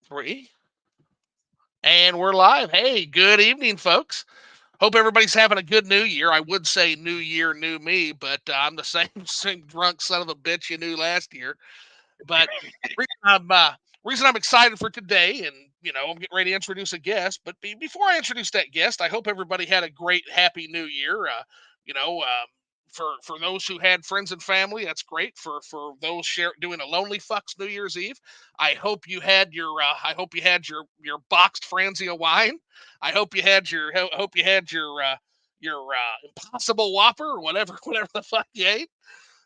Three. And we're live. Hey, good evening, folks. Hope everybody's having a good new year. I would say new year, new me, but I'm the same same drunk son of a bitch you knew last year. But reason I'm uh, reason I'm excited for today, and I'm getting ready to introduce a guest. But before I introduce that guest, I hope everybody had a great, happy New Year. You know, um, for those who had friends and family, that's great. For those doing a lonely fucks New Year's Eve, I hope you had your boxed Franzia wine. I hope you had Impossible Whopper or whatever whatever the fuck you ate.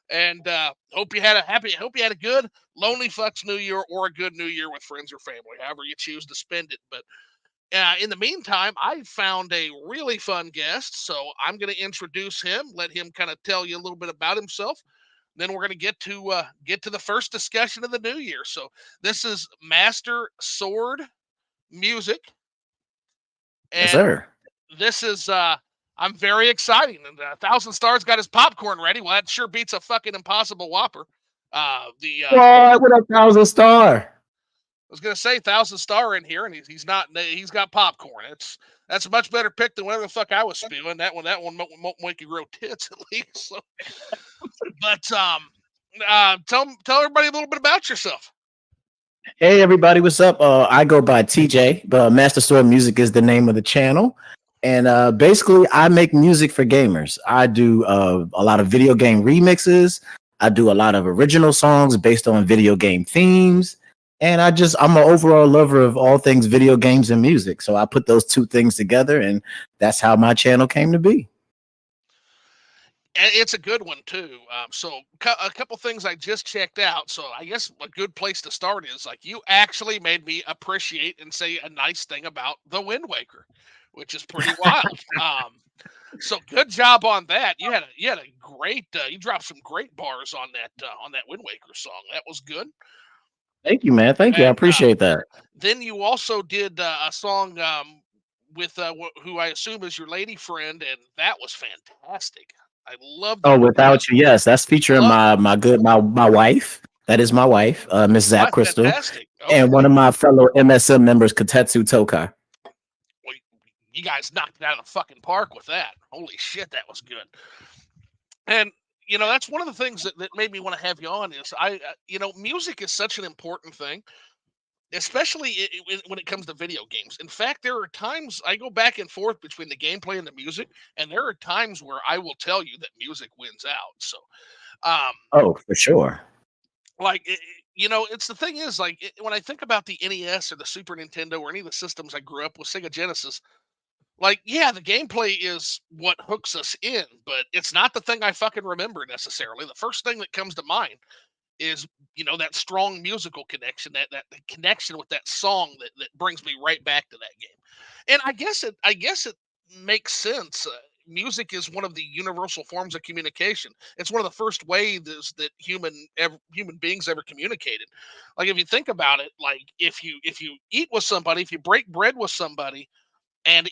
And hope you had a good lonely fucks New Year or a good New Year with friends or family, however you choose to spend it. But in the meantime, I found a really fun guest, so I'm going to introduce him, let him kind of tell you a little bit about himself. Then we're going to get to the first discussion of the new year. So this is Master Sword Music, Yes, and sir. this is I'm very exciting. And Thousand Stars got his popcorn ready. Well, that sure beats a fucking Impossible Whopper. The What up, Thousand Star? I was gonna say Thousand Star in here, and he's not. He's got popcorn. That's a much better pick than whatever the fuck I was spewing. That one won't make you grow tits at least. So, but tell everybody a little bit about yourself. Hey, everybody, what's up? I go by TJ, but Master Sword Music is the name of the channel. And basically, I make music for gamers. I do a lot of video game remixes. I do a lot of original songs based on video game themes. And I'm an overall lover of all things video games and music. So I put those two things together, and that's how my channel came to be. And it's a good one too. So a couple things I just checked out. So I guess a good place to start is like you actually made me appreciate and say a nice thing about the Wind Waker, which is pretty wild. So good job on that. You had a great you dropped some great bars on that Wind Waker song. That was good. Thank you, man. Thank you. I And appreciate that. then you also did a song with who I assume is your lady friend, and that was fantastic. I love the Oh, without you, yes, that's featuring love my wife. That is my wife, Miss why Zap Crystal, fantastic. and Okay, one of my fellow MSM members, Katetsu Tokai. well, you guys knocked it out of the fucking park with that. Holy shit, that was good. And that's one of the things that made me want to have you on is music is such an important thing, especially when it comes to video games. In fact, there are times I go back and forth between the gameplay and the music, and there are times where I will tell you that music wins out. So, um, Oh, for sure. like, it's the thing is, like, when I think about the NES or the Super Nintendo or any of the systems I grew up with, Sega Genesis, like, yeah, the gameplay is what hooks us in, but it's not the thing I fucking remember necessarily. The first thing that comes to mind is that strong musical connection, that connection with that song that brings me right back to that game. And I guess it makes sense. Music is one of the universal forms of communication. It's one of the first ways that human beings ever communicated. Like if you think about it, like if you eat with somebody, if you break bread with somebody, and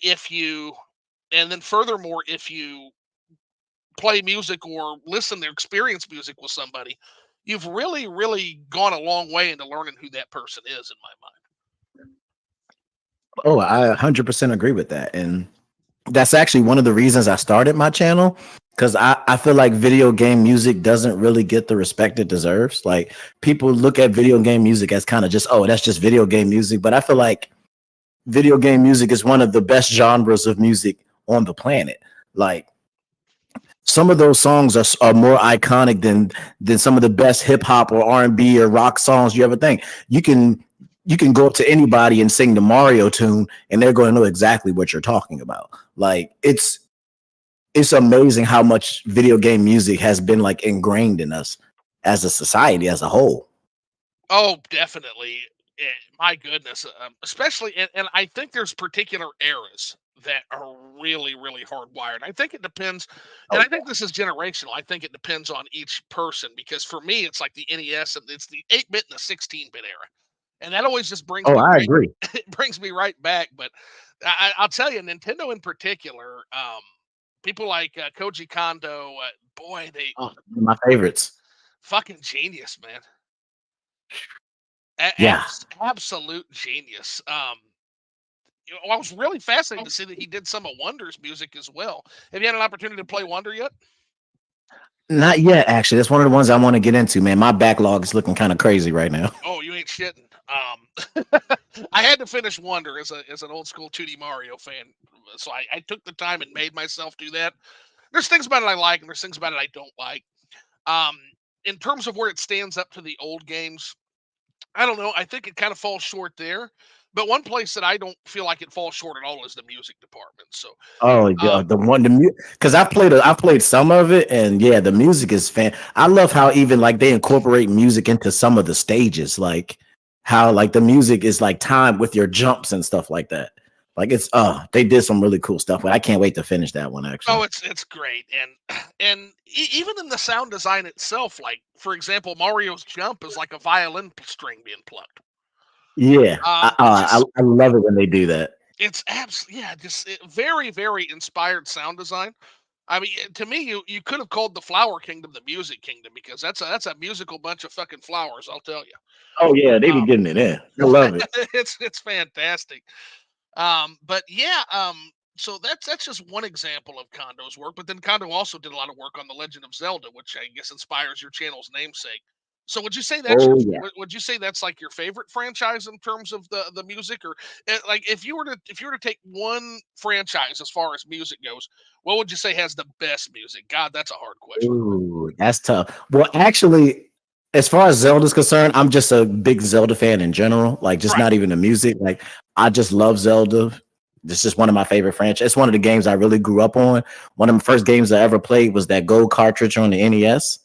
then furthermore, if you play music or listen to experience music with somebody, you've really, really gone a long way into learning who that person is in my mind. Oh, I 100% agree with that, and that's actually one of the reasons I started my channel because I feel like video game music doesn't really get the respect it deserves. Like people look at video game music as kind of just, oh, that's just video game music, but I feel like video game music is one of the best genres of music on the planet. Like some of those songs are more iconic than some of the best hip hop or R&B or rock songs you ever think. You can go up to anybody and sing the Mario tune and they're going to know exactly what you're talking about. Like it's amazing how much video game music has been like ingrained in us as a society as a whole. Oh, definitely. My goodness, especially, and I think there's particular eras that are really, really hardwired. I think it depends, and Oh, I think this is generational. I think it depends on each person because for me, it's like the NES and it's the 8-bit and the 16-bit era, and that always just brings oh, me I right. agree. It brings me right back. But I'll tell you, Nintendo in particular, people like Koji Kondo, boy, they Oh, my favorites. fucking genius, man. Yeah. Absolute genius. I was really fascinated to see that he did some of Wonder's music as well. Have you had an opportunity to play Wonder yet? Not yet, actually. That's one of the ones I want to get into, man. My backlog is looking kind of crazy right now. Oh, you ain't shitting. I had to finish Wonder as an old school 2D Mario fan, so I took the time and made myself do that. There's things about it I like, and there's things about it I don't like. Um, in terms of where it stands up to the old games, I don't know. I think it kind of falls short there. But one place that I don't feel like it falls short at all is the music department. So, Oh yeah, um, the one because I played some of it, and yeah, the music is fan. I love how even like they incorporate music into some of the stages, like how like the music is like timed with your jumps and stuff like that. Like it's they did some really cool stuff, but I can't wait to finish that one oh, actually. it's great, and even in the sound design itself, like for example, Mario's jump is like a violin string being plucked. Yeah, It's just I love it when they do that. it's absolutely yeah, very very inspired sound design. I mean, to me, you could have called the Flower Kingdom the Music Kingdom because that's a musical bunch of fucking flowers. I'll tell you. Oh yeah, they be Um, getting it in. I love it. it's fantastic. But yeah, so that's just one example of Kondo's work. But then Kondo also did a lot of work on The Legend of Zelda, which I guess inspires your channel's namesake. So would you say that's Oh yeah. would you say that's like your favorite franchise in terms of the music, or like if you were to take one franchise as far as music goes, what would you say has the best music? God, that's a hard question. Ooh, that's tough. Well, actually, as far as Zelda's concerned, I'm just a big Zelda fan in general. Like, just Right. not even the music. Like, I just love Zelda. This is one of my favorite franchises. It's one of the games I really grew up on. One of the first games I ever played was that gold cartridge on the NES.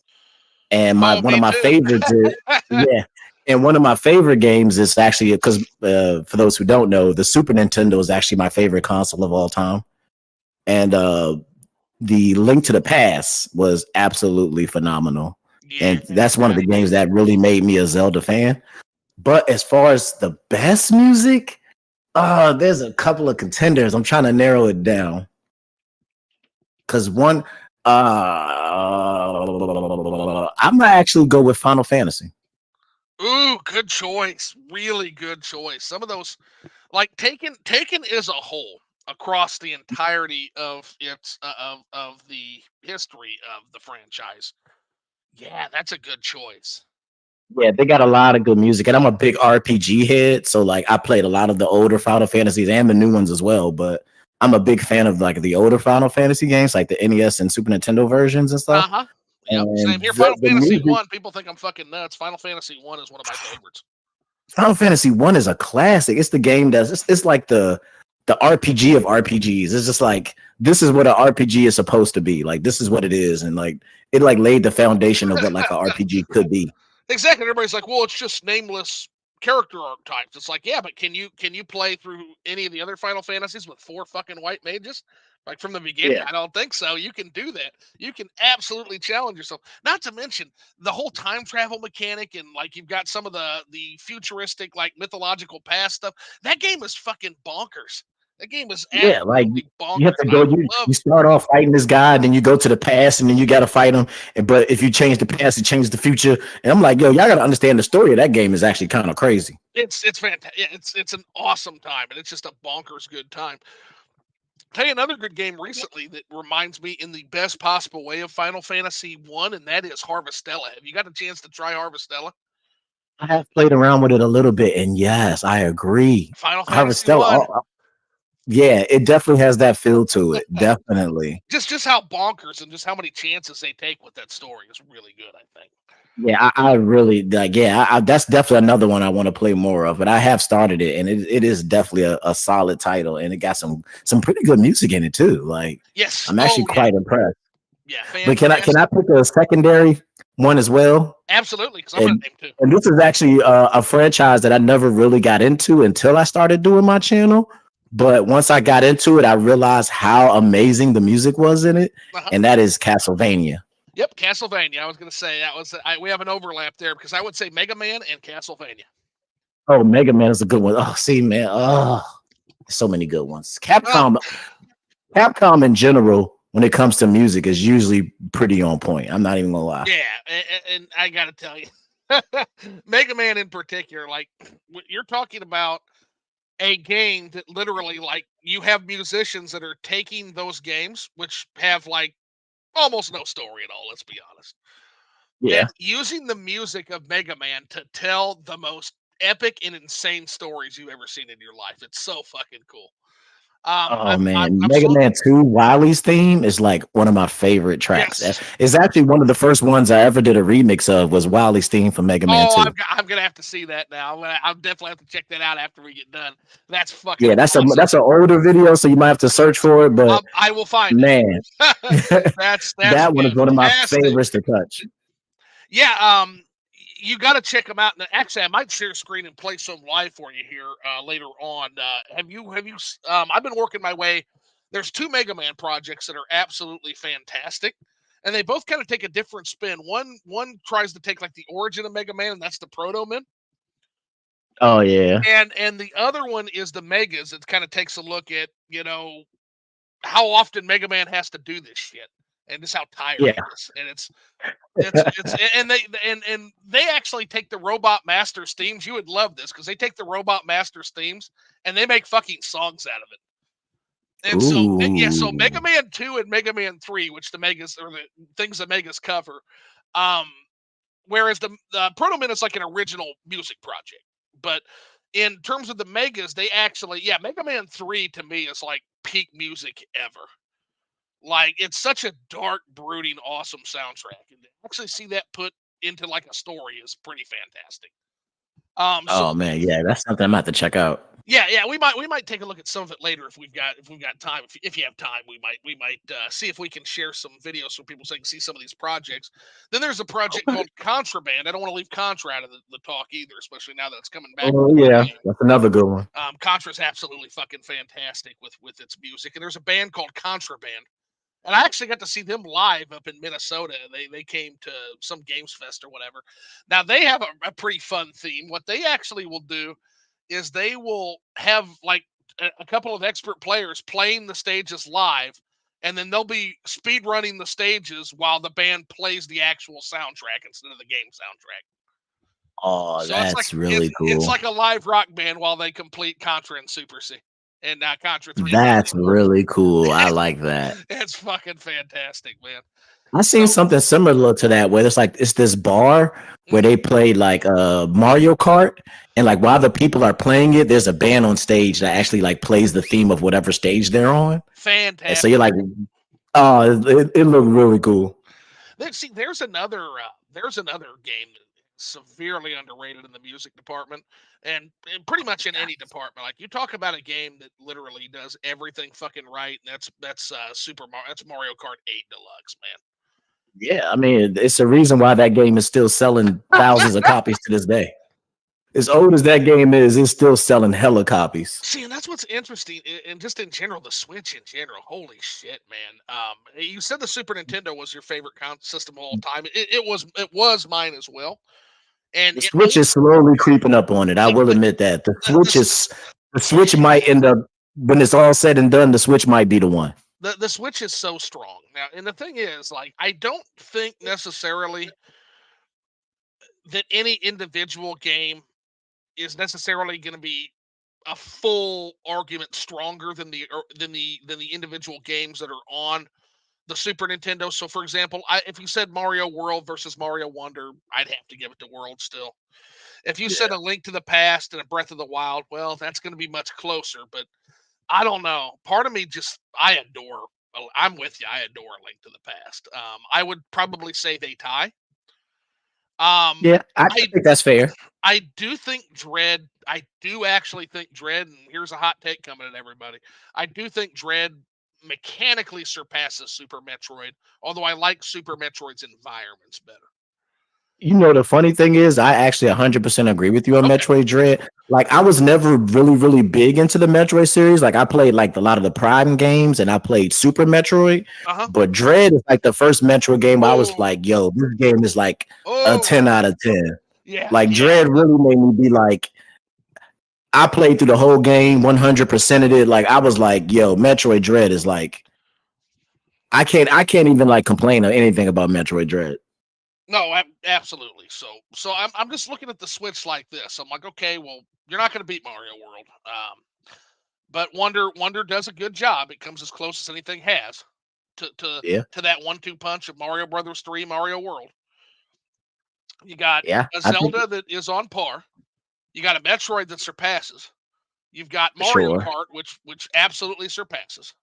And my Oh, one of me my too. favorites is yeah. And one of my favorite games is actually because for those who don't know, the Super Nintendo is actually my favorite console of all time. And the Link to the Past was absolutely phenomenal. Yeah, And that's one of the games that really made me a Zelda fan. But as far as the best music, there's a couple of contenders. I'm trying to narrow it down. Cause one I'm gonna actually go with Final Fantasy. ooh, good choice. Really good choice. Some of those, like Taken as a whole across the entirety of its of the history of the franchise. Yeah, that's a good choice. Yeah, they got a lot of good music, and I'm a big RPG head, so like I played a lot of the older Final Fantasies and the new ones as well. But I'm a big fan of like the older Final Fantasy games, like the NES and Super Nintendo versions and stuff. Uh huh. Yep. And Same here. Final the Fantasy music, One. People think I'm fucking nuts. Final Fantasy One is one of my favorites. Final Fantasy One is a classic. It's the game that's it's like the RPG of RPGs. It's just like this is what an RPG is supposed to be. Like this is what it is, and like it like laid the foundation of what like an RPG could be. Exactly. Everybody's like, well, it's just nameless character archetypes. It's like, yeah, but can you play through any of the other Final Fantasies with four fucking white mages? Like from the beginning? Yeah, I don't think so. You can do that. You can absolutely challenge yourself. Not to mention the whole time travel mechanic and like you've got some of the futuristic, like mythological past stuff. That game is fucking bonkers. That game is yeah. Like absolutely you have bonkers. to And I go. You love start off fighting this guy, then you go to the past, and then you got to fight him. And but if you change the past, it changes the future. And I'm like, yo, y'all got to understand the story of that game is actually kind of crazy. it's fantastic. Yeah, it's an awesome time and it's just a bonkers good time. Tell you another good game recently that reminds me in the best possible way of Final Fantasy One, and that is Harvestella. Have you got a chance to try Harvestella? I have played around with it a little bit, and yes, I agree. Final Fantasy Harvestella, One, yeah, it definitely has that feel to it. Definitely. just how bonkers and just how many chances they take with that story is really good. I think. Yeah, I really like. Yeah, that's definitely another one I want to play more of. But I have started it, and it is definitely a solid title, and it got some pretty good music in it too. Like Yes. I'm actually Oh yeah. quite impressed. Yeah. But can I Fantastic. pick a secondary one as well? Absolutely. Because I'm gonna And name two. and this is actually a franchise that I never really got into until I started doing my channel. But once I got into it, I realized how amazing the music was in it, Uh-huh. and that is Castlevania. Yep. Castlevania. I was gonna say that was. We have an overlap there because I would say Mega Man and Castlevania. Oh, Mega Man is a good one. Oh, see, man. Oh, so many good ones. Well, Capcom in general, when it comes to music, is usually pretty on point. I'm not even gonna lie. yeah, and I gotta tell you. Mega Man in particular, like you're talking about a game that literally, like, you have musicians that are taking those games, which have like almost no story at all. Let's be honest, and Yeah. using the music of Mega Man to tell the most epic and insane stories you've ever seen in your life. It's so fucking cool. Oh man, I'm Mega so Man 2 Wily's theme is like one of my favorite tracks. yes. It's actually one of the first ones I ever did a remix of was Wily's theme for Mega Man Oh, 2. I'm gonna have to see that now. I'll definitely have to check that out after we get done. That's fucking Yeah, awesome. that's an older video, so you might have to search for it, but I will find man, it. That's that one is one of my fantastic. favorites to touch. Yeah, you got to check them out. And actually, I might share a screen and play some live for you here later on. I've been working my way. There's two Mega Man projects that are absolutely fantastic, and they both kind of take a different spin. One tries to take like the origin of Mega Man, and that's the Proto Man, Oh yeah. and the other one is the Megas. It kind of takes a look at how often Mega Man has to do this shit, and just how tired he Yeah. is, and it's and they actually take the Robot Masters themes. You would love this because they take the Robot Masters themes and they make fucking songs out of it. And so yeah, so Mega Ooh. Man 2 and Mega Man 3, which the Megas or the things the Megas cover, um, whereas the Proto Man is like an original music project. But in terms of the Megas, they actually Mega Man 3 to me is like peak music ever. Like, it's such a dark, brooding, awesome soundtrack, and to actually see that put into, like, a story is pretty fantastic. So Oh man, yeah, that's something I'm gonna have to check out. yeah, we might take a look at some of it later if we've got time. If you have time, we might see if we can share some videos so people so they can see some of these projects. Then there's a project Okay. called Contraband. I don't want to leave Contra out of the talk either, especially now that it's coming back Oh to yeah, video. that's another good one. Contra's absolutely fucking fantastic with its music, and there's a band called Contraband. And I actually got to see them live up in Minnesota. They came to some games fest or whatever. Now they have a pretty fun theme. What they actually will do is they will have like a couple of expert players playing the stages live, and then they'll be speed running the stages while the band plays the actual soundtrack instead of the game soundtrack. Oh, So it's like that's really it's cool. like a live rock band while they complete Contra and Super C and Contra 3 That's of course. really cool. I like that. It's fucking fantastic, man. I seen So something similar to that where it's like it's this bar where mhm, they play like Mario Kart, and like while the people are playing it, there's a band on stage that actually like plays the theme of whatever stage they're on. And so fantastic. you're like, oh, it looked really cool. See, there's another game that is severely underrated in the music department, and pretty much in any department. Like you talk about a game that literally does everything fucking right, and that's Mario Kart 8 Deluxe, Yeah, I mean, it's a reason why that game is still selling thousands of man. copies to this day. As old as that game is, it's still selling hella copies. See, and that's what's interesting, and just in general, the Switch in general. Holy shit, man! You said the Super Nintendo was your favorite system of all time. It was mine as well, and The it Switch only is slowly creeping up on it. I will admit that. the The Switch might end up when it's all said and done, the Switch might be the one. the Switch is so strong now, and the thing is, like, I don't think necessarily that any individual game is necessarily going to be a full argument stronger than the individual games that are on the Super Nintendo. So, for example, if you said Mario World versus Mario Wonder, I'd have to give it to World still. If you said Yeah. A Link to the Past and A Breath of the Wild, well, that's going to be much closer. But I don't know. Part of me just I adore. I'm with you. I adore A Link to the Past. I would probably say they tie. Um, Yeah, I I think that's fair. I do think Dread. I do actually think Dread. And here's a hot take coming at everybody. I do think Dread mechanically surpasses Super Metroid. Although I like Super Metroid's environments better. You know, the funny thing is, I actually 100% agree with you on Okay. Metroid Dread. Like, I was never really, really big into the Metroid series. Like, I played like a lot of the Prime games, and I played Super Metroid. Uh huh. But Dread is like the first Metroid game where I was Oh. like, "Yo, this game is like a Oh. 10 out of 10." Yeah. Like, Yeah. Dread really made me be like, I played through the whole game, 100% of it. Like, I was like, "Yo, Metroid Dread is like, I can't even like complain or anything about Metroid Dread." No, absolutely. So I'm just looking at the Switch like this. I'm like, okay, well, you're not going to beat Mario World, but Wonder does a good job. It comes as close as anything has to to Yeah, to that 1-2 punch of Mario Brothers 3, Mario World. You got yeah. a I think Zelda that is on par. You got a Metroid that surpasses. You've got for Mario sure. Kart, which absolutely surpasses.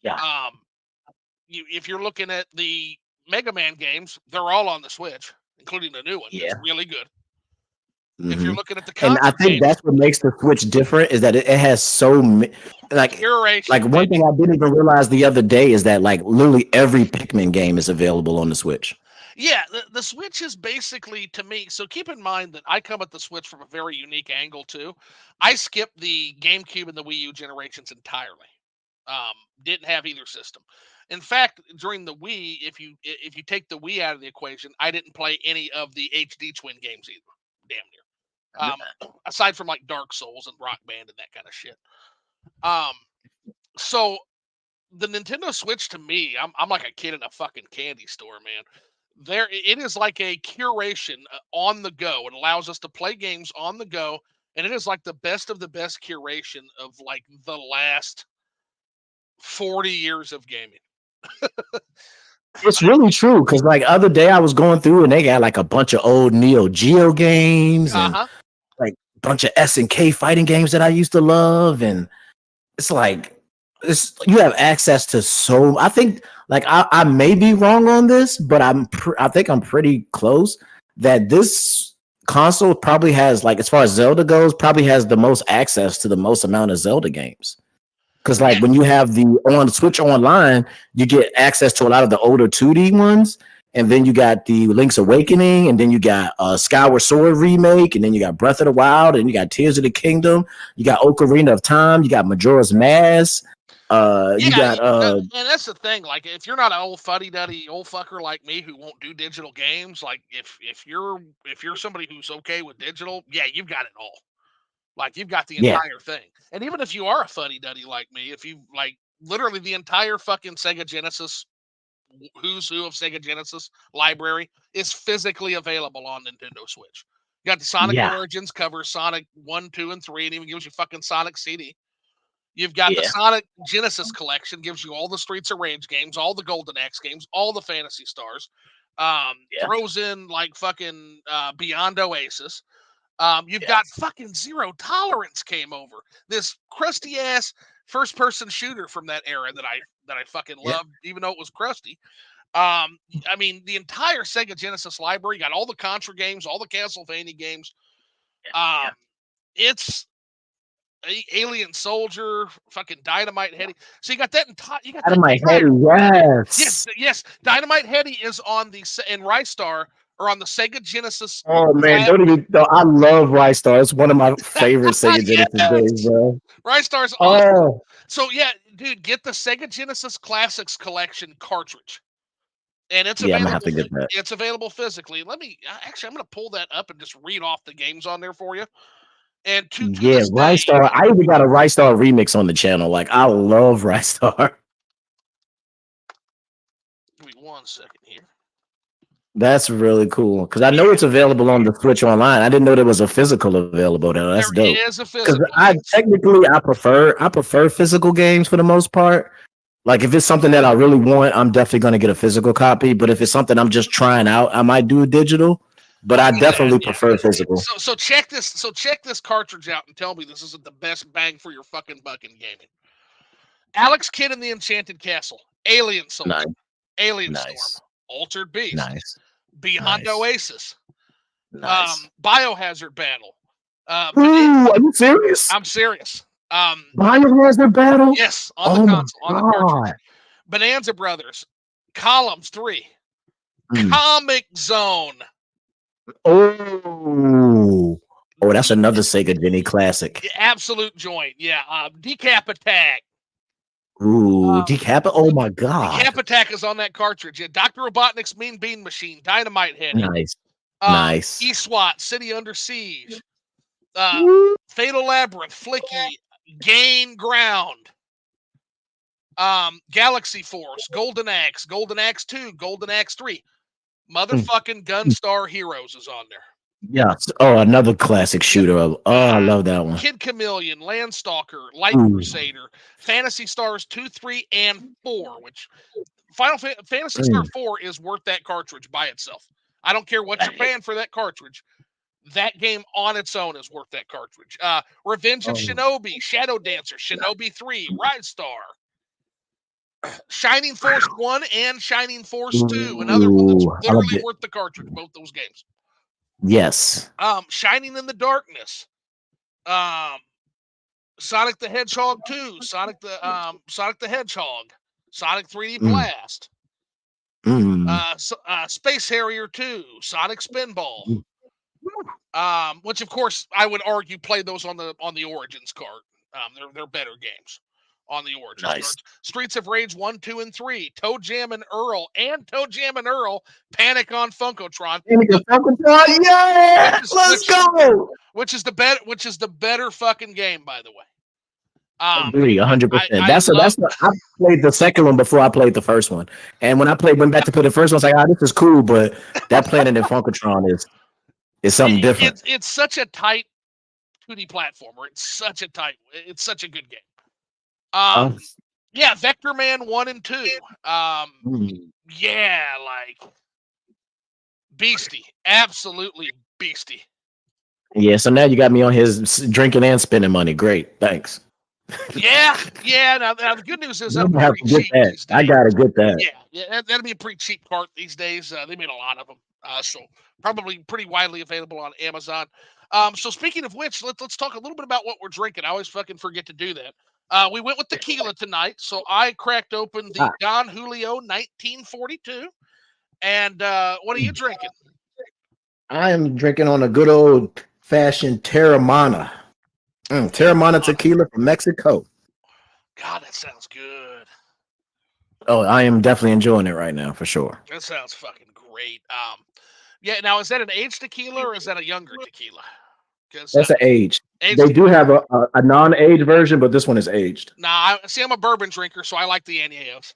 Yeah, Um, if you're looking at the Mega Man games, they're all on the Switch, including the new one. That's yeah. really good. If hmm you're looking at the And I Contra think games, that's what makes the Switch different is that it has like curation, one baby. thing I didn't even realize the other day is that like literally every Pikmin game is available on the Switch. Yeah, the Switch is basically to me. So keep in mind that I come at the Switch from a very unique angle too. I skipped the GameCube and the Wii U generations entirely. Um, didn't have either system. In fact, during the Wii, if you take the Wii out of the equation, I didn't play any of the HD Twin games either. Damn near. Aside from like Dark Souls and Rock Band and that kind of shit. Um, so the Nintendo Switch to me, I'm like a kid in a fucking candy store, man. It is like a curation on the go. It allows us to play games on the go, and it is like the best of the best curation of like the last 40 years of gaming. It's really true because like other day I was going through and they got like a bunch of old Neo Geo games Uh and huh. like a bunch of SNK fighting games that I used to love, and it's like you have access to so. I think like I may be wrong on this, but I think I'm pretty close that this console probably has like as far as Zelda goes, probably has the most access to the most amount of Zelda games. Because Yeah. like when you have the on Switch Online, you get access to a lot of the older 2D ones, and then you got the Link's Awakening, and then you got Skyward Sword remake, and then you got Breath of the Wild, and you got Tears of the Kingdom, you got Ocarina of Time, you got Majora's Mask, you Yeah, got and that's the thing. Like, if you're not an old fuddy duddy old fucker like me who won't do digital games, like if you're somebody who's okay with digital, yeah, you've got it all. Like, you've got the yeah, entire thing. And even if you are a fuddy duddy like me, if you like literally the entire fucking Sega Genesis who's who of Sega Genesis library is physically available on Nintendo Switch. You got the Sonic yeah, Origins covers Sonic 1, 2, and 3, and even gives you fucking Sonic CD. You've got the yeah, Sonic Genesis collection, gives you all the Streets of Rage games, all the Golden Axe games, all the Fantasy Stars. yeah, Throws in like fucking Beyond Oasis. You've yeah, got fucking Zero Tolerance came over. This crusty ass first person shooter from that era that I fucking yeah, loved, even though it was crusty. I mean, the entire Sega Genesis library, got all the Contra games, all the Castlevania games. Um, yeah. it's Alien Soldier, fucking Dynamite Heady. So you got that entire, you got Out of that my head, entire. Yes, yes. yes. Dynamite Heady is on the and Rystar are on the Sega Genesis Oh man, class. don't even. No, I love Rice Star. It's one of my favorite Sega Genesis games, Yes, bro. Rystar's awesome. Oh, So yeah, dude, get the Sega Genesis Classics Collection cartridge, and it's yeah, I'm gonna have available. to get that. It's available physically. Let me actually, I'm gonna pull that up and just read off the games on there for you. And to Yeah, this day, Rice Star. I even got a Rice Star remix on the channel. Like I love Rice Star. give me 1 second here. That's really cool because I Yeah, know it's available on the Switch Online. I didn't know there was a physical available though. That's there dope. is a Because physical. I technically I prefer physical games for the most part. Like if it's something that I really want, I'm definitely gonna get a physical copy. But if it's something I'm just trying out, I might do a digital. But I See that? definitely Yeah. prefer physical. So check this. So check this cartridge out and tell me this isn't the best bang for your fucking buck in gaming. Alex Kidd in the Enchanted Castle, Alien Soldier, Nice, Alien Storm, nice, Altered Beasts, nice, Beyond nice, Oasis, nice. Biohazard Battle. Ooh, are you serious? I'm serious. Biohazard battle? Yes, on the Oh my console, on the god. cartridge. Bonanza Brothers, Columns 3, Mm. Comic Zone, Oh. Oh, that's D- another Sega Jenny classic. Absolute Joint. Yeah. Decap Attack. Ooh, Um, Decap. Oh my Decap god. Attack is on that cartridge. Yeah. Dr. Robotnik's Mean Bean Machine, Dynamite Heady, Nice. Nice. E-SWAT, City Under Siege, uh, Woo. Fatal Labyrinth, Flicky, Gain Ground, Galaxy Force, Golden Axe 2, Golden Axe 3. Mm. Motherfucking Gunstar Heroes is on there. Yes. Oh, another classic Yep. shooter. Oh, I love that one. Kid Chameleon, Landstalker, Light Ooh. Crusader, Fantasy Stars 2, 3, and 4, which Fantasy Star Mm. 4 is worth that cartridge by itself. I don't care what you're paying for that cartridge. That game on its own is worth that cartridge. Revenge of Oh. Shinobi, Shadow Dancer, Shinobi 3, Rise Star, Shining Force 1 and Shining Force 2, another one that's Ooh, I loved literally it. worth the cartridge, both those games. Yes. Shining in the Darkness, um, Sonic the Hedgehog 2, Sonic the Hedgehog, Sonic 3D Mm. Blast, Mm. Space Harrier 2, Sonic Spinball, Mm. which of course I would argue play those on the Origins cart. They're better games on the Origins Nice. cards. Streets of Rage 1, 2, and 3, Toe Jam and Earl, Panic on Funkotron, Yeah, let's go. which is the better fucking game, by the way. Agree, I 100%. love. I played the second one before I played the first one, and when I went back to play the first one, I was like, "Ah, this is cool," but that Planet in Funkatron is something different. It's such a tight 2D platformer. It's such a good game. Uh, Yeah, Vector Man 1 and 2. mm. Yeah, like beastie, absolutely beastie. Yeah, so now you got me on his drinking and spending money. Great, thanks. Yeah. Now the good news is I'm that'll be gonna have pretty to get cheap that. these I days. gotta get that. Yeah, that'll be a pretty cheap cart these days. They made a lot of them, so probably pretty widely available on Amazon. So speaking of which, let's talk a little bit about what we're drinking. I always fucking forget to do that. We went with tequila tonight, so I cracked open the Ah, Don Julio 1942. And what are you drinking? I am drinking on a good old fashioned Terramana. Terramana Terramana. tequila from Mexico. God, that sounds good. Oh, I am definitely enjoying it right now for sure. That sounds fucking great. Yeah. Now, is that an aged tequila or is that a younger tequila? Because That's an aged. aged They do tequila. have a non-aged version, but this one is aged. Nah, see, I'm a bourbon drinker, so I like the añejos.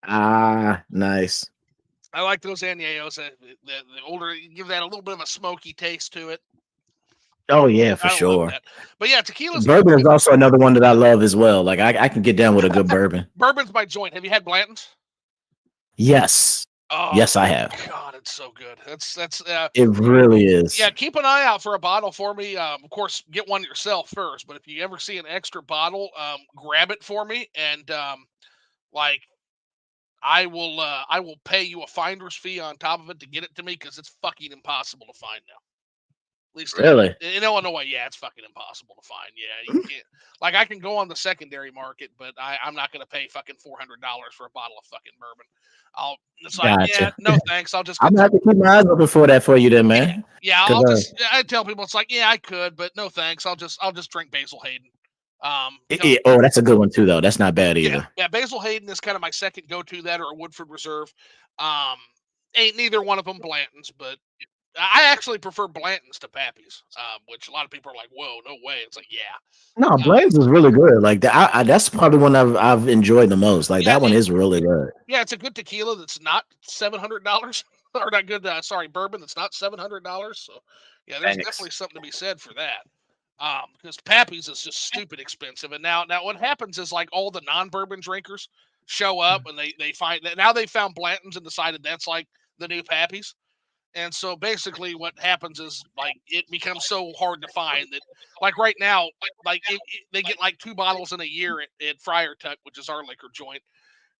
Ah, nice. I like those añejos. The older, you give that a little bit of a smoky taste to it. Oh yeah, for I love sure. that. But yeah, tequila's a Bourbon is also another one that I love as well. Like I can get down with a good bourbon. bourbon's my joint. Have you had Blanton's? Yes. Oh Yes, I have. God, it's so good. That's It really is. yeah. Keep an eye out for a bottle for me. Of course, get one yourself first. But if you ever see an extra bottle, grab it for me, and like I will pay you a finder's fee on top of it to get it to me because it's fucking impossible to find now. At least Really? in Illinois, yeah, it's fucking impossible to find. Yeah, you can't. Like I can go on the secondary market, but I'm not going to pay fucking $400 for a bottle of fucking bourbon. I'll. It's like, yeah, Gotcha. no thanks. I'll just I'm get gonna have to keep my eyes open for that for you, then, yeah, man. yeah. Cause I tell people it's like, yeah, I could, but no thanks. I'll just drink Basil Hayden. Because oh, that's a good one too, though. That's not bad yeah, either. yeah. Basil Hayden is kind of my second go-to. That or a Woodford Reserve. Um, ain't neither one of them Blantons, but I actually prefer Blantons to Pappy's, which a lot of people are like, "Whoa, no way!" It's like, yeah, No, uh, Blaze is really good. Like that, that's probably one I've enjoyed the most. Like yeah, that one is really good. yeah. It's a good tequila that's not $700, or not good. Sorry, bourbon that's not $700. So, yeah, there's Thanks. definitely something to be said for that. Because Pappy's is just stupid expensive, and now what happens is like all the non-bourbon drinkers show up and they find that now they found Blanton's and decided that's like the new Pappy's. And so basically, what happens is like it becomes so hard to find that, like right now, like they get like 2 bottles in a year at Friar Tuck, which is our liquor joint,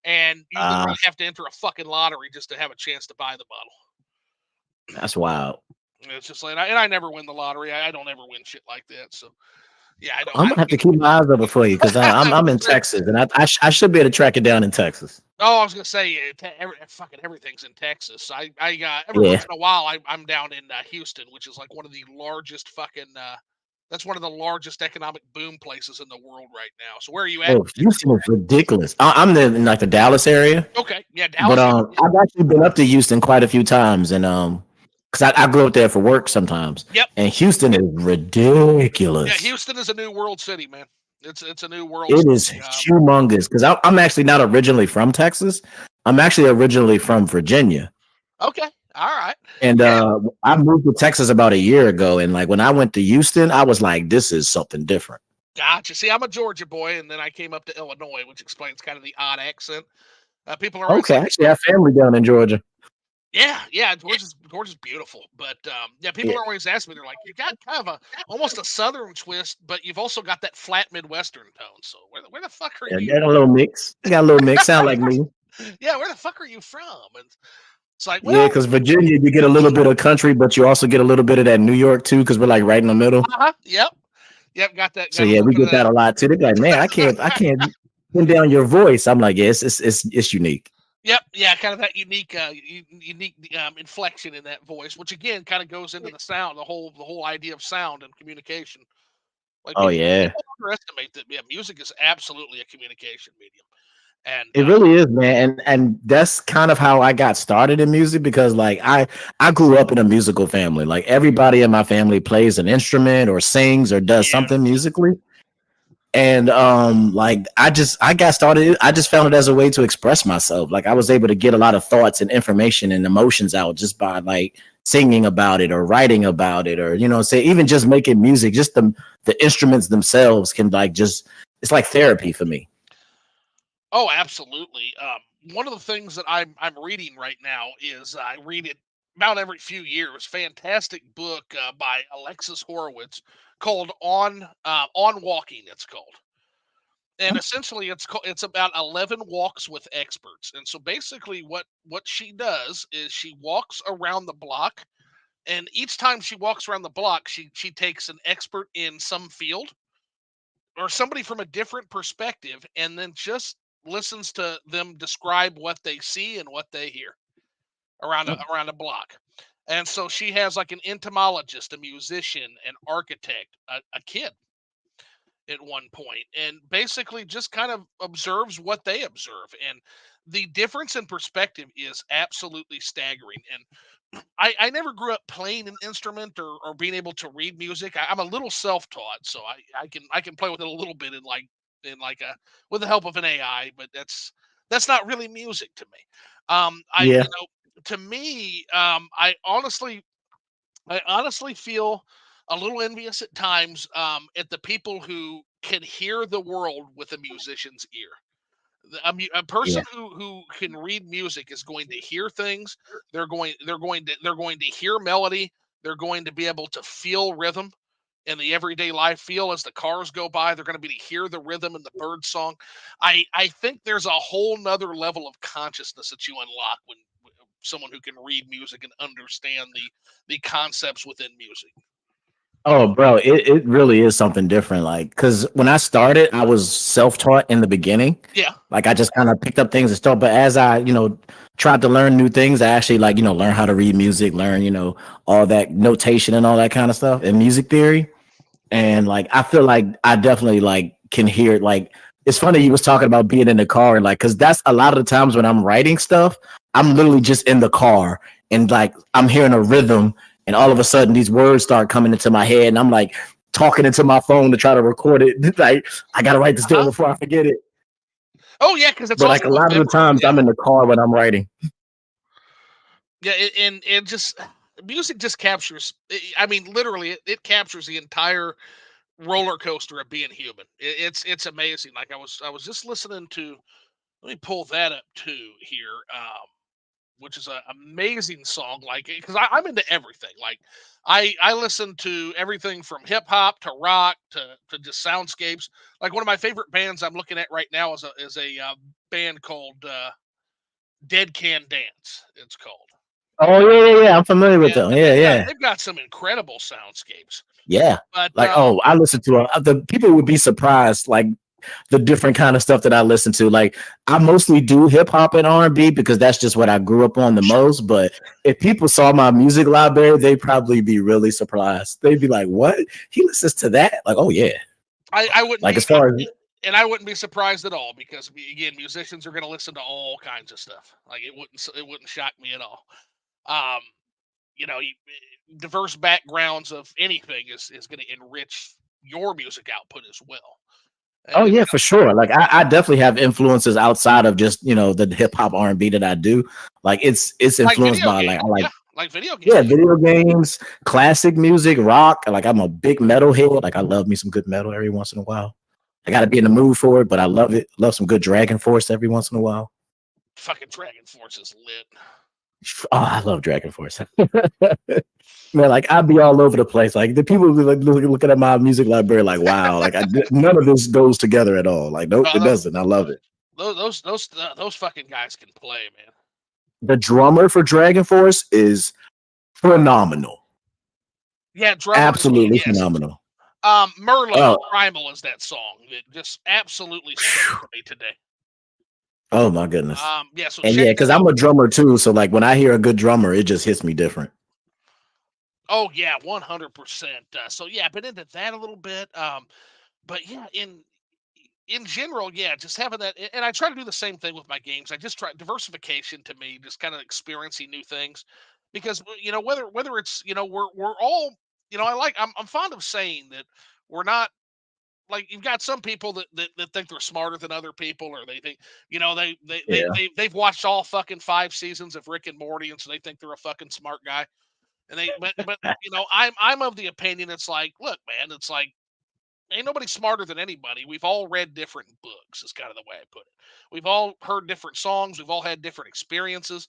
and you Uh, literally have to enter a fucking lottery just to have a chance to buy the bottle. that's wild. And it's just like, and I never win the lottery. I don't ever win shit like that. So yeah, I'm gonna have to keep my eyes open for you because I'm in Texas and I should be able to track it down in Texas. Oh, I was gonna say, fucking everything's in Texas. I every Yeah. once in a while I'm down in Houston, which is like one of the largest fucking. That's one of the largest economic boom places in the world right now. So where are you at? Oh, Houston is ridiculous. I'm in like the Dallas area, Okay, yeah, but Dallas. I've actually been up to Houston quite a few times, and because I go up there for work sometimes, Yep, and Houston is yeah. ridiculous. Houston is a new world city, man. It's a new world It is city. humongous because I'm actually not originally from Texas. I'm actually originally from Virginia. Okay. All right. And Yeah. I moved to Texas about a year ago, and like when I went to Houston, I was like, "This is something different." Gotcha. See, I'm a Georgia boy, and then I came up to Illinois, which explains kind of the odd accent. People are always Okay, I like, actually have family down in Georgia. "Yeah, yeah, Georgia's beautiful," but yeah, people Yeah, are always asking me, they're like, "You got kind of a almost a Southern twist, but you've also got that flat Midwestern tone. So where the fuck are yeah, you?" got a little mix. Got a little mix. Sound like me. Yeah, where the fuck are you from? And it's like, Yeah, well, because Virginia, you get a little bit of country, but you also get a little bit of that New York too, because we're like right in the middle. yep, yep, got that, So got a yeah, little we bit of get that that. a lot too. They're like, man, I can't pin down your voice. I'm like, yes, it's unique. Yep, yeah, kind of that unique, unique inflection in that voice, which again kind of goes into the sound, the whole idea of sound and communication. Like Oh people yeah, people underestimate that. Yeah, music is absolutely a communication medium, and it really is, man. And that's kind of how I got started in music because like I grew up in a musical family. Like everybody in my family plays an instrument or sings or does yeah, something musically. And like I got started, I just found it as a way to express myself. Like I was able to get a lot of thoughts and information and emotions out just by like singing about it or writing about it, or say even just making music. Just the instruments themselves can like just, it's like therapy for me. oh, absolutely. One of the things that I'm reading right now is I read it about every few years. Fantastic book by Alexis Horowitz called On Walking. It's called. And essentially it's about 11 walks with experts. And so basically what she does is she walks around the block, and each time she walks around the block she takes an expert in some field or somebody from a different perspective, and then just listens to them describe what they see and what they hear around a block. And so she has like an entomologist, a musician, an architect, a kid at one point, and basically just kind of observes what they observe. And the difference in perspective is absolutely staggering. And I never grew up playing an instrument or being able to read music. I'm a little self-taught, so I can play with it a little bit in like a with the help of an AI, but that's not really music to me. I Yeah. to me, I honestly feel a little envious at times at the people who can hear the world with a musician's ear. A Yeah. person who can read music is going to hear things. They're going to hear melody. They're going to be able to feel rhythm in the everyday life. Feel as the cars go by. They're going to be to hear the rhythm in the bird song. I think there's a whole nother level of consciousness that you unlock when someone who can read music and understand the concepts within music. Oh, bro, it really is something different. Like, cause when I started, I was self-taught in the beginning. Yeah. Like I just kind of picked up things and stuff. But as I, tried to learn new things, I actually like, learn how to read music, learn, all that notation and all that kind of stuff and music theory. And like I feel like I definitely like can hear it. Like it's funny you was talking about being in the car and like because that's a lot of the times when I'm writing stuff, I'm literally just in the car and like I'm hearing a rhythm and all of a sudden these words start coming into my head and I'm like talking into my phone to try to record it. Like I gotta write this down Uh-huh. before I forget it. Oh yeah, because it's But like also a lot of the ephemeral. times Yeah. I'm in the car when I'm writing. Yeah, and just music just captures. I mean, literally, it captures the entire roller coaster of being human. It's amazing. Like I was just listening to. Let me pull that up too here. Which is an amazing song. Like because I'm into everything. Like I listen to everything from hip hop to rock to just soundscapes. Like one of my favorite bands I'm looking at right now is a band called Dead Can Dance. It's called. Oh yeah. I'm familiar with Yeah, them. and Yeah, they've got yeah. they've got some incredible soundscapes. Yeah. But Like, oh, I listen to the people would be surprised, like the different kind of stuff that I listen to. Like, I mostly do hip hop and R&B because that's just what I grew up on the sure, most. But if people saw my music library, they'd probably be really surprised. They'd be like, "What? He listens to that?" Like, oh yeah. I wouldn't Like be as far as and I wouldn't be surprised at all because again, musicians are going to listen to all kinds of stuff. Like it wouldn't shock me at all. Um, diverse backgrounds of anything is going to enrich your music output as well. Oh You yeah, know, for sure. Like I definitely have influences outside of just the hip hop R&B that I do. Like it's like influenced video by like I games, like yeah, like video game yeah, music. video games, classic music, rock. Like I'm a big metal head. Like I love me some good metal every once in a while. I got to be in the mood for it, but I love it. Love some good Dragon Force every once in a while. Fucking Dragon Force is lit. Oh, I love Dragon Force. Man, like I'd be all over the place. Like the people be like looking at my music library, like, wow, like none of this goes together at all. Like, nope, it Uh, doesn't. I love it. those fucking guys can play, man. The drummer for Dragon Force is phenomenal. Yeah, drummer is Absolutely yes. phenomenal. Merlin Oh, Primal is that song that just absolutely spoke to me today. oh my goodness. Yeah, so And check yeah, that because out. I'm a drummer too. So like when I hear a good drummer, it just hits me different. Oh yeah, 100%. So yeah, I've been into that a little bit. But yeah, in general, yeah, just having that, and I try to do the same thing with my games. I just try diversification to me, just kind of experiencing new things, because whether it's we're all I'm fond of saying that we're not like you've got some people that think they're smarter than other people, or they think Yeah. they've watched all fucking 5 seasons of Rick and Morty, and so they think they're a fucking smart guy. And but I'm of the opinion it's like, look, man, it's like ain't nobody smarter than anybody. We've all read different books, is kind of the way I put it. We've all heard different songs. We've all had different experiences,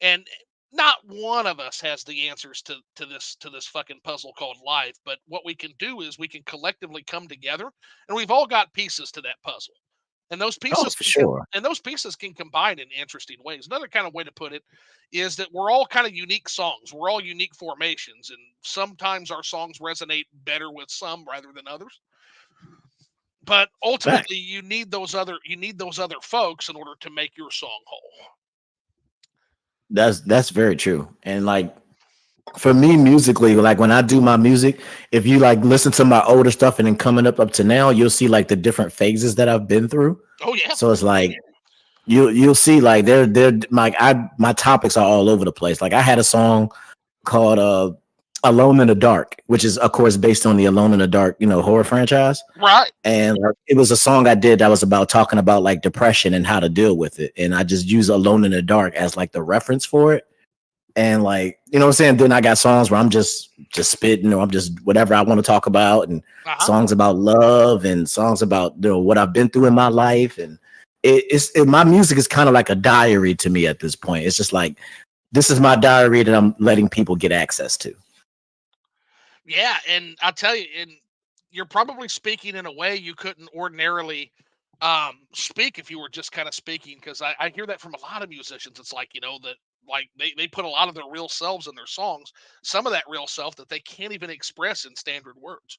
and not one of us has the answers to this fucking puzzle called life. But what we can do is we can collectively come together, and we've all got pieces to that puzzle. And those Oh, pieces for can com- sure. and those pieces can combine in interesting ways. Another kind of way to put it is that we're all kind of unique songs. We're all unique formations, and sometimes our songs resonate better with some rather than others. But Fact. ultimately, you need those other folks in order to make your song whole. That's very true. And like for me musically, like when I do my music, if you like listen to my older stuff and then coming up to now, you'll see like the different phases that I've been through. Oh yeah, So it's like you'll see like they're like my topics are all over the place. Like I had a song called Alone in the Dark, which is of course based on the Alone in the Dark, horror franchise. right. And it was a song I did that was about talking about like depression and how to deal with it. And I just use Alone in the Dark as like the reference for it. And like, you know what I'm saying? Then I got songs where I'm just spitting or I'm just whatever I want to talk about, and Uh huh. songs about love and songs about what I've been through in my life. And my music is kind of like a diary to me at this point. It's just like this is my diary that I'm letting people get access to. Yeah, and I'll tell you, and you're probably speaking in a way you couldn't ordinarily speak if you were just kind of speaking, because I hear that from a lot of musicians. It's like, that like they put a lot of their real selves in their songs, some of that real self that they can't even express in standard words.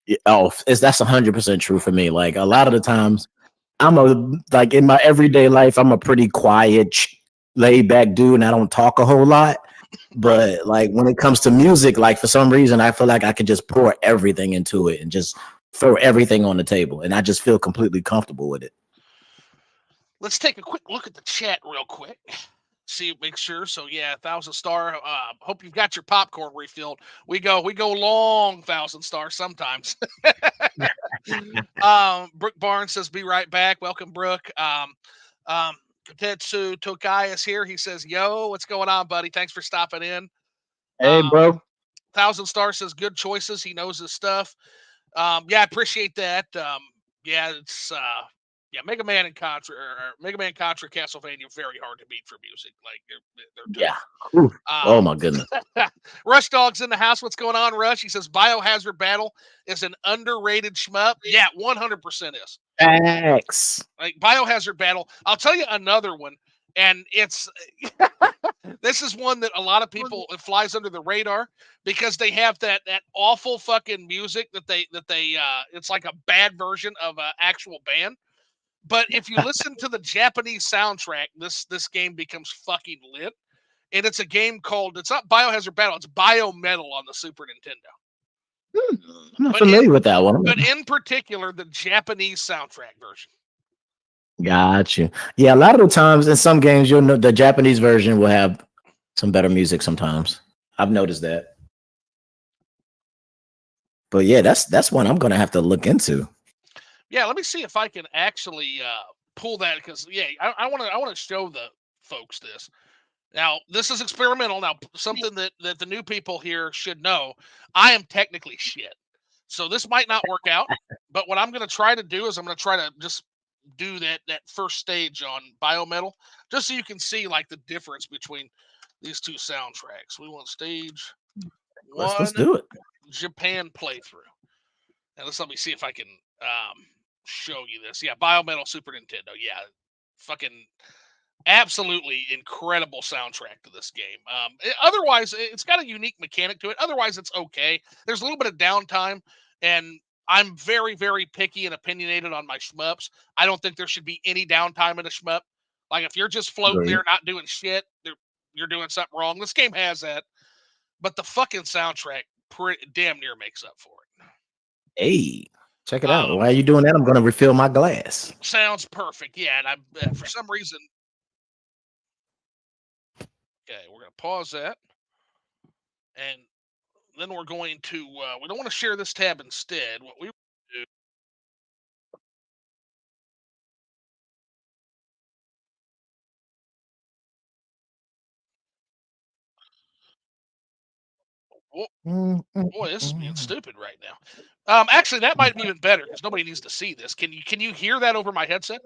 Yeah, oh, that's 100% true for me. Like a lot of the times, I'm a like in my everyday life, I'm a pretty quiet, laid back dude, and I don't talk a whole lot. Right. But like when it comes to music, like for some reason, I feel like I could just pour everything into it and just throw everything on the table, and I just feel completely comfortable with it. Let's take a quick look at the chat real quick. See, make sure. So yeah, 1,000 star. Hope you've got your popcorn refilled. We go long 1,000 stars sometimes. Brooke Barnes says, "Be right back." Welcome, Brooke. Um, Kotetsu Tokai is here. He says, "Yo, what's going on, buddy? Thanks for stopping in." Hey, bro. 1,000 Star says, "Good choices. He knows his stuff." Yeah, I appreciate that. Yeah, it's Mega Man and Contra, or Mega Man Contra Castlevania, very hard to beat for music. Like they're Yeah. tough. Ooh. Oh my goodness. Rush Dog's in the house. What's going on, Rush? He says Biohazard Battle is an underrated shmup. Yeah, 100% is. X. Like Biohazard Battle. I'll tell you another one, and it's this is one that a lot of people it flies under the radar because they have that awful fucking music that they it's like a bad version of an actual band. But if you listen to the Japanese soundtrack, this game becomes fucking lit. And it's a game called it's not Biohazard Battle, it's Biometal on the Super Nintendo. I'm not But in familiar with that one. but in particular the Japanese soundtrack version. Got you. Yeah, a lot of the times in some games, you'll know the Japanese version will have some better music sometimes. I've noticed that. But yeah, that's one I'm gonna have to look into. Yeah, let me see if I can actually pull that because yeah, I want to show the folks this. Now, this is experimental. Now, something that the new people here should know, I am technically shit. So this might not work out, but what I'm going to try to do is I'm going to try to just do that first stage on Biometal just so you can see like the difference between these two soundtracks. We want stage Let's 1 do it. Japan playthrough. And let me see if I can show you this. Yeah, Biometal Super Nintendo. Yeah, fucking absolutely incredible soundtrack to this game. Otherwise, it's got a unique mechanic to it. Otherwise, it's okay. There's a little bit of downtime, and I'm very, very picky and opinionated on my shmups. I don't think there should be any downtime in a shmup. Like if you're just floating Agree. there not doing shit, you're doing something wrong. This game has that, but the fucking soundtrack damn near makes up for it. Hey, check it out. Um, While you doing that, I'm gonna refill my glass. Sounds perfect. Yeah, and I for some reason, okay, we're gonna pause that, and then we're going to we don't want to share this tab instead. What we do, oh, Mm, mm, boy, this is being mm. stupid right now. Actually, that might be even better because nobody needs to see this. Can you hear that over my headset?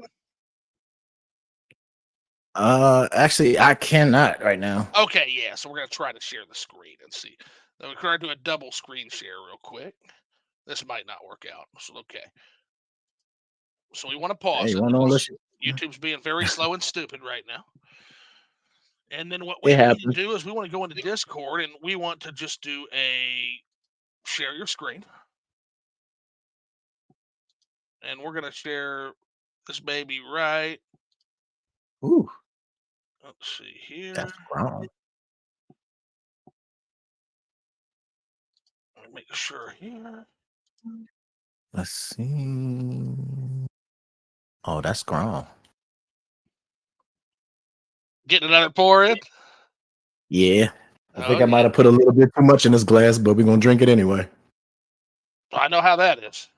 Actually, I cannot right now. Okay, yeah. So we're gonna try to share the screen and see. Then we're gonna do a double screen share real quick. This might not work out. So okay. So we want to Hey, pause you it want to know because this? YouTube's being very slow and stupid right now. And then what It we need to happens. do is we want to go into Discord and we want to just do a share your screen. And we're gonna share this baby right. Ooh, Let's see here. that's grown. Let me make sure here. Let's see. Oh, that's grown. Getting another pour in. Yeah, I Oh think I might yeah, have put a little bit too much in this glass, but we're gonna drink it anyway. I know how that is.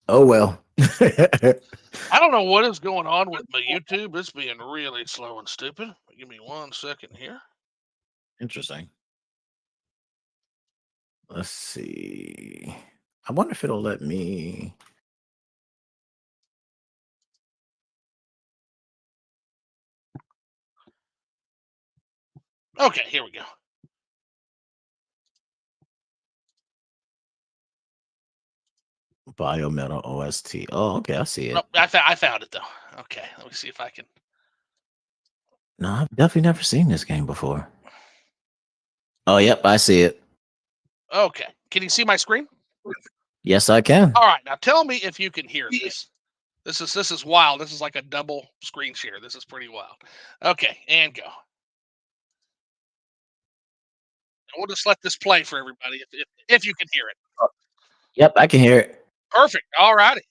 Oh well. I don't know what is going on with my YouTube. It's being really slow and stupid. Give me 1 second here. Interesting. Let's see. I wonder if it'll let me. Okay, here we go. Biometal OST. Oh, okay, I see Oh, it. I found it though. Okay, let me see if I can. No, I've definitely never seen this game before. Oh, yep, I see it. Okay, can you see my screen? Yes, I can. All right, now tell me if you can hear this. This is wild. This is like a double screen share. This is pretty wild. Okay, and go. We'll just let this play for everybody if you can hear it. Yep, I can hear it. Perfect. All righty.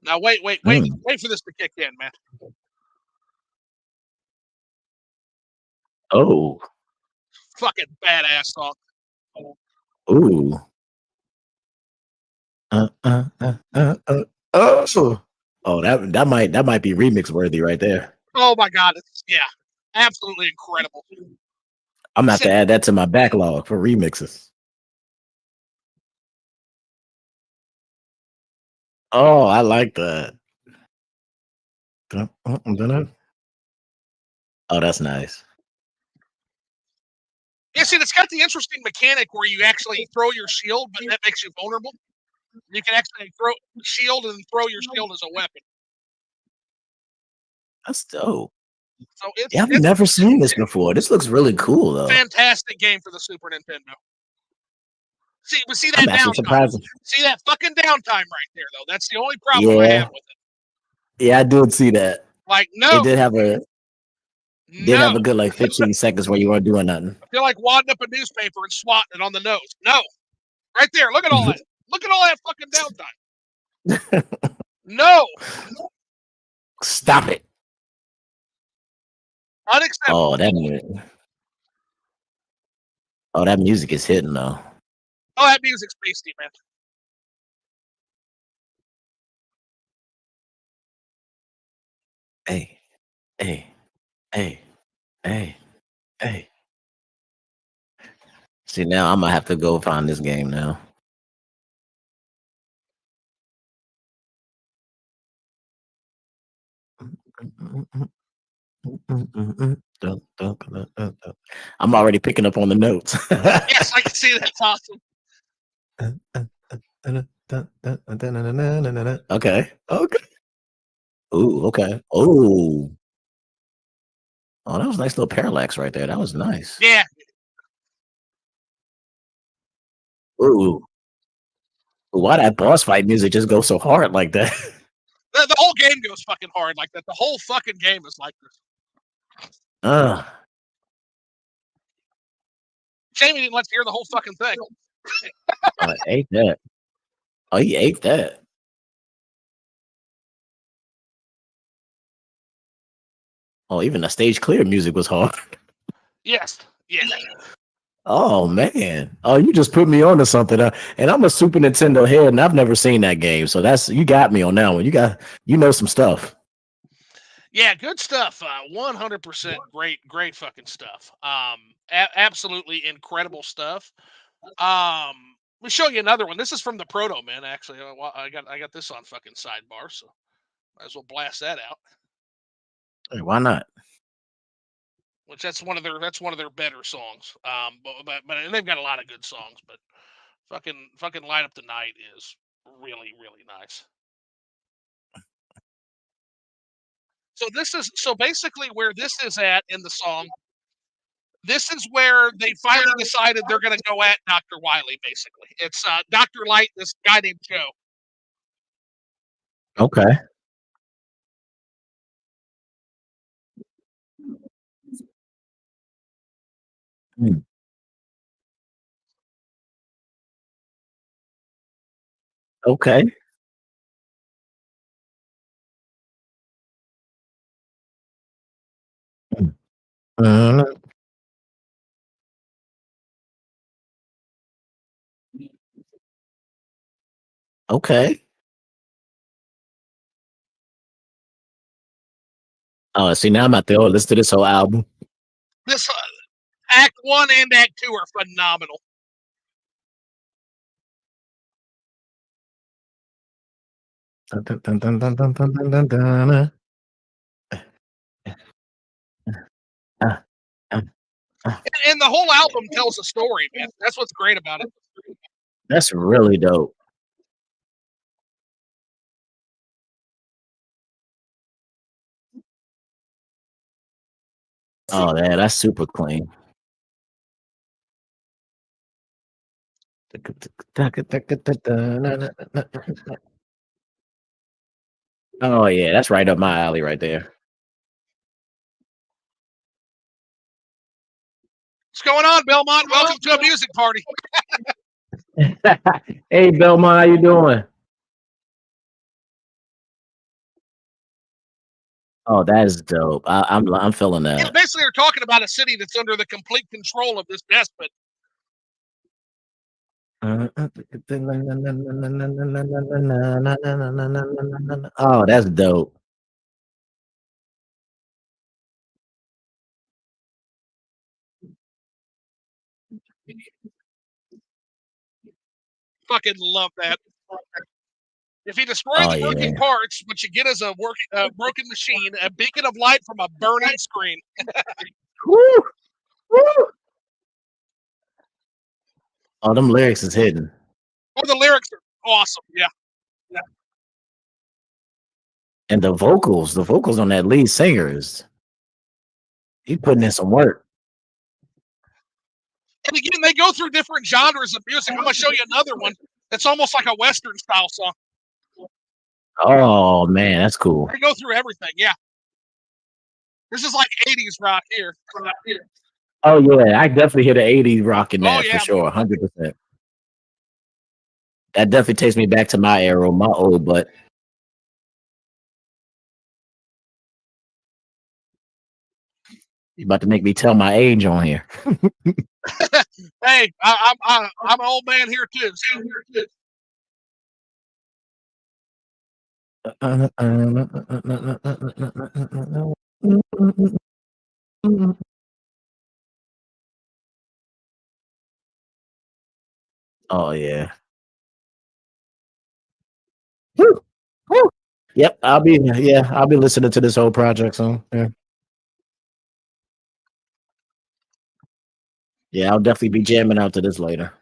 Now wait, wait, wait, Mm. wait for this to kick in, man. Oh, Fucking badass song. ooh. Oh, oh, that might be remix worthy right there. Oh my god, it's yeah, absolutely incredible. I'm gonna have to Sit, add that to my backlog for remixes. Oh, I like that. Oh, that's nice. yeah, see, it's got the interesting mechanic where you actually throw your shield, but that makes you vulnerable. You can actually throw shield and throw your shield as a weapon. That's dope. So Yeah, I've it's never seen this before. This looks really cool though. fantastic game for the Super Nintendo. See I'm that actually downtime. surprised. See that fucking downtime right there, though. That's the only problem I have Yeah, with it. yeah, I did see that. Like, It no, did no. have a good like 15 seconds where you weren't doing nothing. I feel like wadding up a newspaper and swatting it on the nose. No, right there. Look at all that. Look at all that fucking downtime. No, Stop it. Oh, unacceptable. that music is hitting though. Oh, that music's beastie, man. Hey, hey, hey, hey, hey. See, now I'm gonna have to go find this game now. I'm already picking up on the notes. Yes, I can see that's awesome. Okay. Okay. Ooh, okay. Ooh. Oh, that was a nice little parallax right there. That was nice. Yeah, Ooh. Why that boss fight music just go so hard like that? the whole game goes fucking hard like that. The whole fucking game is like this. Uh, Shame he didn't let you hear the whole fucking thing. I ate that. Oh, he ate that. Oh, even the stage clear music was hard. Yes, yeah. Oh man. Oh, you just put me on to something. And I'm a Super Nintendo head, and I've never seen that game. So that's you got me on that one. You know some stuff. Yeah, good stuff. 100% great fucking stuff. Absolutely incredible stuff. Let me show you another one. This is from the Proto Man. Actually, I got this on fucking sidebar, so might as well blast that out. Hey, why not? Which that's one of their better songs. But and they've got a lot of good songs. But fucking light up the night is really nice. So basically where this is at in the song. This is where they finally decided they're going to go at Dr. Wiley. Basically, it's Dr. Light, this guy named Joe. Okay. Hmm. Okay. Hmm. Okay. Oh, see now I'm at the listen to this whole album. This Act One and Act Two are phenomenal. Dun, dun, dun, dun, dun, dun, dun, dun, dun, dun. Uh, uh, uh. And the whole album tells a story, man. That's what's great about it. That's really dope. Oh, yeah, that's super clean. Oh yeah, that's right up my alley right there. What's going on, Belmont? Welcome to a music party. Hey Belmont, how you doing? Oh, that is dope. I'm feeling Yeah, that. basically, they're talking about a city that's under the complete control of this despot. Oh, that's dope. Fucking love that. If you destroy Oh the yeah. working parts, what you get is a broken machine, a beacon of light from a burning screen. Woo, woo. Oh, them lyrics is hidden. Or the lyrics are awesome. Yeah. And the vocals on that lead singer is he putting in some work. And again, they go through different genres of music. I'm gonna show you another one that's almost like a Western style song. Oh man, that's cool. They go through everything. Yeah. This is like 80s rock here. Oh yeah, I definitely hear the '80s rocking Oh that for yeah. sure, 100%. That definitely takes me back to my era, my old but you about to make me tell my age on here. Hey, I'm an old man here too. So Oh yeah. Woo, woo. Yep, I'll be listening to this whole project song. Yeah. Yeah, I'll definitely be jamming out to this later.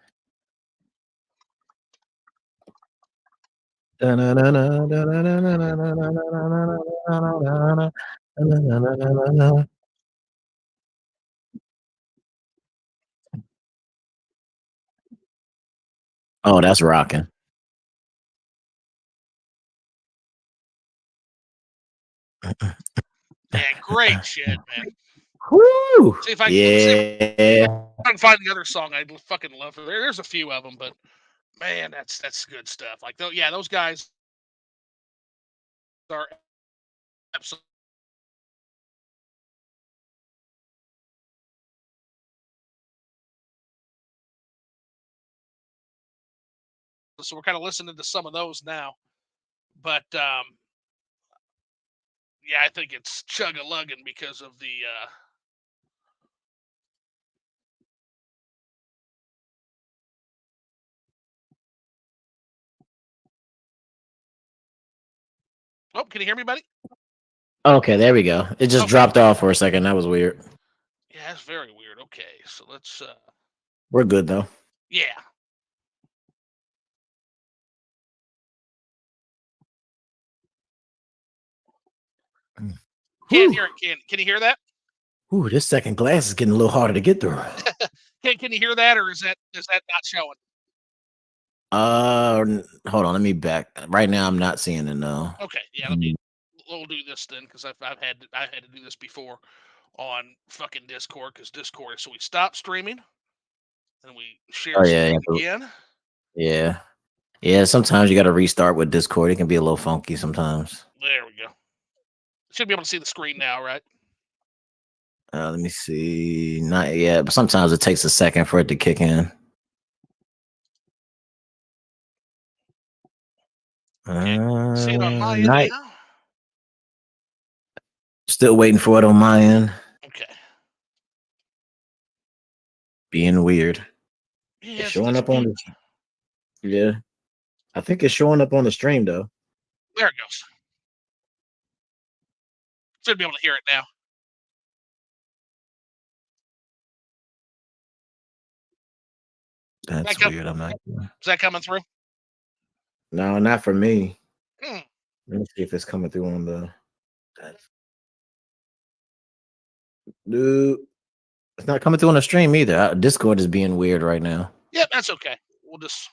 Oh, that's rocking. Yeah, great shit, man. Woo! See if Yeah. I can find the other song I'd fucking love. There's a few of them, but man, that's good stuff. Like, though, yeah, those guys are absolutely. So we're kind of listening to some of those now, but yeah, I think it's chug a lugging because of the. Oh, can you hear me, buddy? Okay, there we go. It just Okay, dropped off for a second. That was weird. yeah, that's very weird. Okay, so let's. We're good though. Yeah, can't Whew. hear it. Can you hear that? Ooh, this second glass is getting a little harder to get through. Can you hear that, or is that not showing? Hold on. Let me back. Right now, I'm not seeing it. No. Okay, yeah, let me. Mm. We'll do this then because I had to do this before on fucking Discord because Discord. So we stop streaming and we share Oh yeah, screen again. yeah, yeah. Sometimes you got to restart with Discord. It can be a little funky sometimes. There we go. Should be able to see the screen now, right? Let me see. Not yet, but sometimes it takes a second for it to kick in. Can't see it on my end Night. now. Still waiting for it on my end. Okay. Being weird. It's Yeah, it's showing just up on being. the. Yeah, I think it's showing up on the stream though. There it goes. Should be able to hear it now. That's weird. I'm not. Is that coming through? No, not for me. Hmm. Let me see if it's coming through on the. Dude, it's not coming through on the stream either. Discord is being weird right now. Yeah, that's okay. We'll just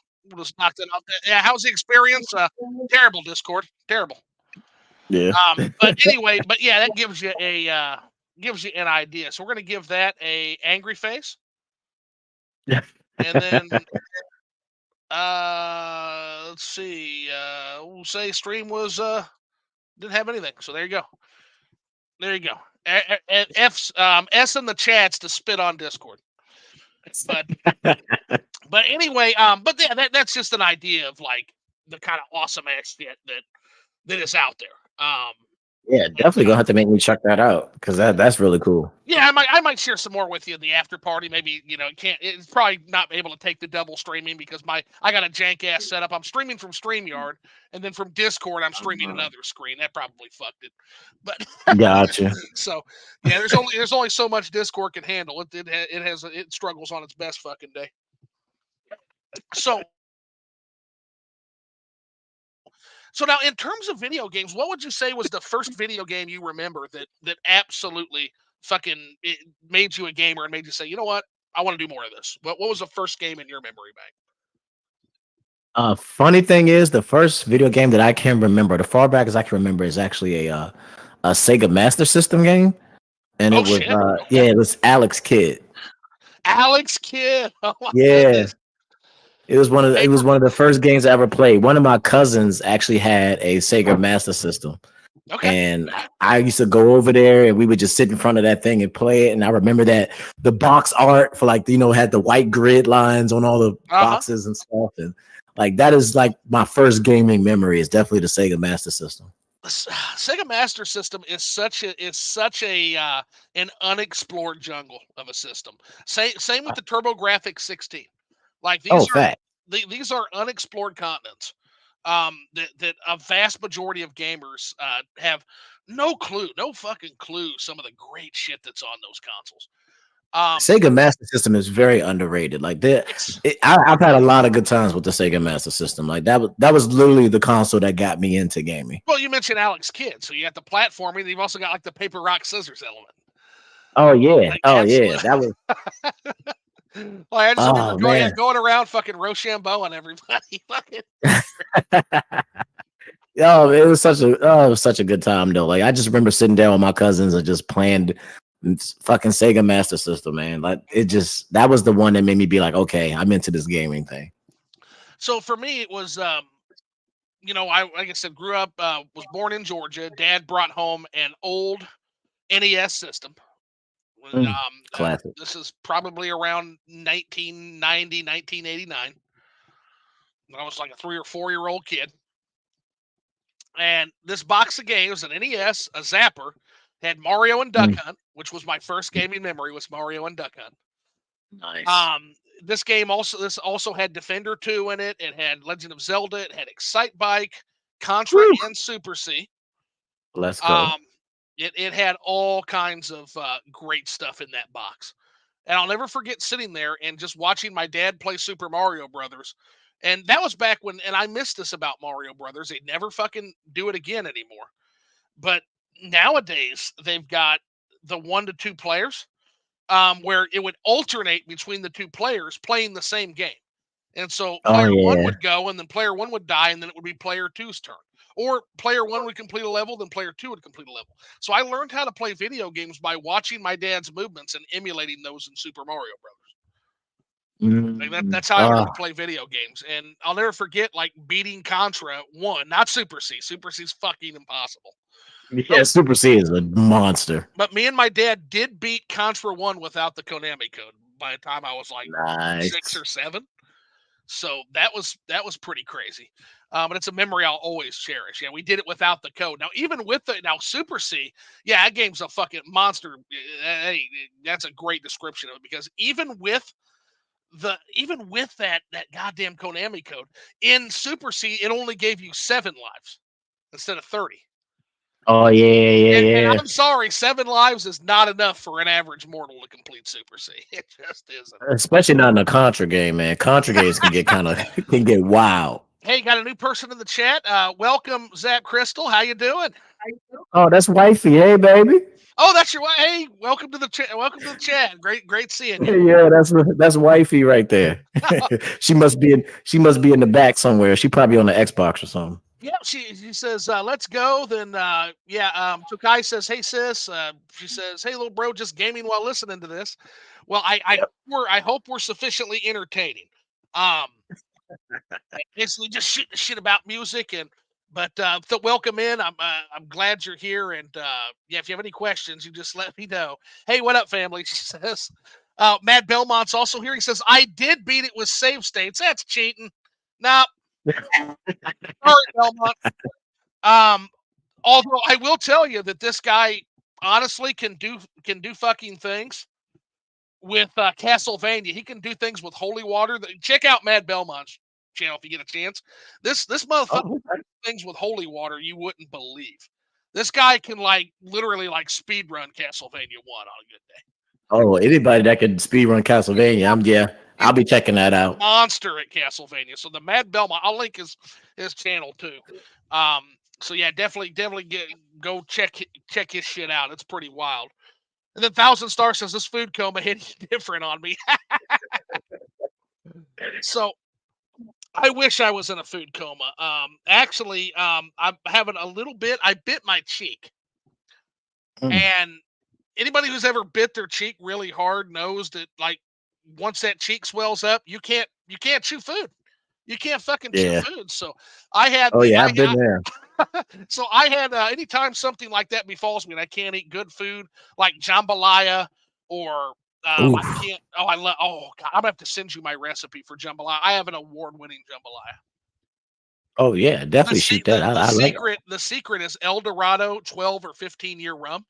knock that off. Yeah, how's the experience? Terrible Discord. Terrible. Yeah. But anyway, but yeah, that gives you an idea. So we're gonna give that a angry face, Yeah. and then let's see. We'll say stream was didn't have anything. So there you go. There you go. S in the chats to spit on Discord. But anyway, but yeah, that's just an idea of like the kind of awesome ass shit that is out there. Yeah, And definitely gonna have to make me check that out because that's really cool. yeah, I might share some more with you in the after party. Maybe it can't. It's probably not able to take the double streaming because I got a jank ass setup. I'm streaming from StreamYard, and then from Discord I'm streaming another screen. That probably fucked it. But Gotcha. so yeah, there's only so much Discord can handle. It struggles on its best fucking day. So now in terms of video games, what would you say was the first video game you remember that absolutely fucking it made you a gamer and made you say, you know what, I want to do more of this? What was the first game in your memory bank? Funny thing is, the first video game that I can remember, the far back as I can remember, is actually a Sega Master System game, and Oh it was shit. yeah, Okay. it was Alex Kidd. Alex Kidd. Oh my Yeah, goodness. it Paper. was one of the first games I ever played. One of my cousins actually had a Sega Master System, Okay. and I used to go over there and we would just sit in front of that thing and play it. And I remember that the box art for like had the white grid lines on all the Uh huh. boxes and stuff. And Like that is like my first gaming memory is definitely the Sega Master System. Sega Master System is such a an unexplored jungle of a system. Same with the TurboGrafx 16. Like Oh, these are fact. these are unexplored continents. That a vast majority of gamers have no clue, no fucking clue. Some of the great shit that's on those consoles. Um, Sega Master System is very underrated. Like that, it's I've had a lot of good times with the Sega Master System. Like that was literally the console that got me into gaming. well, you mentioned Alex Kidd, so you got the platforming. You've also got like the paper rock scissors element. Oh yeah, Like oh yeah, absolutely. that was. Like I just remember Oh man. going around fucking Rochambeau on everybody. Fucking Oh, it was such a good time though. Like I just remember sitting down with my cousins and just playing fucking Sega Master System, man. Like it just that was the one that made me be like, okay, I'm into this gaming thing. so for me, it was I like I said, grew up, was born in Georgia. Dad brought home an old NES system. Mm, classic. This is probably around 1990, 1989. I was like a 3 or 4 year old kid, and this box of games, an NES, a Zapper, had Mario and Duck Mm, Hunt, which was my first gaming memory. Was Mario and Duck Hunt. nice. Um, this also had Defender 2 in it. It had Legend of Zelda. It had Excite Bike, Contra, Woo. and Super C. Let's go. Um, it had all kinds of great stuff in that box, and I'll never forget sitting there and just watching my dad play Super Mario Brothers. And that was back when, and I missed this about Mario Brothers. They never fucking do it again anymore. But nowadays they've got the 1 to 2 players, where it would alternate between the two players playing the same game. And so Oh player one yeah. would go, and then player one would die, and then it would be player two's turn. Or player one would complete a level, then player two would complete a level. So I learned how to play video games by watching my dad's movements and emulating those in Super Mario Brothers. Like Mm, that's how I learned oh to play video games. And I'll never forget like beating Contra one, not Super C. Super C's fucking impossible. But yeah, Super C is a monster. but me and my dad did beat Contra one without the Konami code by the time I was like 6 or 7. So that was pretty crazy. But it's a memory I'll always cherish. Yeah, we did it without the code. Now, even with the now Super C, yeah, that game's a fucking monster. Hey, that's a great description of it because even with that goddamn Konami code in Super C, it only gave you 7 lives instead of 30. Oh yeah, yeah, And yeah. I'm sorry, 7 lives is not enough for an average mortal to complete Super C. It just isn't. Especially not in a Contra game, man. Contra games can get kind of can get wild. Hey, got a new person in the chat. Welcome, Zap Crystal. How you doing? Oh, that's wifey. Hey, baby. Oh, that's your wife. Hey, welcome to the chat. Welcome to the chat. Great seeing you. Yeah, that's wifey right there. she must be in the back somewhere. She probably on the Xbox or something. Yeah, she says, let's go. Then yeah, Tokai says, hey sis. She says, hey little bro, just gaming while listening to this. Well, Yep. I hope we're sufficiently entertaining. Um, basically just shooting the shit about music and but welcome in. I'm glad you're here and yeah, if you have any questions, you just let me know. Hey, what up, family? She says. Matt Belmont's also here. He says I did beat it with save states. That's cheating. Nah, sorry, Belmont. Um, although I will tell you that this guy honestly can do fucking things with Castlevania. He can do things with holy water. Check out Mad Belmont's channel if you get a chance. This motherfucker Oh, okay. things with holy water you wouldn't believe. This guy can like literally like speed run Castlevania 1 on a good day. Oh, anybody that could speedrun Castlevania, yeah, He's I'll be checking that a out. monster at Castlevania. So the Mad Belmont, I'll link his channel too. Um, so yeah, definitely go check his shit out. It's pretty wild. And then Thousand Star says this food coma hit different on me. So I wish I was in a food coma. Actually, I'm having a little bit. I bit my cheek, Mm, and anybody who's ever bit their cheek really hard knows that like once that cheek swells up, you can't chew food. You can't fucking chew yeah. food. So I had Oh the yeah, I've been there. so I had anytime something like that befalls me and I can't eat good food like jambalaya or I Oof. can't. Oh, I love. Oh God, I'm gonna have to send you my recipe for jambalaya. I have an award-winning jambalaya. Oh yeah, The definitely se- shoot that. the I like. secret is El Dorado 12 or 15-year rum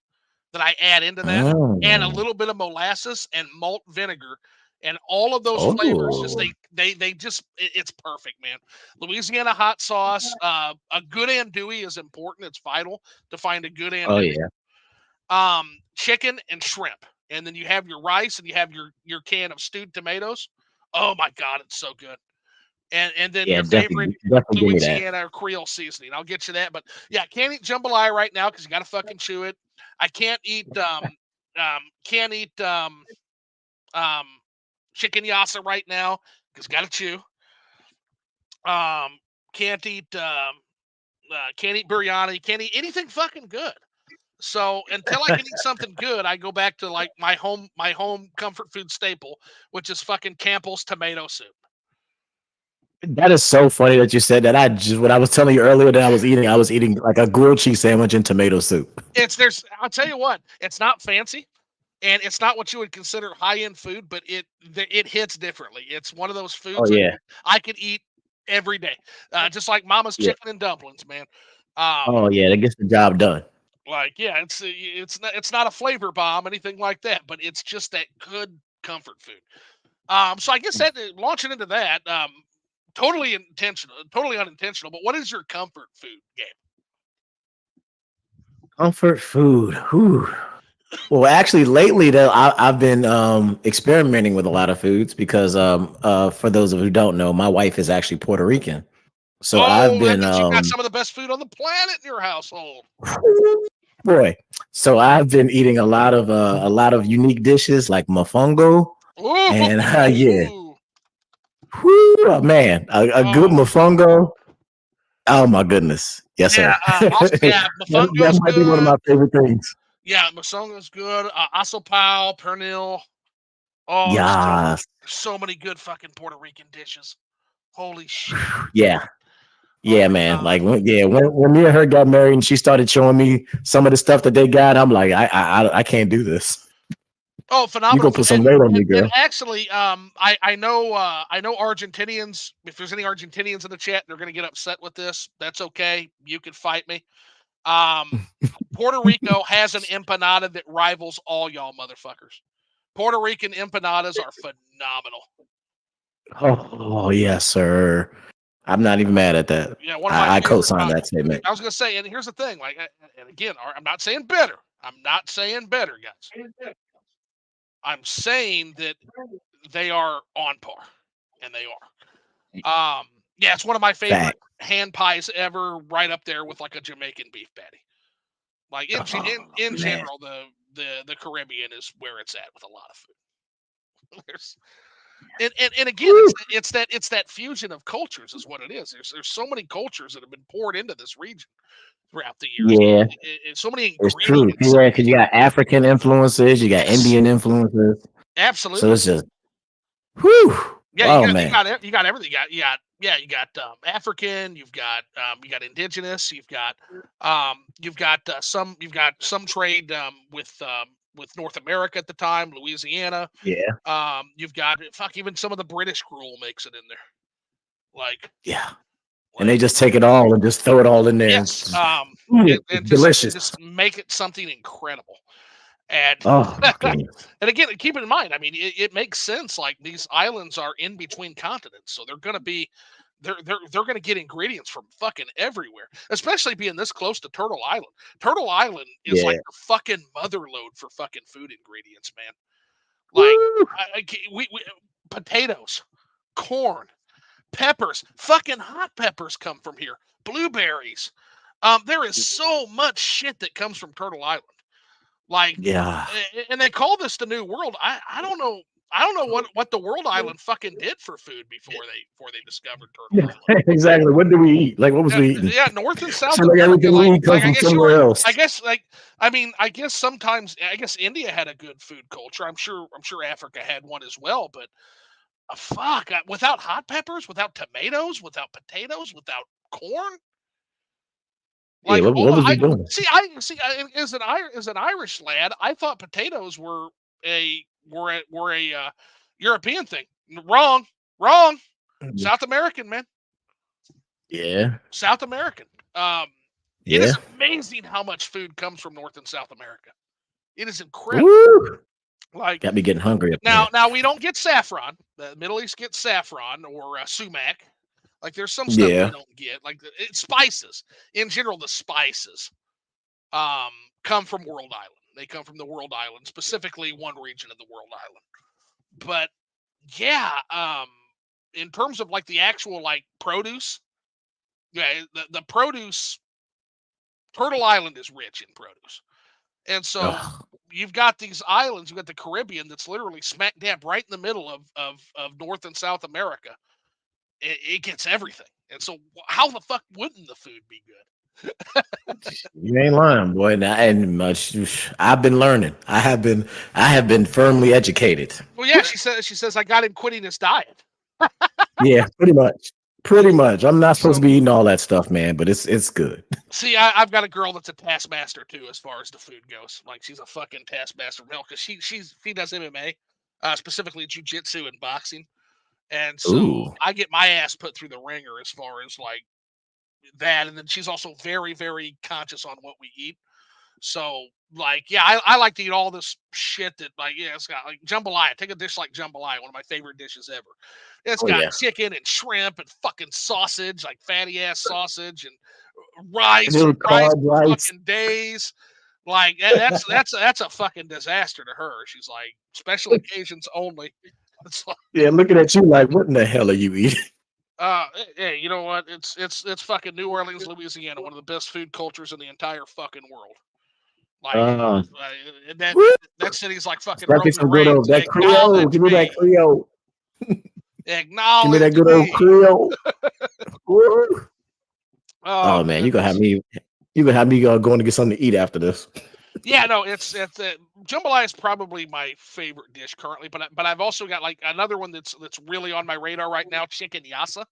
that I add into that, and a Mm. little bit of molasses and malt vinegar, and all of those flavors just Oh, they just it's perfect, man. Louisiana hot sauce, a good andouille is important. It's vital to find a good oh andouille. yeah, Chicken and shrimp, and then you have your rice and you have your can of stewed tomatoes. Oh my God, it's so good. And then yeah. your favorite Definitely give me that. Louisiana or Creole seasoning. I'll get you that. But yeah, can't eat jambalaya right now because you got to fucking chew it. I can't eat um chicken yassa right now because got to chew. Um, can't eat can't eat biryani. Can't eat anything fucking good. So until I can eat something good, I go back to like my home comfort food staple, which is fucking Campbell's tomato soup. That is so funny that you said that. I just when I was telling you earlier that I was eating like a grilled cheese sandwich and tomato soup. I'll tell you what, it's not fancy and it's not what you would consider high end food, but it hits differently. It's one of those Oh foods yeah, I could eat every day, just like Mama's yeah. chicken and dumplings, man. Um, Oh yeah, that gets the job done. like yeah, it's not a flavor bomb, anything like that, but it's just that good comfort food. So I guess that launching into that, totally intentional, totally unintentional. But what is your comfort food game? Comfort food. Whew. Well, actually, lately though, I've been experimenting with a lot of foods because for those of who don't know, my wife is actually Puerto Rican. So I've Oh, that been means you got some of the best food on the planet in your household. boy. So I've been eating a lot of unique dishes like mofongo and yeah, Ooh, whew, man, a good oh mofongo. Oh my goodness, yes yeah. sir. Yeah, That mofongo's might be one of good. my favorite things. Yeah, mofongo's good. Asopao, pernil. Oh, Yes, there's so many good fucking Puerto Rican dishes. Holy shit. yeah. Oh Yeah, my man. god. Like when me and her got married and she started showing me some of the stuff that they got, I'm like, I can't do this. Oh, You phenomenal go food. put some weight on me, And girl. actually, I know Argentinians. If there's any Argentinians in the chat, they're gonna get upset with this. That's okay. You can fight me. Um, Puerto Rico has an empanada that rivals all y'all motherfuckers. Puerto Rican empanadas are phenomenal. Oh yes, sir. I'm not even mad at that. Yeah, one of my I favorite. co-sign that statement. I was gonna say, and here's the thing. Like, and again, I'm not saying better. I'm not saying better, guys. I'm saying that they are on par, and they are. Yeah, it's one of my favorite Fact. hand pies ever, right up there with like a Jamaican beef patty. Like Oh in man. general, the Caribbean is where it's at with a lot of food. There's and again, Woo. it's that fusion of cultures is what it is. There's so many cultures that have been poured into this region throughout the years. Yeah, So many it's true. ingredients. Yeah, because you got African influences, you got Yes, Indian influences. So absolutely. it's just whew. Yeah, you Oh got you man. got you got everything. You got African. You got indigenous. You've got some trade with North America at the time, Louisiana. Yeah. You've got fuck even some of the British gruel makes it in there. Like Yeah. And they like just take it all and just throw it all in there. And yes. it's And delicious. just make it something incredible. And Oh my goodness. and again, keep in mind, I mean, it makes sense. Like these islands are in between continents, so they're gonna get ingredients from fucking everywhere. Especially being this close to Turtle Island. Turtle Island is like Yeah. the fucking mother lode for fucking food ingredients, man. Like Woo. we potatoes, corn, peppers, fucking hot peppers come from here. Blueberries. There is so much shit that comes from Turtle Island. Like, Yeah. and they call this the New World. I don't know. I don't know what the World Island fucking did for food before they discovered Turtle Island. Exactly. What do we eat? Like, what was we eating? Yeah, North and South So like America. everything we eat comes from somewhere I else. guess like I mean I guess sometimes I guess India had a good food culture. I'm sure Africa had one as well. But fuck, without hot peppers, without tomatoes, without potatoes, without corn, Yeah, like hold what on. was we doing? As an Irish lad, I thought potatoes were a we're a European thing. Wrong, wrong. South American, man. Yeah. South American. Um, it is Yeah. amazing how much food comes from North and South America. It is incredible. Woo! Like Got me getting hungry up now, there. now we don't get saffron. The Middle East gets saffron or sumac. Like there's some stuff we Yeah. don't get. Like spices in general. The spices um, come from World Island. They come from the World Island, specifically one region of the World Island. But yeah, in terms of like the actual like produce, yeah, the produce, Turtle Island is rich in produce. And so Ugh. you've got these islands, you've got the Caribbean that's literally smack dab right in the middle of North and South America. It gets everything. And so how the fuck wouldn't the food be good? You ain't lying, boy. Now, and much I've been learning. I have been firmly educated. Well, yeah, she says I got him quitting his diet. Yeah, pretty much. Pretty much. I'm not supposed to So be eating all that stuff, man, but it's good. see, I've got a girl that's a taskmaster too, as far as the food goes. Like she's a fucking taskmaster, because she does MMA, specifically jujitsu and boxing, and so Ooh. I get my ass put through the ringer as far as like that, and then she's also very very conscious on what we eat. So like yeah, I like to eat all this shit that like yeah it's got like jambalaya. Take a dish like jambalaya, one of my favorite dishes ever. It's Oh got yeah. chicken and shrimp and fucking sausage, like fatty ass sausage and And rice little rice carb for rice. fucking days. Like that's a fucking disaster to her. She's like special occasions only. It's like, Yeah, looking at you like, what in the hell are you eating? hey, you know what? It's fucking New Orleans, Louisiana, one of the best food cultures in the entire fucking world. Like, Uh, and that woo, that city's like fucking got me Roman some good Reigns. old that Creole. Acknowledge Give me that me. Creole. Give me that Acknowledge good old me. Creole. Woo. Oh Oh man, goodness. you gonna have me going to get something to eat after this. Yeah, no, it's jambalaya is probably my favorite dish currently, but I've also got like another one that's really on my radar right now, chicken yassa,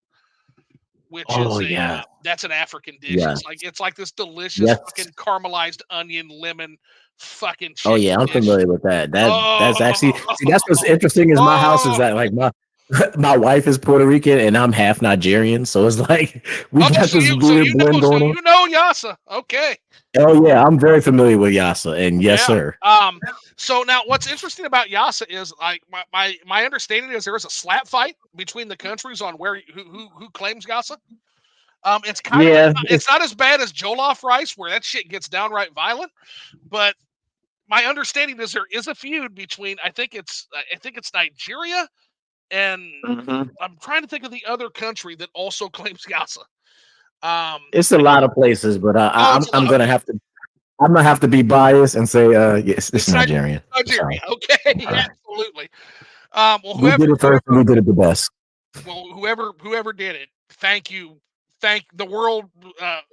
which Oh is a yeah. that's an African dish. Yeah. It's like this delicious Yes. fucking caramelized onion lemon fucking Oh chicken yeah, I'm dish. familiar with that. That's actually Oh, see that's what's interesting is my house is oh, that like my my wife is Puerto Rican and I'm half Nigerian, so it's like we okay. got So this you so weird you know blend so going on. you know yassa. Okay. Oh yeah, I'm very familiar with Yasa, and yes, Yeah. sir. So now what's interesting about Yasa is like my understanding is there is a slap fight between the countries on who claims Yasa. It's kind of Yeah, it's not as bad as Jollof rice where that shit gets downright violent, but my understanding is there is a feud between I think it's Nigeria and mhm. I'm trying to think of the other country that also claims Yasa. Um, It's a lot of places, but oh, it's a lot. Okay, I'm gonna have to be biased and say yes, it's it's Nigerian. I'm Nigeria. sorry. Okay, All right. absolutely. Well, We did it first and we did it the best. whoever did it, thank you, thank the world,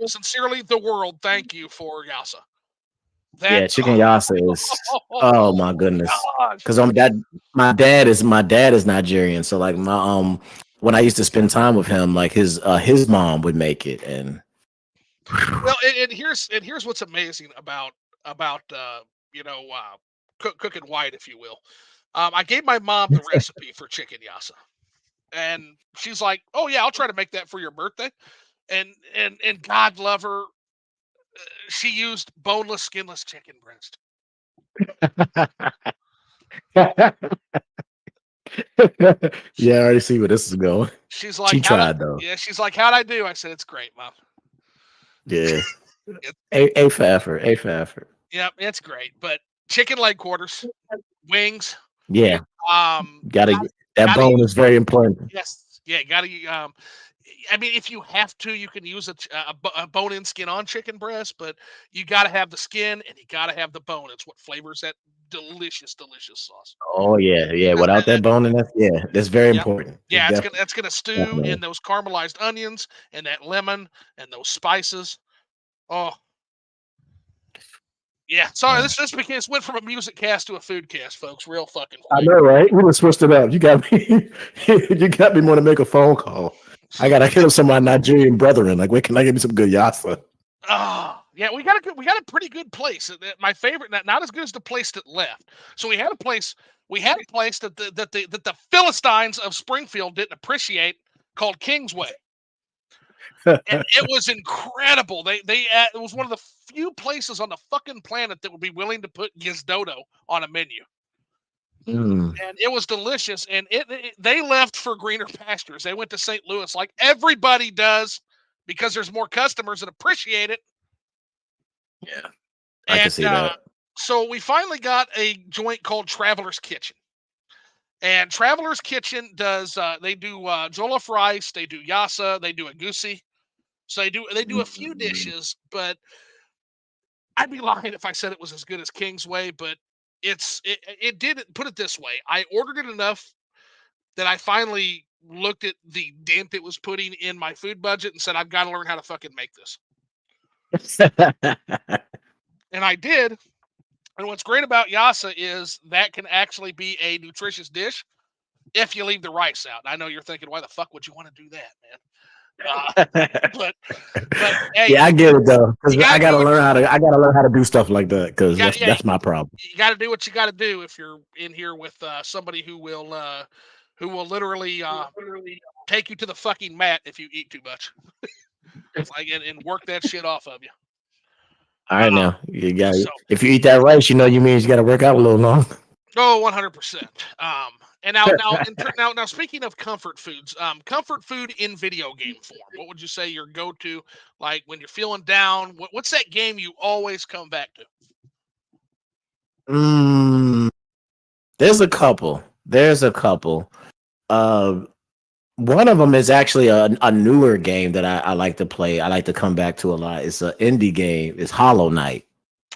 sincerely, the world, thank you for Yasa. That Yeah, chicken yassa is oh oh my goodness. gosh. Because my dad is Nigerian. So like my when I used to spend time with him, like his mom would make it and Well, and here's what's amazing about cooking white, if you will. I gave my mom the recipe for chicken yassa, and she's like, "Oh yeah, I'll try to make that for your birthday." And God love her, she used boneless, skinless chicken breast. She, yeah, I already see where this is going. she's She like, "How to?" tried though. Yeah, she's like, "How'd I do?" I said, "It's great, mom. Yeah. It, A for effort. A for effort. yeah, it's great." But chicken leg quarters, wings, Yeah. Gotta gotta that gotta bone use is very important. yes, yeah, gotta I mean, if you have to, you can use a bone-in skin-on chicken breast, but you got to have the skin and you got to have the bone. It's what flavors that delicious, delicious sauce. Oh yeah, yeah. That, Without that, that that, bone in that, yeah, that's very yeah, important. It yeah. It's gonna stew definitely. in those caramelized onions and that lemon and those spices. Oh yeah. Sorry, Yeah. this became went from a music cast to a food cast, folks, real fucking I quick. know, right? We just switched it up. You got me. you got me want to make a phone call. I gotta hit up some of my Nigerian brethren. Like, wait, can I get me some good yassa? Oh, yeah, we got a pretty good place. My favorite, not as good as the place that left. So we had a place. We had a place that the Philistines of Springfield didn't appreciate called Kingsway, and it was incredible. It was one of the few places on the fucking planet that would be willing to put Gizdodo on a menu, Mm. and it was delicious. And they left for greener pastures. They went to St. Louis like everybody does because there's more customers that appreciate it. Yeah, I can And see that. so we finally got a joint called Traveler's Kitchen. And Traveler's Kitchen does they do jollof rice, they do yassa, they do a goosey. So they do a few Mm. dishes, but I'd be lying if I said it was as good as Kingsway, but it did put it this way. I ordered it enough that I finally looked at the dent it was putting in my food budget and said I've got to learn how to fucking make this. And I did. And what's great about yassa is that can actually be a nutritious dish if you leave the rice out. I know you're thinking, why the fuck would you want to do that, man? But hey, Yeah, I get it though, you because got to do what I gotta learn how to do stuff like that, you because got. Yeah, that's my problem. you got to do what you got to do if you're in here with somebody who will literally take you to the fucking mat if you eat too much, like and work that shit off of you. All right, Uh, now you got so if you eat that rice, you means you got to work out a little long. 100%. And now speaking of comfort foods, comfort food in video game form. What would you say your go-to, like when you're feeling down? What's that game you always come back to? Mm, there's a couple. There's a couple. Uh, One of them is actually a newer game that I like to play. I like to come back to a lot. It's an indie game. It's Hollow Knight.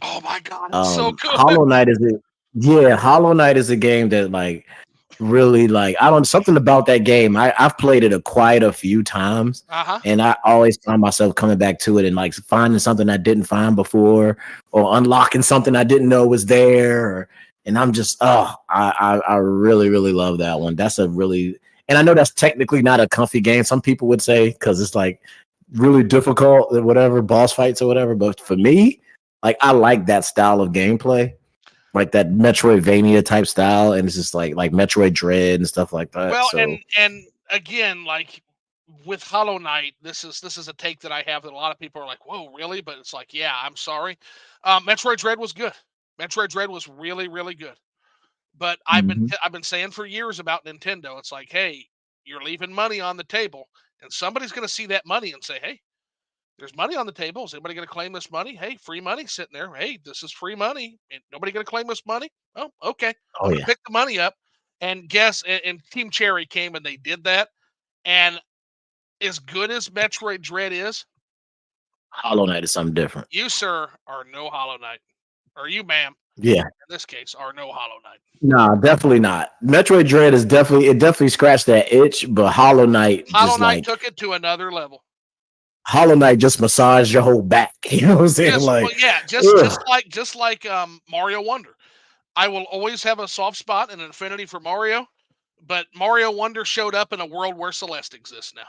Oh my god, it's so good. Hollow Knight is a Yeah, Hollow Knight is a game that like really like I don't something about that game. I've played it quite a few times, Uh huh. and I always find myself coming back to it and like finding something I didn't find before, or unlocking something I didn't know was there. And I'm just I really love that one. That's a really And I know that's technically not a comfy game. Some people would say because it's like really difficult or whatever boss fights or whatever. But for me, like I like that style of gameplay, like that Metroidvania type style, and it's just like Metroid Dread and stuff like that. Well, So and again, like with Hollow Knight, this is a take that I have that a lot of people are like, "Whoa, really?" But it's like, yeah, I'm sorry. Metroid Dread was good. Metroid Dread was really good. But mhm. I've been saying for years about Nintendo. It's like, hey, you're leaving money on the table, and somebody's going to see that money and say, hey, there's money on the table. Is anybody going to claim this money? Hey, free money sitting there. Hey, this is free money. And nobody going to claim this money? Oh, okay. Oh I'm going to yeah, pick the money up and guess. And Team Cherry came and they did that. And as good as Metroid Dread is, Hollow Knight is something different. you, sir, are no Hollow Knight. Or you, ma'am, Yeah, in this case, are no Hollow Knight. nah, definitely not. Metroid Dread is definitely scratched that itch, but Hollow Knight took it to another level. Hollow Knight just massaged your whole back. You know what I'm saying? Just well, Like, yeah, ugh. just like Mario Wonder. I will always have a soft spot and an affinity for Mario, but Mario Wonder showed up in a world where Celeste exists now.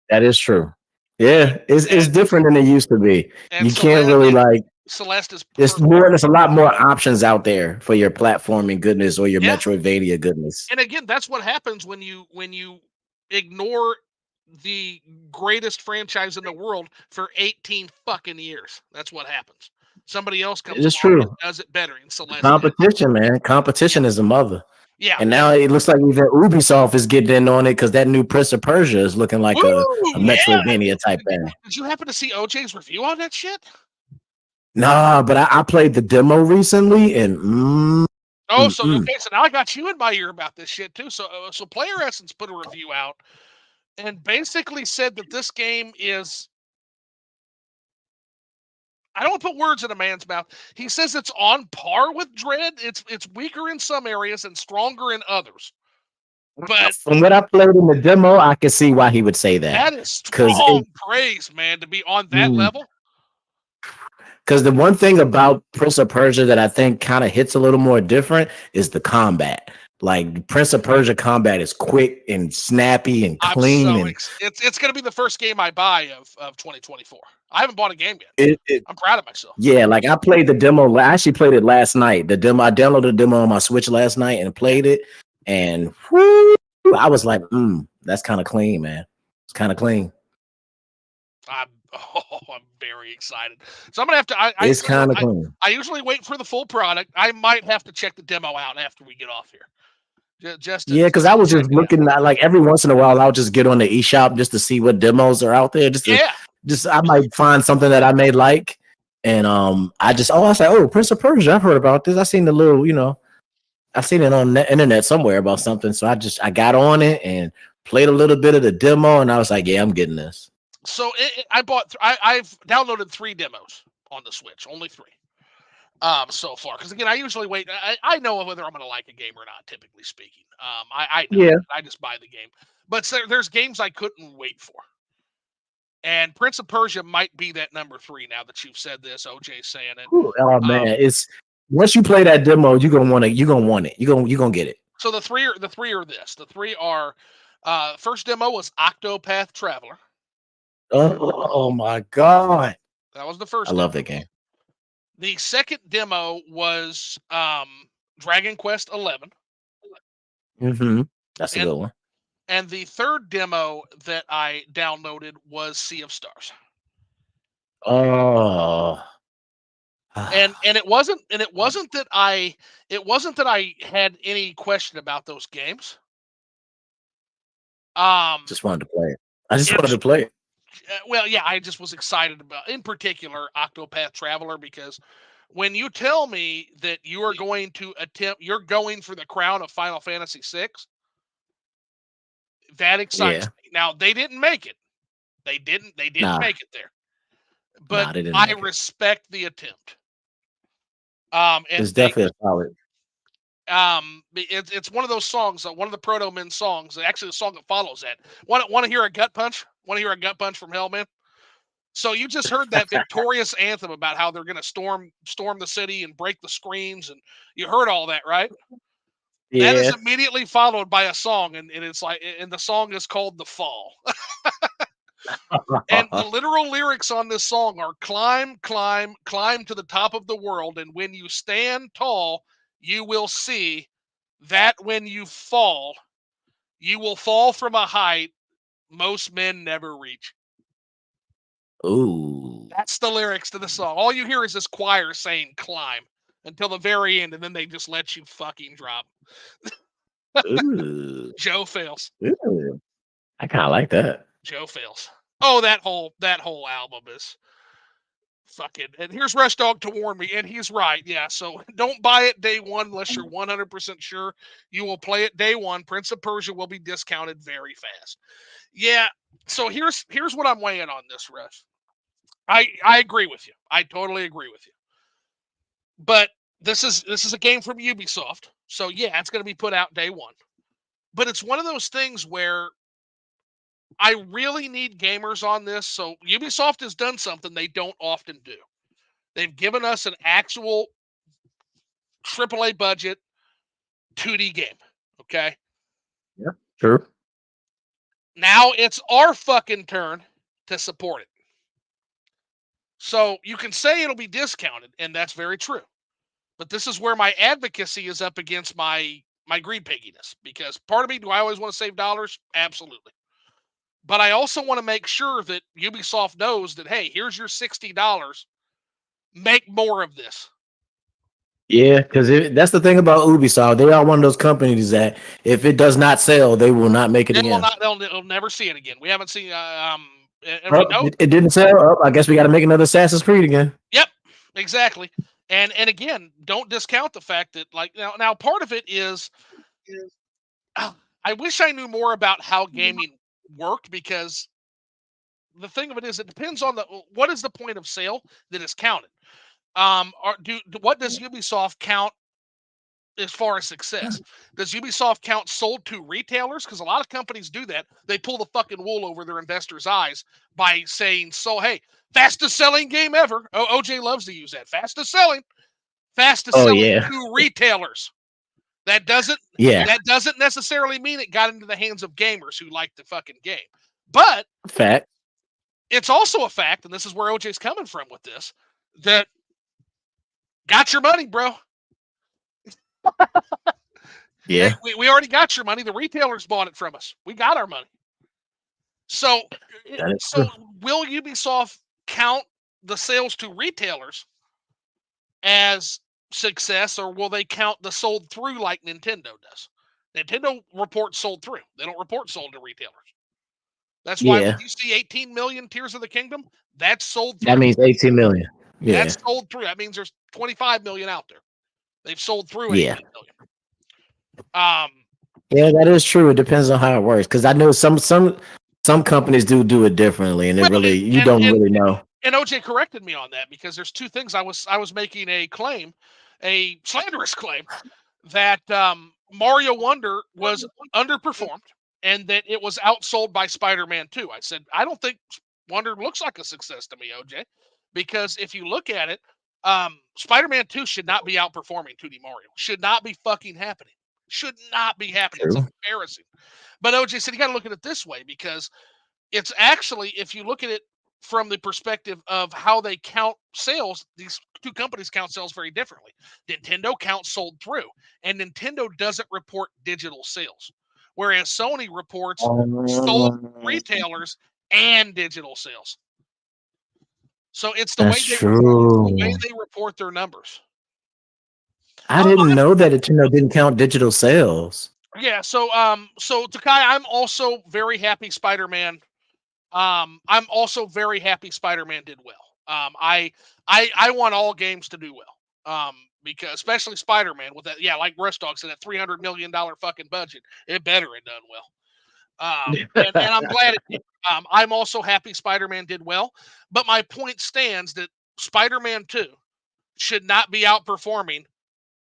That is true. And Yeah, it's and different than it used to be. and You can't really like Celeste is There's perfect. more. There's a lot more options out there for your platforming goodness or your Yeah. Metroidvania goodness. And again, that's what happens when you ignore the greatest franchise in the world for 18 fucking years. That's what happens. Somebody else comes It's along and true. does it better, and Celeste did. Competition, man. Yeah. Competition is a mother. Yeah. And And now it looks like even Ubisoft is getting in on it because that new Prince of Persia is looking like a woo, yeah. Metroidvania type thing. Did you happen to see OJ's review on that shit? Nah, but I played the demo recently and Oh, so mm. okay, so now I got you in my ear about this shit too. So Player Essence put a review out and basically said that this game is. I don't want to put words in a man's mouth. He says it's on par with Dread. It's weaker in some areas and stronger in others. But From what I played in the demo, I can see why he would say that. that is Because strong praise, man, to be on that level. Because the one thing about Prince of Persia that I think kind of hits a little more different is the combat. Like Prince of Persia combat is quick and snappy and I'm clean, so and it's going to be the first game I buy of 2024. I haven't bought a game yet. it I'm proud of myself. yeah, like I played the demo. I actually played it last night. The demo, I downloaded the demo on my Switch last night and Yeah. played it, and whoo, I was like, that's kind of clean, man. It's kind of clean. I'm very excited. So I'm gonna have to. I It's usually kind of clean. I usually wait for the full product. I might have to check the demo out after we get off here, just to Yeah, because I just to was check just it out. looking at, like, every once in a while I'll just get on the eShop just to see what demos are out there. Yeah. Just I might find something that I may like. And I was like, oh, Prince of Persia, I've heard about this. I seen the little, I seen it on the internet somewhere about something. So I got on it and played a little bit of the demo, and I was like, yeah, I'm getting this. So I bought. I've downloaded 3 demos on the Switch. Only 3. So far, because again, I usually wait. I know whether I'm going to like a game or not. Typically speaking, I know. Yeah. I just buy the game. But there's games I couldn't wait for. And Prince of Persia might be that number 3 now that you've said this. OJ saying it. Ooh, oh Um, man, it's once you play that demo, you're gonna want it. You're gonna want it. You're gonna get it. so the three are this. The 3 are first demo was Octopath Traveler. Oh my god, That was the I first love demo. that game. The second demo was Dragon Quest 11, Mm-hmm. That's a and good one. and the third demo that I downloaded was Sea of Stars. Oh, And it wasn't that I had any question about those games. Um, just wanted to play it. I just wanted it's to play it. well, yeah, I just was excited about, in particular, Octopath Traveler, because when you tell me that you're going for the crown of Final Fantasy VI, that excites Yeah. me. Now they didn't make it. They didn't Nah, make it there, but nah, they didn't I make it. respect the attempt. And It's definitely a solid. it's one of those songs, one of the Proto Men songs. Actually, the song that follows that. Want to hear a gut punch? Want to hear a gut punch from Hellman? So you just heard that victorious anthem about how they're going to storm the city and break the screens, and you heard all that, right? That is Yeah. immediately followed by a song, and it's like, and the song is called "The Fall." And the literal lyrics on this song are climb, climb, climb to the top of the world. And when you stand tall, you will see that when you will fall from a height most men never reach. Ooh. That's the lyrics to the song. All you hear is this choir saying climb until the very end, and then they just let you fucking drop. Ooh. Joe fails. Ooh. I kind of like that. Joe fails. Oh, that whole album is fucking. And here's Rush Dog to warn me, and he's right. Yeah, so don't buy it day one unless you're 100% sure you will play it day one. Prince of Persia will be discounted very fast. Yeah. So here's what I'm weighing on this, Rush. I agree with you. I totally agree with you. But this is a game from Ubisoft, so yeah, it's going to be put out day one. But it's one of those things where I really need gamers on this. So Ubisoft has done something they don't often do. They've given us an actual AAA budget 2D game. Okay. Yeah. True. Now it's our fucking turn to support it. So you can say it'll be discounted, and that's very true. But this is where my advocacy is up against my greed pigginess. Because part of me, do I always want to save dollars? Absolutely. But I also want to make sure that Ubisoft knows that, hey, here's your $60. Make more of this. Yeah, because that's the thing about Ubisoft. They are one of those companies that if it does not sell, they will not make it They will again. not. They'll never see it again. We haven't seen. And we know. It didn't sell. I guess we got to make another Assassin's Creed again. Yep, exactly. And again, don't discount the fact that, like, now part of it is I wish I knew more about how gaming worked, because the thing of it is it depends on what is the point of sale that is counted. What does Ubisoft count as far as success? Does Ubisoft count sold to retailers? Because a lot of companies do that. They pull the fucking wool over their investors' eyes by saying, so, hey, fastest selling game ever. OJ loves to use that. Fastest selling Oh yeah. to retailers. That doesn't Yeah, that doesn't necessarily mean it got into the hands of gamers who like the fucking game. But fact. it's also a fact, and this is where OJ's coming from with this, that got your money, bro. Hey, Yeah, we already got your money. The retailers bought it from us. We got our money. So, that is so true. will Ubisoft count the sales to retailers as success, or will they count the sold through like Nintendo does? Nintendo reports sold through. They don't report sold to retailers. That's why when Yeah, you see 18 million Tears of the Kingdom, that's sold that through. means 18 million. Yeah, That's sold through. That means there's 25 million out there. They've sold through 18 yeah, million. Um, yeah. That is true. It depends on how it works because I know some companies do it differently, and it well, really you and don't and really know. and OJ corrected me on that because there's two things I was making a claim, a slanderous claim that Mario Wonder was underperformed and that it was outsold by Spider-Man 2. I said I don't think Wonder looks like a success to me, OJ, because if you look at it, Spider-Man 2 should not be outperforming 2D Mario. Should not be fucking happening. Should not be happening. It's True. embarrassing. But OJ said you got to look at it this way because it's actually, if you look at it from the perspective of how they count sales, these two companies count sales very differently. Nintendo counts sold through, and Nintendo doesn't report digital sales, whereas Sony reports sold Um, retailers and digital sales. So it's the way that's they report. It's the way true. they report their numbers. I didn't know that it didn't count digital sales. Yeah. So Takai, I'm also very happy Spider-Man. I'm also very happy Spider-Man did well. I want all games to do well. Because especially Spider-Man with that, yeah, like Rush Dog said, that $300 million fucking budget, it better have done well. And I'm glad it did. I'm also happy Spider-Man did well, but my point stands that Spider-Man 2 should not be outperforming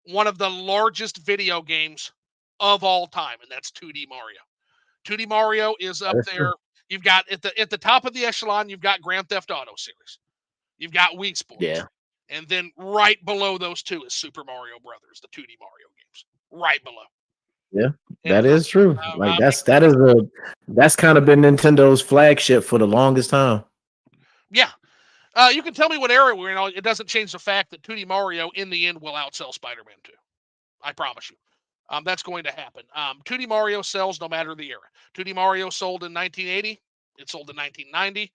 one of the largest video games of all time, and that's 2D Mario. 2D Mario is up That is true. there. You've got at the top of the echelon, you've got Grand Theft Auto series. You've got Wii Sports. Yeah, And then right below those two is Super Mario Brothers, the 2D Mario games. Right below. yeah, And that is true. Like because that's kind of been Nintendo's flagship for the longest time. yeah, you can tell me what era we're in. It doesn't change the fact that 2D Mario in the end will outsell Spider-Man 2. I promise you. That's going to happen. 2D Mario sells no matter the era. 2D Mario sold in 1980. It sold in 1990.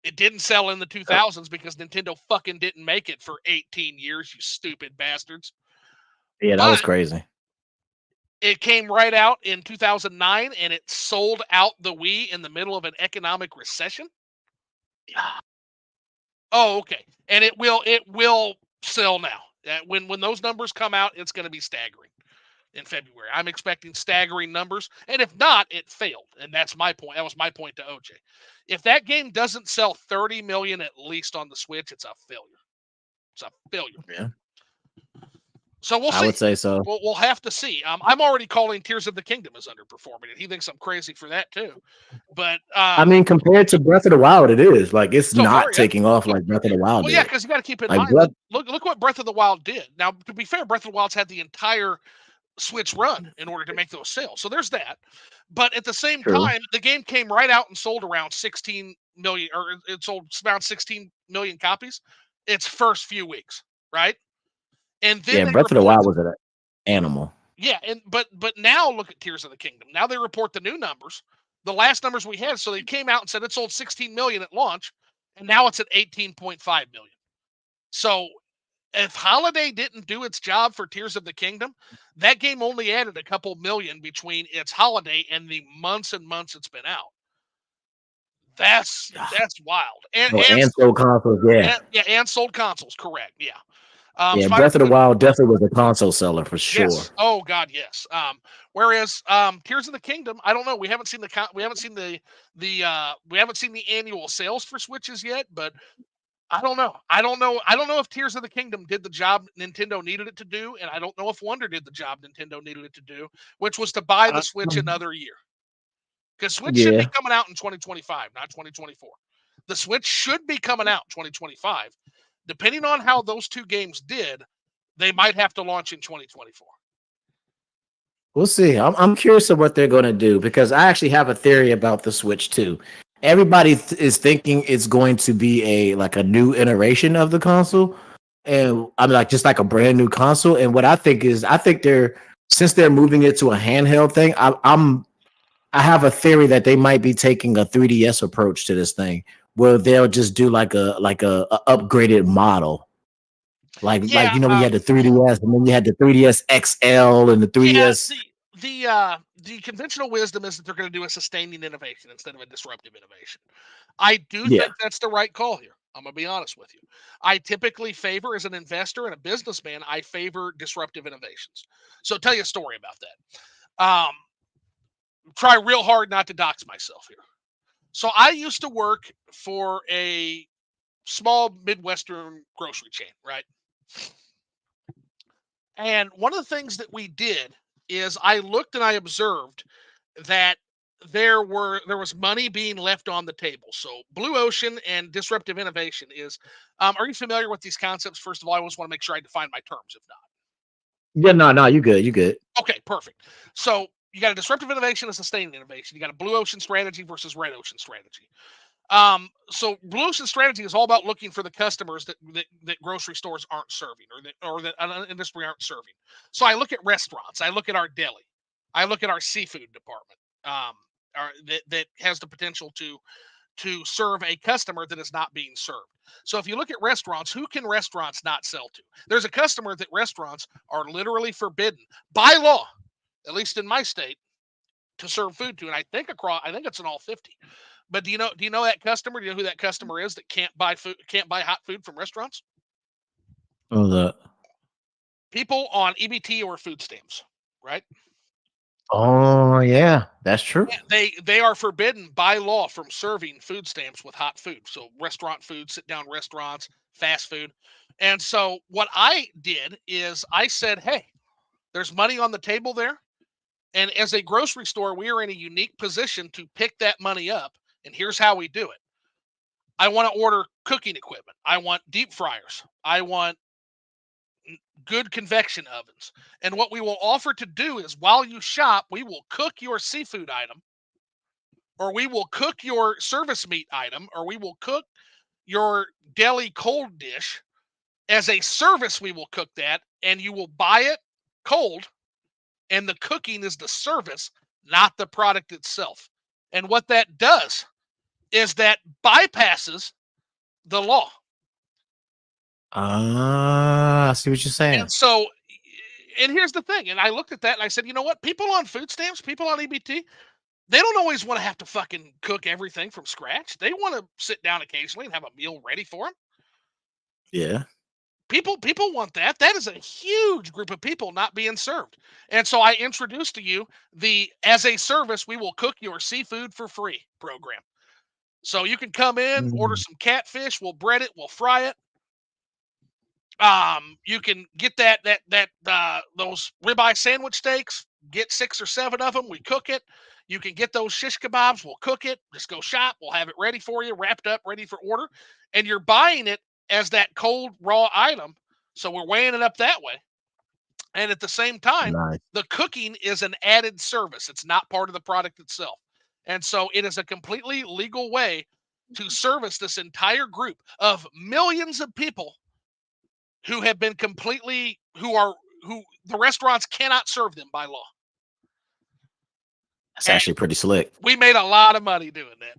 It didn't sell in the 2000s because Nintendo fucking didn't make it for 18 years, you stupid bastards. Yeah, that was But crazy. it came right out in 2009 and it sold out the Wii in the middle of an economic recession. Oh, okay. And it will sell now. When those numbers come out, it's going to be staggering in February. I'm expecting staggering numbers, and if not, it failed. And that's my point. That was my point to OJ. If that game doesn't sell 30 million at least on the Switch, it's a failure. It's a failure. Yeah, So we'll I see. would say so. We'll have to see. I'm already calling Tears of the Kingdom as underperforming, and he thinks I'm crazy for that too. But I mean, compared to Breath of the Wild, it is like it's so far, not yeah. taking off like Breath of the Wild Well, yeah, did. because you got to keep in Like mind that Breath, look what Breath of the Wild did. Now, to be fair, Breath of the Wild's had the entire Switch run in order to make those sales. So there's that. But at the same true. time, the game came right out and sold around 16 million, or it sold around 16 million copies its first few weeks, right? And then Yeah, they Breath of the report, Wild was an animal. yeah, and but now look at Tears of the Kingdom. Now they report the new numbers, the last numbers we had. So they came out and said it sold 16 million at launch, and now it's at 18.5 million. So if Holiday didn't do its job for Tears of the Kingdom, that game only added a couple million between its holiday and the months and months it's been out. That's wild. Oh, and so consoles, yeah. And sold consoles, correct. Yeah. Yeah, Spider Breath of the Wild definitely was a console seller for Yes. sure. Oh God, yes. Whereas Tears of the Kingdom, I don't know. We haven't seen we haven't seen we haven't seen the annual sales for Switches yet, but I don't know. I don't know if Tears of the Kingdom did the job Nintendo needed it to do, and I don't know if Wonder did the job Nintendo needed it to do, which was to buy the Switch Um, another year. Because Switch should be yeah, coming out in 2025, not 2024. The Switch should be coming out in 2025. Depending on how those two games did, they might have to launch in 2024. We'll see. I'm curious of what they're going to do because I actually have a theory about the Switch too. Everybody is thinking it's going to be a like a new iteration of the console, and I'm like just like a brand new console. And what I think is, I think they're since they're moving it to a handheld thing, I have a theory that they might be taking a 3DS approach to this thing, where they'll just do like a upgraded model. Like Yeah, we had the 3DS and then you had the 3DS XL and the yeah. 3DS. The conventional wisdom is that they're going to do a sustaining innovation instead of a disruptive innovation. I do Yeah. think that's the right call here. I'm gonna be honest with you. I typically favor, as an investor and a businessman, I favor disruptive innovations. So I'll tell you a story about that. Try real hard not to dox myself here. So I used to work for a small Midwestern grocery chain, right? And one of the things that we did is I looked and I observed that there was money being left on the table. So blue ocean and disruptive innovation is. Are you familiar with these concepts? First of all, I always want to make sure I define my terms. If not, Yeah, no, you good. You good. okay, perfect. So you got a disruptive innovation and sustaining innovation. You got a blue ocean strategy versus red ocean strategy. So blue ocean strategy is all about looking for the customers that grocery stores aren't serving, or that an industry aren't serving. So I look at restaurants, I look at our deli, I look at our seafood department, that has the potential to serve a customer that is not being served. So if you look at restaurants, who can restaurants not sell to? There's a customer that restaurants are literally forbidden by law, at least in my state, to serve food to, and I think it's in all 50. But do you know that customer? Do you know who that customer is that can't buy hot food from restaurants? Oh, People on EBT or food stamps, right? oh yeah, that's true. Yeah, they are forbidden by law from serving food stamps with hot food. So restaurant food, sit down restaurants, fast food. And so what I did is I said, "Hey, there's money on the table there, and as a grocery store, we are in a unique position to pick that money up, and here's how we do it. I want to order cooking equipment. I want deep fryers. I want good convection ovens. And what we will offer to do is while you shop, we will cook your seafood item, or we will cook your service meat item, or we will cook your deli cold dish. As a service, we will cook that, and you will buy it cold, and the cooking is the service, not the product itself." And what that does is that bypasses the law. Ah, I see what you're saying. And so, and here's the thing. And I looked at that and I said, you know what? People on food stamps, people on EBT, they don't always want to have to fucking cook everything from scratch. They want to sit down occasionally and have a meal ready for them. Yeah. People want that. That is a huge group of people not being served. And so I introduced to you the as a service, we will cook your seafood for free program. So you can come in, order Mm, some catfish, we'll bread it, we'll fry it. You can get those ribeye sandwich steaks, get 6 or 7 of them, we cook it. You can get those shish kebabs, we'll cook it, just go shop, we'll have it ready for you, wrapped up, ready for order. And you're buying it as that cold raw item, so we're weighing it up that way. And at the same time, nice. the cooking is an added service, it's not part of the product itself. And so it is a completely legal way to service this entire group of millions of people who have been completely who the restaurants cannot serve them by law. That's And actually pretty slick. we made a lot of money doing that.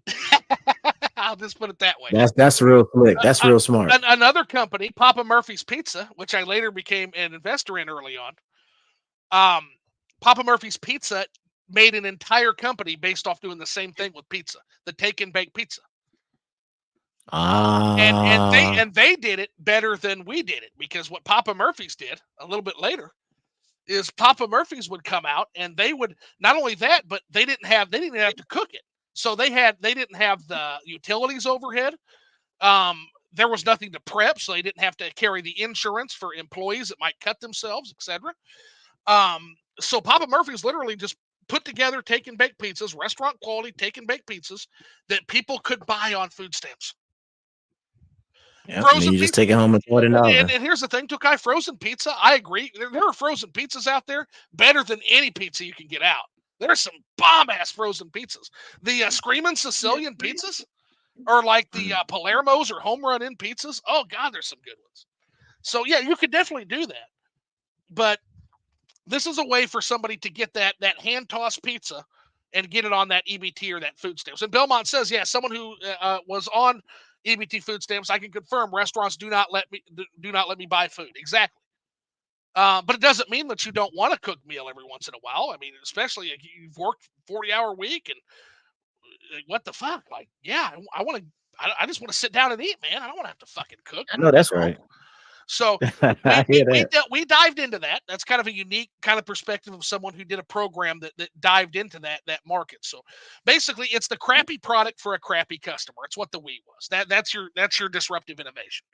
I'll just put it that way. That's real slick. That's real smart. Another company, Papa Murphy's Pizza, which I later became an investor in early on. Um, Papa Murphy's Pizza made an entire company based off doing the same thing with pizza, the take and bake pizza. And they Ah, and they did it better than we did it, because what Papa Murphy's did a little bit later is Papa Murphy's would come out and they would, not only that, but they didn't have to cook it. So they didn't have the utilities overhead. There was nothing to prep, so they didn't have to carry the insurance for employees that might cut themselves, etc. So Papa Murphy's literally just put together take and bake pizzas, restaurant quality take and bake pizzas that people could buy on food stamps. Yeah, and then Frozen you just pizza. take it home and throw it in the And, oven. and here's the thing, Tokai, frozen pizza, I agree. There are frozen pizzas out there better than any pizza you can get out. There's some bomb-ass frozen pizzas. The Screaming Sicilian pizzas, or like the Palermo's or Home Run In pizzas. Oh, God, there's some good ones. So, yeah, you could definitely do that. But this is a way for somebody to get that hand-tossed pizza and get it on that EBT or that food stamps. And Belmont says, yeah, someone who was on EBT food stamps, I can confirm restaurants do not let me buy food. Exactly. But it doesn't mean that you don't want a cooked meal every once in a while. I mean, especially if you've worked 40-hour week and what the fuck? Like, yeah, I want to. I just want to sit down and eat, man. I don't want to have to fucking cook I when I know get that's home. right. So I hear that. we dived into that. That's kind of a unique kind of perspective of someone who did a program that dived into that market. So basically, it's the crappy product for a crappy customer. It's what the Wii was. That's your disruptive innovation.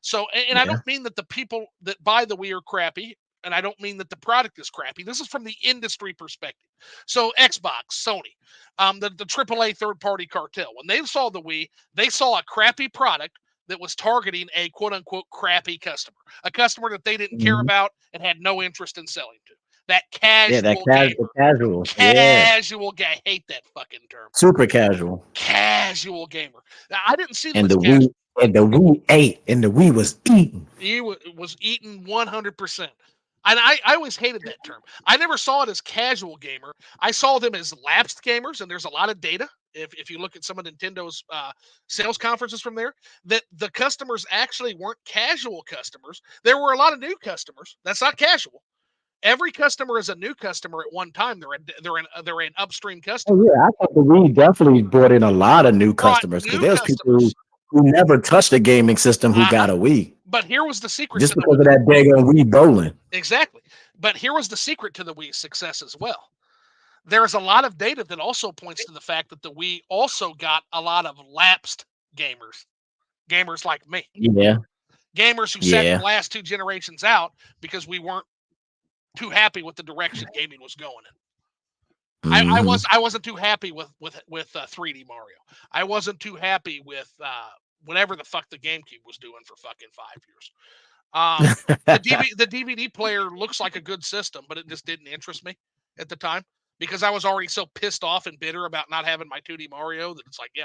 So, and I Yeah. don't mean that the people that buy the Wii are crappy, and I don't mean that the product is crappy. This is from the industry perspective. So, Xbox, Sony, the AAA third party cartel, when they saw the Wii, they saw a crappy product that was targeting a quote unquote crappy customer, a customer that they didn't care Mhm. about and had no interest in selling to. That Yeah, that casual the gamer. casual. Yeah. Casual guy. I hate that fucking term. Super casual. Casual gamer. Now, I didn't see them And as the casual. we and the we ate and the we was eating. He was eaten 100%. And I always hated that term. I never saw it as casual gamer. I saw them as lapsed gamers, and there's a lot of data. If you look at some of Nintendo's sales conferences from there, that the customers actually weren't casual customers. There were a lot of new customers. That's not casual. Every customer is a new customer at one time. They're an upstream Oh customer. yeah, I thought the we definitely brought in a lot of new Brought customers because new there was people customers. who never touched a gaming system who Uh huh. got a Wii But here was the secret just to the because of that daggone Wii bowling. exactly. But here was the secret to the Wii's success as well. There is a lot of data that also points to the fact that the Wii also got a lot of lapsed gamers, gamers like me, Yeah, gamers who sat the yeah. last two generations out because we weren't too happy with the direction gaming was going in. Hmm. I wasn't too happy with 3D Mario. I wasn't too happy with whatever the fuck the GameCube was doing for fucking 5 years. The DVD player looks like a good system, but it just didn't interest me at the time because I was already so pissed off and bitter about not having my 2D Mario that it's like, yeah,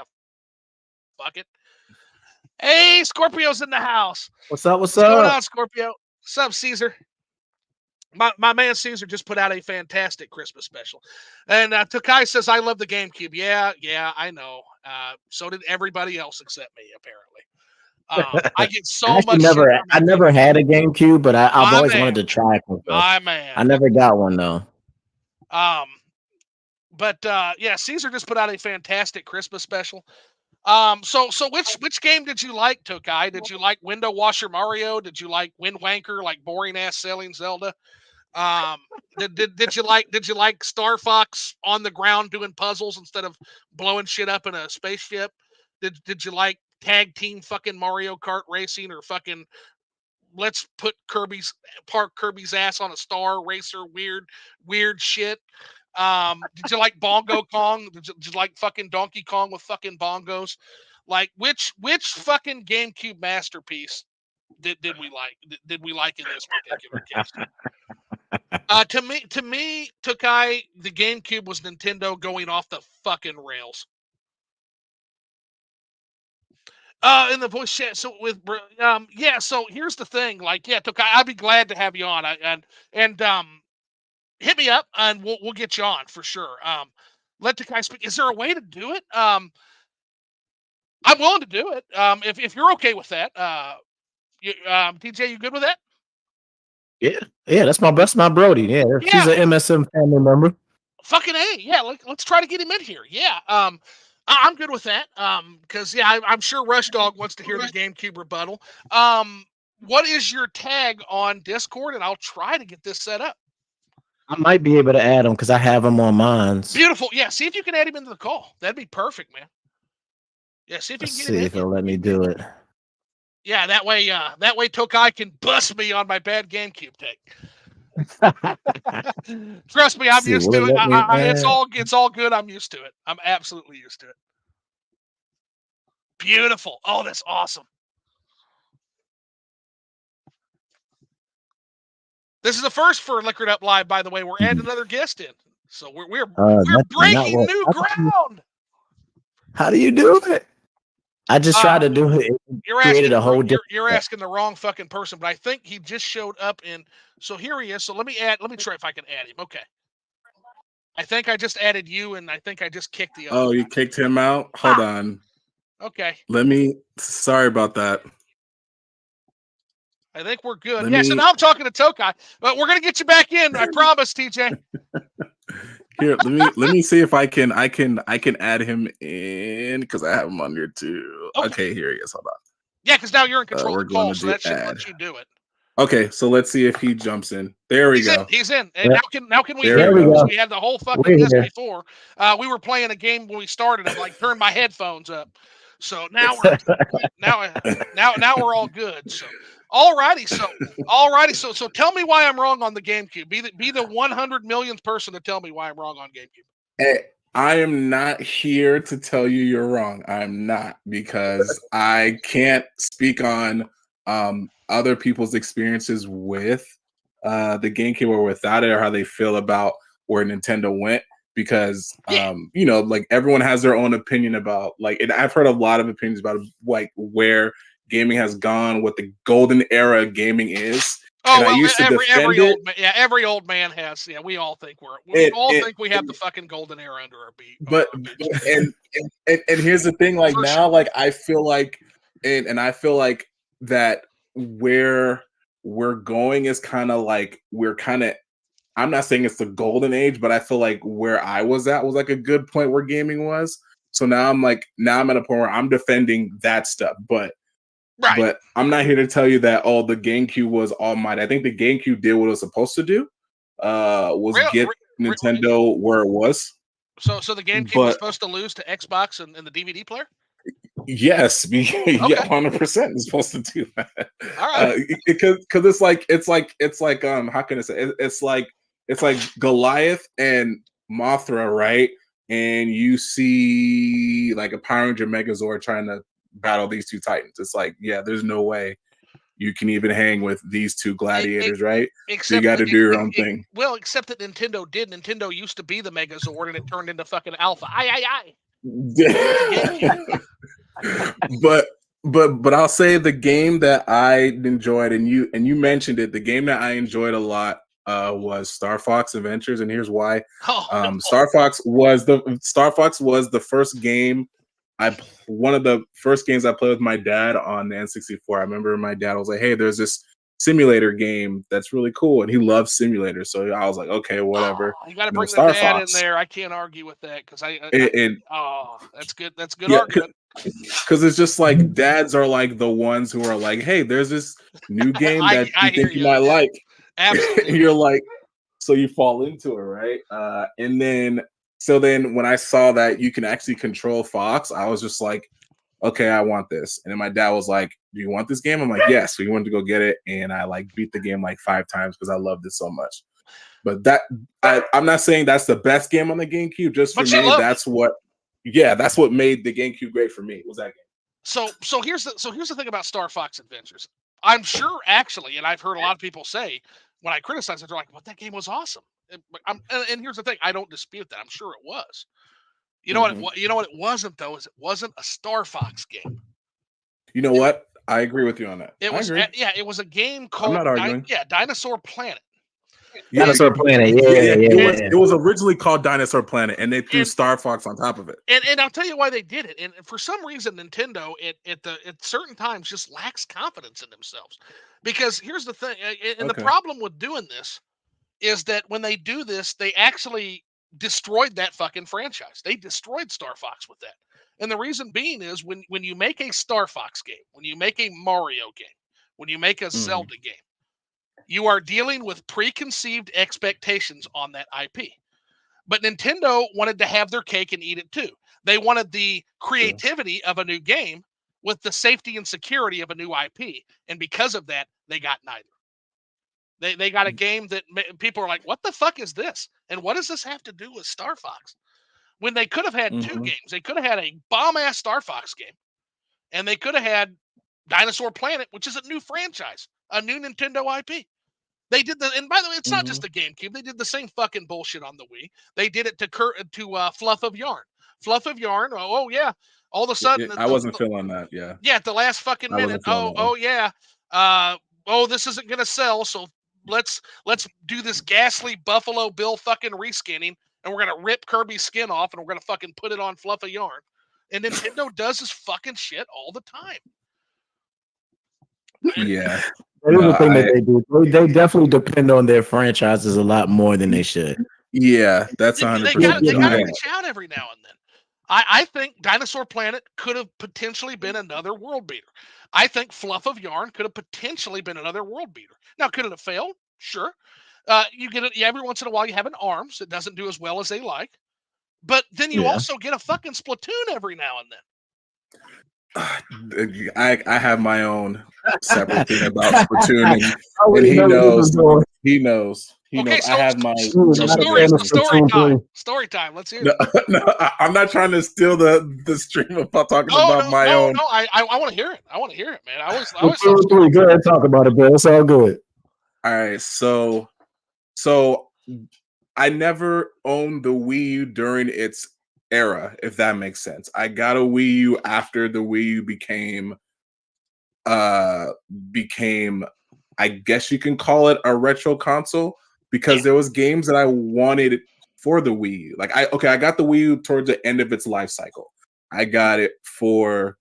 fuck it. Hey, Scorpio's in the house. What's up? What's What's going on, up? Scorpio? What's up, Caesar? My man Caesar just put out a fantastic Christmas special. And Takai says, I love the GameCube. Yeah, I know. So did everybody else except me, apparently. I get I so actually much shit never, for I my never GameCube. had a GameCube, but I've My always man, wanted to try it myself. my man. I never got one though. Um, but yeah, Caesar just put out a fantastic Christmas special. So which game did you like, Tokai? Did you like Window Washer Mario? Did you like Wind Wanker, like boring ass sailing Zelda? Um, did you like Star Fox on the ground doing puzzles instead of blowing shit up in a spaceship? Did you like tag team fucking Mario Kart racing or fucking let's put Kirby's ass on a star racer weird shit? Did you like Bongo Kong? Did you like fucking Donkey Kong with fucking bongos? Like which fucking GameCube masterpiece did we like? Did we like in this particular case? To me, Tokai, the GameCube was Nintendo going off the fucking rails. In the voice chat. So yeah. So here's the thing. Like, yeah, Tokai, I'd be glad to have you on. And hit me up, and we'll get you on for sure. Let Tokai speak. Is there a way to do it? I'm willing to do it. If you're okay with that. TJ, you good with that? Yeah, yeah. That's my Brody. Yeah, Yeah, he's an MSM family member. fucking a. Yeah, let's try to get him in here. Yeah. I'm good with that. Because yeah, I'm sure Rush Dog wants to hear the GameCube rebuttal. What is your tag on Discord, and I'll try to get this set up. I might be able to add him because I have him on mines. Beautiful. Yeah, see if you can add him into the call. That'd be perfect, man. Yeah, see if you Let's can get him see in if here. he'll let me do it. Yeah, that way Tokai can bust me on my bad GameCube take. Trust me, I'm See, used will to it it. let me add? It's all good. I'm used to it. I'm absolutely used to it. Beautiful. Oh, that's awesome. This is the first for Liquored Up Live, by the way. We're adding another guest in, so we're That's not breaking what. new ground. How do you do it? I just tried Uh, to do it. It you're created asking a whole different. you're asking the wrong fucking person, but I think he just showed up in. So here he is. So let me try if I can add him. Okay. I think I just added you, and I think I just kicked the other Oh, you guy. kicked him out? Hold on. Okay. Sorry about that. I think we're good. Let Yeah, so me now I'm talking to Tokai, but we're gonna get you back in. I promise, TJ. here. Let me see if I can add him in because I have him on here too. Okay, here he is. Hold on. Yeah, because now you're in control of We're the going call, to so do that should add. let you do it. Okay, so let's see if he jumps in. There we go. He's in. And now can we There hear we him? go. Because we had the whole fucking We're list here. before. We were playing a game when we started. I like turned my headphones up. So now we're now we're all good. So alrighty. So tell me why I'm wrong on the GameCube. Be the 100 millionth person to tell me why I'm wrong on GameCube. Hey, I am not here to tell you you're wrong. I'm not, because I can't speak on other people's experiences with the GameCube or without it, or how they feel about where Nintendo went. Because like everyone has their own opinion about and I've heard a lot of opinions about like where gaming has gone, what the golden era of gaming is. Oh And I well, used to defend it. every old man has. Yeah, we all think we have the fucking golden era under our beat. But and here's the thing, like now, sure. like I feel like and I feel like that where we're going is kind of like I'm not saying it's the golden age, but I feel like where I was at was like a good point where gaming was. So now I'm at a point where I'm defending that stuff, but I'm not here to tell you that the GameCube was almighty. I think the GameCube did what it was supposed to do, was get Nintendo where it was. So the GameCube was supposed to lose to Xbox and the DVD player? Yes, yeah, 100% is supposed to do that. All right, because it's like how can I say it's like Goliath and Mothra, right? And you see like a Power Ranger Megazord trying to battle these two titans. It's like, yeah, there's no way you can even hang with these two gladiators, right? So you got to do your own thing. Well, except that Nintendo did. Nintendo used to be the Megazord, and it turned into fucking Alpha. Aye. but I'll say the game that I enjoyed, and you mentioned it, the game that I enjoyed a lot was Star Fox Adventures, and here's why. Star Fox was the first game one of the first games I played with my dad on the N64. I remember my dad was like, "Hey, there's this simulator game that's really cool," and he loves simulators. So I was like, "Okay, whatever." You got to bring the dad in there. I can't argue with that because that's good. That's good argument. Because it's just like dads are like the ones who are like, "Hey, there's this new game that you think you might like." Absolutely. You're like, so you fall into it, right? And then when I saw that you can actually control Fox, I was just like, okay, I want this. And then my dad was like, do you want this game? I'm like, yes. So he wanted to go get it, and I beat the game 5 times because I loved it so much. But I'm not saying that's the best game on the GameCube. Just for me, that's what made the GameCube great for me, was that game. So here's the thing about Star Fox Adventures. I'm sure actually, and I've heard a lot of people say when I criticize it, they're like, "What, that game was awesome." And here's the thing: I don't dispute that. I'm sure it was. You know what? You know what it wasn't though? Is it wasn't a Star Fox game. You know what? I agree with you on that. It was it was a game called Dinosaur Planet. Dinosaur Planet, It was originally called Dinosaur Planet, and they threw Star Fox on top of it. And I'll tell you why they did it. And for some reason, Nintendo at certain times just lacks confidence in themselves. Because here's the thing, and the problem with doing this is that when they do this, they actually destroyed that fucking franchise. They destroyed Star Fox with that. And the reason being is when you make a Star Fox game, when you make a Mario game, when you make a Zelda game, you are dealing with preconceived expectations on that IP. But Nintendo wanted to have their cake and eat it too. They wanted the creativity of a new game with the safety and security of a new IP. And because of that, they got neither. They got a game that people are like, what the fuck is this? And what does this have to do with Star Fox? When they could have had 2 games. They could have had a bomb-ass Star Fox game. And they could have had Dinosaur Planet, which is a new franchise, a new Nintendo IP. They did and by the way, it's not just Mhm. the GameCube. They did the same fucking bullshit on the Wii. They did it to Fluff of Yarn. Fluff of Yarn. Oh yeah. All of a sudden, I wasn't feeling that. Yeah, yeah, at the last fucking I minute. wasn't feeling that one. Oh yeah. Uh, oh, this isn't gonna sell. So let's do this ghastly Buffalo Bill fucking reskinning, and we're gonna rip Kirby's skin off, and we're gonna fucking put it on Fluff of Yarn. And Nintendo does this fucking shit all the time. Yeah, That is the thing that they do. They definitely depend on their franchises a lot more than they should. yeah, that's They 100% got You're to right. reach out every now and then. I think Dinosaur Planet could have potentially been another world beater. I think Fluff of Yarn could have potentially been another world beater. Now, could it have failed? Sure. You get it every once in a while. You have an ARMS. It doesn't do as well as they like, but then you Yeah. also get a fucking Splatoon every now and then. I have my own separate thing about Splatoon, and already he know where this knows. is going. He knows. He Okay, knows. I have my Ooh, so not a story fan of story Splatoon time. 3. Story time. Let's hear no, it. no. I'm not trying to steal the stream about talking No, about no, my no, own. no. I want to hear it. I want to hear it, man. I always love Splatoon story 3. Go ahead and talk about it, Bill. It's all good. All right, so I never owned the Wii U during its era, if that makes sense. I got a Wii U after the Wii U uh became I guess you can call it a retro console because there was games that I wanted for the Wii U. Like I got the Wii U towards the end of its life cycle. I got it for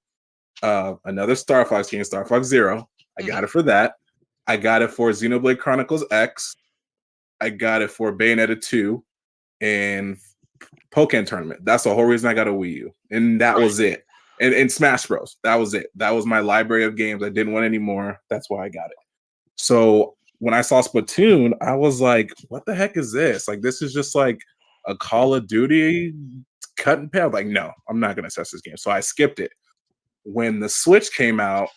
another Star Fox game, Star Fox Zero. I got it for that. I got it for Xenoblade Chronicles X. I got it for Bayonetta 2 and Pokken Tournament. That's the whole reason I got a Wii U. And that was it. And Smash Bros. That was it. That was my library of games. I didn't want any more. That's why I got it. So when I saw Splatoon, I was like, what the heck is this? Like, this is just like a Call of Duty cut and paste. Like, no, I'm not going to test this game. So I skipped it. When the Switch came out,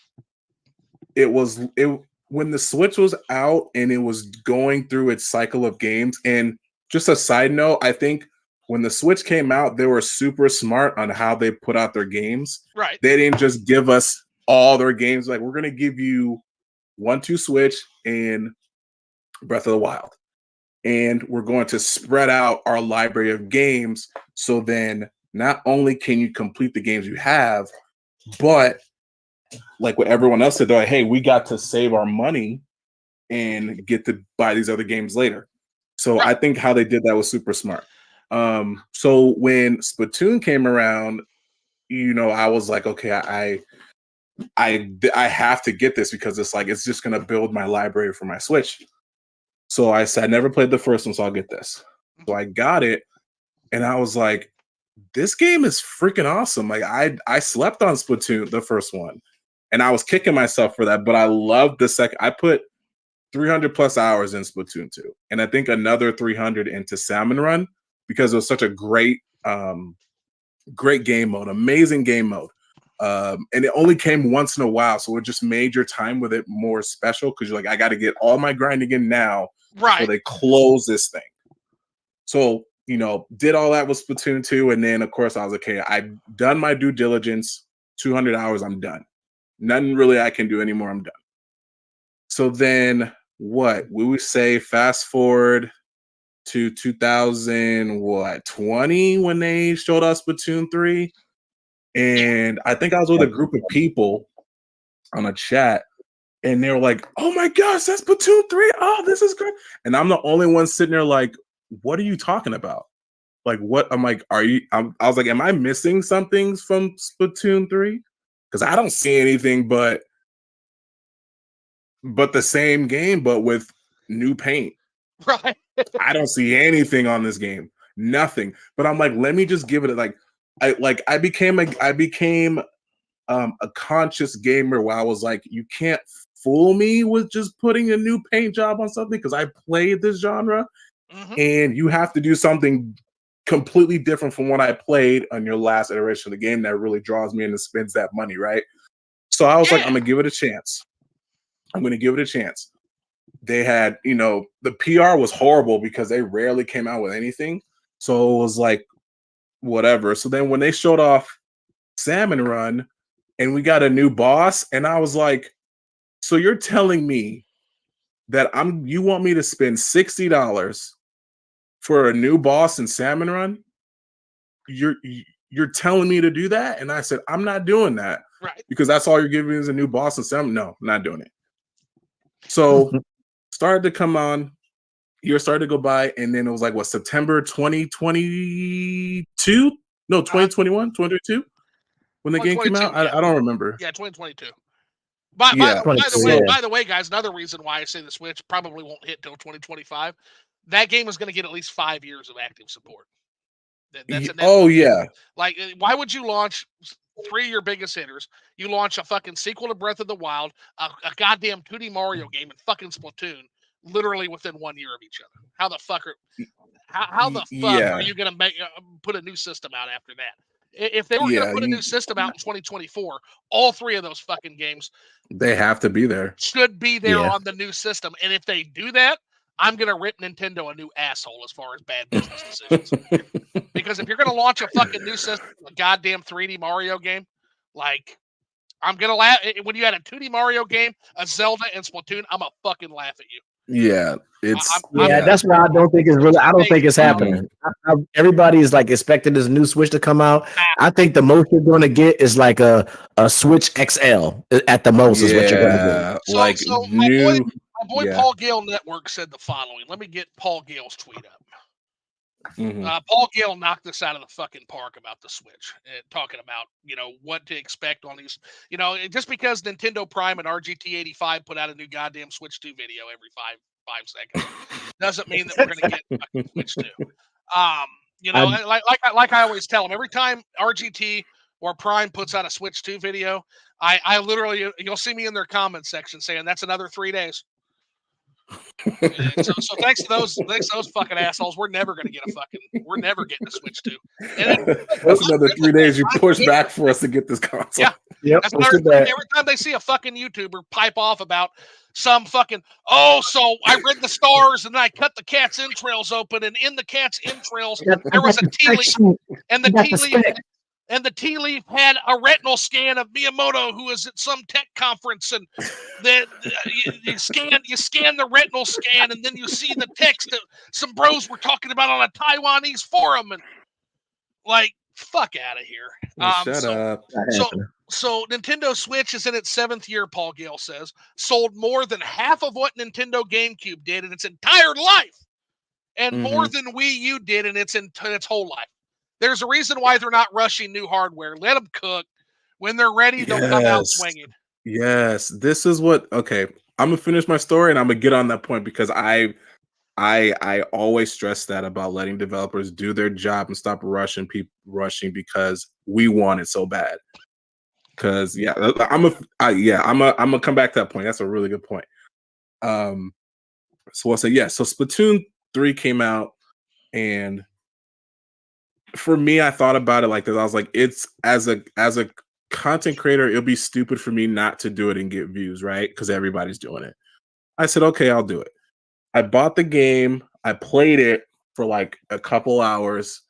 when the Switch was out and it was going through its cycle of games. And just a side note, I think when the Switch came out, they were super smart on how they put out their games. Right. They didn't just give us all their games. Like, we're going to give you 1-2 Switch and Breath of the Wild. And we're going to spread out our library of games. So then not only can you complete the games you have, but like what everyone else said, they're like, hey, we got to save our money and get to buy these other games later. So I think how they did that was super smart. So when Splatoon came around, I was like, okay, I have to get this because it's just gonna build my library for my Switch. So I said I never played the first one, so I'll get this. So I got it, and I was like, this game is freaking awesome. Like I slept on Splatoon, the first one, and I was kicking myself for that. But I loved the second. I put 300 plus hours in Splatoon 2, and I think another 300 into Salmon Run because it was such a great game mode, amazing game mode. And it only came once in a while, so it just made your time with it more special because you're like, I got to get all my grinding in now before they close this thing. So, did all that with Splatoon 2, and then of course I was like, okay, I've done my due diligence, 200 hours, I'm done. Nothing really I can do anymore, I'm done. So then what? We would say fast forward to 2020 when they showed us Splatoon 3. And I think I was with a group of people on a chat, and they were like, "Oh my gosh, that's Splatoon 3! Oh, this is great!" And I'm the only one sitting there like, "What are you talking about? Like, what?" I'm like, "Are you?" I was like, "Am I missing some things from Splatoon 3? Because I don't see anything but the same game, but with new paint. Right. I don't see anything on this game, nothing. But I'm like, let me just give it I became a conscious gamer where I was like, you can't fool me with just putting a new paint job on something because I played this genre, and you have to do something completely different from what I played on your last iteration of the game that really draws me in and spends that money, right? So I was like, I'm gonna give it a chance. I'm gonna give it a chance. They had, the PR was horrible because they rarely came out with anything. So it was like, whatever. So then when they showed off Salmon Run and we got a new boss, and I was like, so you're telling me that you want me to spend $60 for a new boss in Salmon Run? You're telling me to do that? And I said, I'm not doing that Right. because that's all you're giving me is a new boss in Salmon. No, not doing it. So started to come on, year started to go by, and then it was like what, September 2022? No, 2021, 2022 when the game came 2022, out. yeah. I don't remember. Yeah, 2022. By Yeah. the way, guys, another reason why I say the Switch probably won't hit till 2025. That game is going to get at least 5 years of active support. That's a net. Oh yeah. Like, why would you launch 3 of your biggest hitters? You launch a fucking sequel to Breath of the Wild, a goddamn 2D Mario game, and fucking Splatoon, literally within 1 year of each other. How the fuck are Yeah. you gonna put a new system out after that? If they were gonna put a new system out in 2024, all 3 of those fucking games they have to be there. should be there on the new system. And if they do that, I'm gonna rip Nintendo a new asshole as far as bad business decisions. Because if you're gonna launch a fucking new system, a goddamn 3D Mario game, like, I'm gonna laugh when you had a 2D Mario game, a Zelda, and Splatoon. I'm gonna fucking laugh at you. Yeah, it's that's why I don't think it's really. I don't think it's happening. Everybody is like expecting this new Switch to come out. I think the most you're going to get is like a Switch XL at the most is what you're going to get. Like so new. My boy Paul Gale Network said the following. Let me get Paul Gale's tweet up. Paul Gale knocked this out of the fucking park about the Switch, talking about, what to expect on these. Just because Nintendo Prime and RGT85 put out a new goddamn Switch 2 video every five seconds doesn't mean that we're going to get fucking Switch 2. Like I always tell them, every time RGT or Prime puts out a Switch 2 video, I literally, you'll see me in their comment section saying that's another 3 days. So thanks to those fucking assholes, we're never getting a Switch 2. And that's another 3 days you push back for us to get this console. Yeah, every time they see a fucking YouTuber pipe off about some fucking, so I read the stars and I cut the cat's entrails open, and in the cat's entrails there was a tea leaf, and the tea leaf had a retinal scan of Miyamoto, who was at some tech conference, and you scan the retinal scan, and then you see the text that some bros were talking about on a Taiwanese forum, and like, fuck out of here. Shut up. So Nintendo Switch is in its 7th year, Paul Gale says, sold more than half of what Nintendo GameCube did in its entire life, and more than Wii U did in its whole life. There's a reason why they're not rushing new hardware. Let them cook. When they're ready, they'll come out swinging. Yes, this is what. Okay, I'm gonna finish my story and I'm gonna get on that point because I always stress that about letting developers do their job and stop rushing because we want it so bad. Because I'm gonna come back to that point. That's a really good point. So I'll say so Splatoon 3 came out, and for me, I thought about it like this. I was like, it's as a content creator, it'll be stupid for me not to do it and get views, right? Because everybody's doing it. I said, okay, I'll do it. I bought the game, I played it for like a couple hours,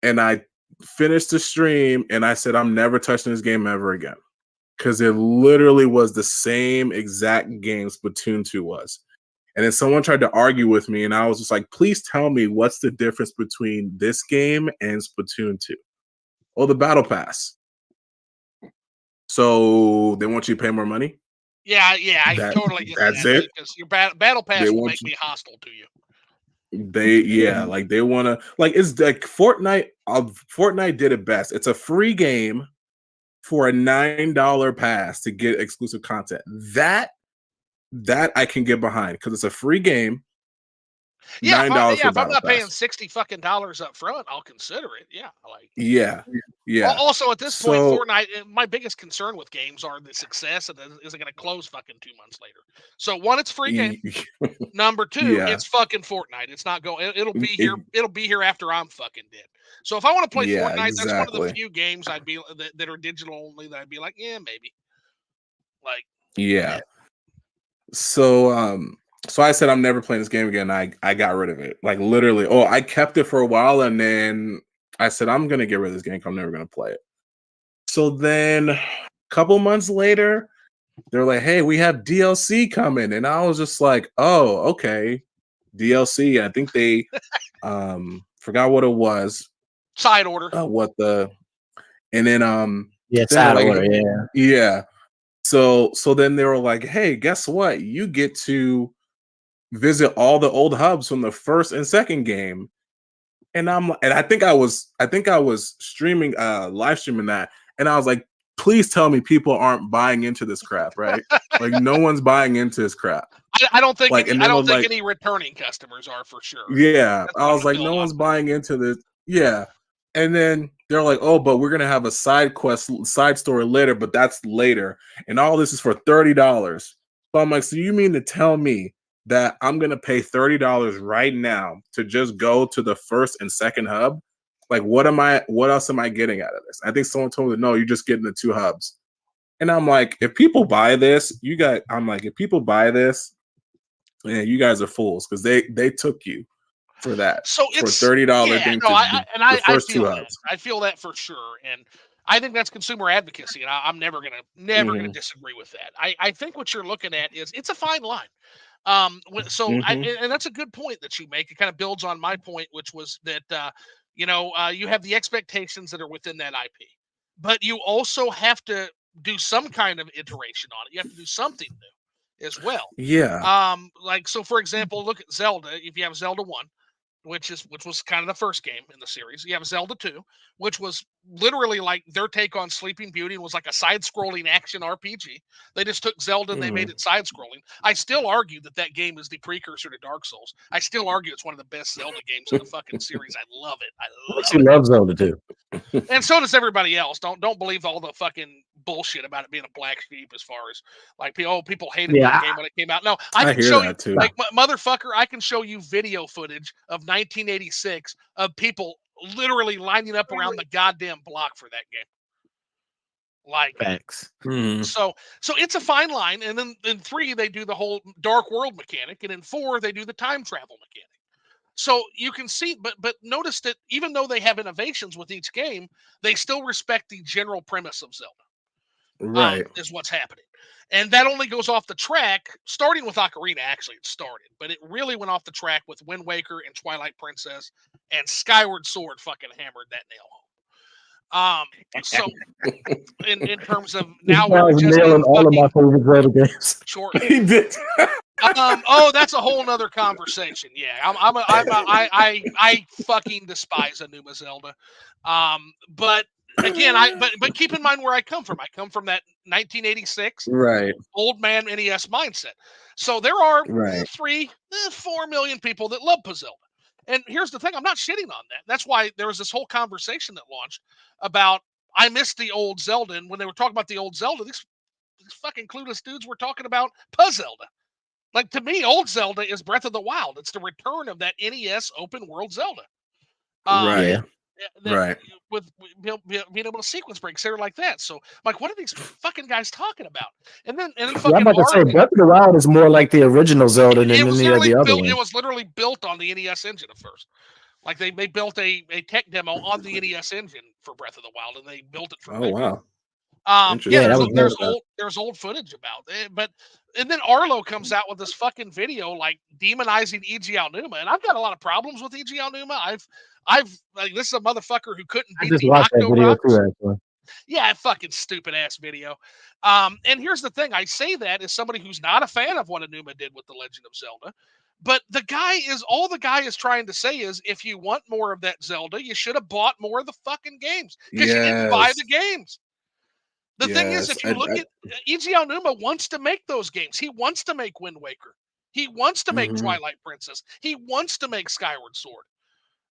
and I finished the stream, and I said, I'm never touching this game ever again. Because it literally was the same exact game Splatoon 2 was. And then someone tried to argue with me, and I was just like, please tell me what's the difference between this game and Splatoon 2? Oh, the Battle Pass. So they want you to pay more money? Yeah, I totally get that. That's it? Because your Battle Pass will make me hostile to you. They want to, like, it's like Fortnite. Fortnite did it best. It's a free game for a $9 pass to get exclusive content. That I can get behind because it's a free game. $9 if I'm not paying $60 fucking up front, I'll consider it. Yeah. Also, at this point, Fortnite, my biggest concern with games are the success, and is it going to close fucking 2 months later? So, one, it's free game. Number two, it's fucking Fortnite. It's not going. It'll be here. It'll be here after I'm fucking dead. So, if I want to play Fortnite, that's one of the few games I'd be that are digital only that I'd be like, yeah, maybe. So I said I'm never playing this game again. I got rid of it. Like, literally. Oh, I kept it for a while, and then I said I'm gonna get rid of this game. I'm never gonna play it. So then, a couple months later, they're like, hey, we have DLC coming. And I was just like, oh, okay. DLC. I think they forgot what it was. Side order. What the and then Yeah, then they're side like, order. Yeah. yeah. So then they were like, hey, guess what? You get to visit all the old hubs from the first and second game. And I think I was streaming live streaming that, and I was like, please tell me people aren't buying into this crap, right? Like no one's buying into this crap. I don't think Like, any. and I then don't was think like, any returning customers are for sure. yeah, That's I what I'm was gonna like, build no off one's buying into this. Yeah. And then they're like, oh, but we're gonna have a side story later, but that's later. And all this is for $30. So I'm like, so you mean to tell me that I'm gonna pay $30 right now to just go to the first and second hub? Like, what else am I getting out of this? I think someone told me, no, you're just getting the two hubs. And I'm like, if people buy this, if people buy this, man, you guys are fools because they took you for that So for it's $30 yeah, thing no, to the I first two feel that. hubs. I feel that for sure, and I think that's consumer advocacy, and I'm never gonna Hmm. disagree with that. I think what you're looking at is it's a fine line. So Hmm. and that's a good point that you make. It kind of builds on my point, which was that you have the expectations that are within that IP, but you also have to do some kind of iteration on it. You have to do something new as well. Yeah. Like so, for example, look at Zelda. If you have Zelda 1, which was kind of the first game in the series. You have Zelda 2, which was literally like their take on Sleeping Beauty and was like a side-scrolling action RPG. They just took Zelda and they made Mhm. it side-scrolling. I still argue that that game is the precursor to Dark Souls. I still argue it's one of the best Zelda games in the fucking series. I love it. I I love actually it. love Zelda too. And so does everybody else. Don't believe all the fucking bullshit about it being a black sheep as far as like people hated that Yeah, game when it came out. No, I I can hear show you that too. I, like motherfucker, I can show you video footage of 1986 of people literally lining up around the goddamn block for that game. Like facts. Mhm. so it's a fine line, and then in 3 they do the whole dark world mechanic, and in 4 they do the time travel mechanic. So you can see, but notice that even though they have innovations with each game, they still respect the general premise of Zelda. Right. Is what's happening, and that only goes off the track starting with Ocarina. Actually, it started, but it really went off the track with Wind Waker and Twilight Princess, and Skyward Sword fucking hammered that nail home. So in terms of This now we're guy's just in nailing all of my fucking favorite Zelda games. short. He did. Oh, that's a whole nother conversation. Yeah, I fucking despise Anuma Zelda. But again, but keep in mind where I come from. I come from that 1986 Right. old man NES mindset. So there are Right. 4 million people that love Zelda. And here's the thing: I'm not shitting on that. That's why there was this whole conversation that launched about I missed the old Zelda, and when they were talking about the old Zelda, these fucking clueless dudes were talking about Zelda. Like to me, old Zelda is Breath of the Wild. It's the return of that NES open world Zelda. Um, Right. Yeah, that Right. with being able to sequence break, etc. like that. So, like, what are these fucking guys talking about? And then yeah. I'm fucking about to Art. say Breath of the Wild is more like the original Zelda than It was any of literally the other built. It ones. was literally built on the NES engine at first. Like they built a tech demo on the NES engine for Breath of the Wild, and they built it from Oh there. wow. Yeah, Yeah, Interesting. I that didn't was know dope. that. there's old footage about it, but and then Arlo comes out with this fucking video like demonizing E.G. Aonuma, and I've got a lot of problems with E.G. Aonuma. I've like this is a motherfucker who couldn't I beat just the watched that Octo video Rocks. too, actually. Yeah, fucking stupid ass video. And here's the thing: I say that as somebody who's not a fan of what Aonuma did with the Legend of Zelda. But the guy is trying to say is if you want more of that Zelda, you should have bought more of the fucking games because you didn't buy Yes. the games. The thing is, Yes. if you look at Eiji Aonuma wants to make those games. He wants to make Wind Waker. He wants to make Mhm. Twilight Princess. He wants to make Skyward Sword.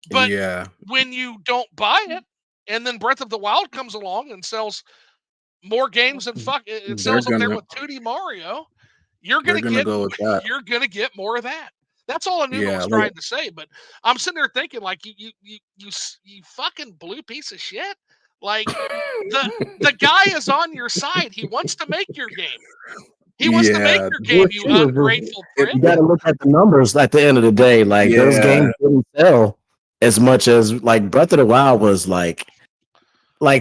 But Yeah. when you don't buy it, and then Breath of the Wild comes along and sells more games and it They're sells up there gonna with 2D Mario, they're gonna go with that. you're gonna get more of that. That's all Anuma Yeah. was Like trying to say. But I'm sitting there thinking, like, you fucking blue piece of shit. Like the the guy is on your side. He wants to make your game. He wants to make yeah. your game, Bullshit you is just ungrateful It, prick. you got to look at the numbers at the end of the day. Like those yeah. games didn't sell as much as like Breath of the Wild was like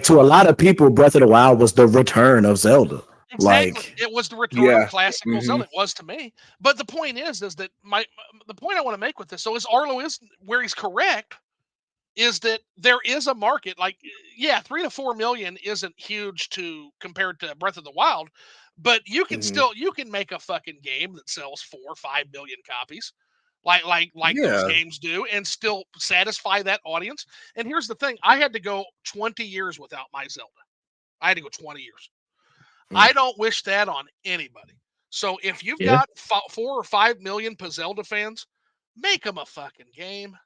to a lot of people, Breath of the Wild was the return of Zelda. Exactly. Like, It was the return of Yeah. classical hmm Zelda. It was to me. But the point is that the point I want to make with this, so is Arlo is where he's correct, is that there is a market. Like, yeah, 3 to 4 million isn't huge to compared to Breath of the Wild, but hmm you can make a fucking game that sells 4 or 5 million copies, like those Yeah. games do, and still satisfy that audience. And here's the thing: I had to go 20 years without my Zelda. I had to go 20 years. I Mm. don't wish that on anybody. So if you've yeah. got 4 or 5 million Zelda fans, make them a fucking game.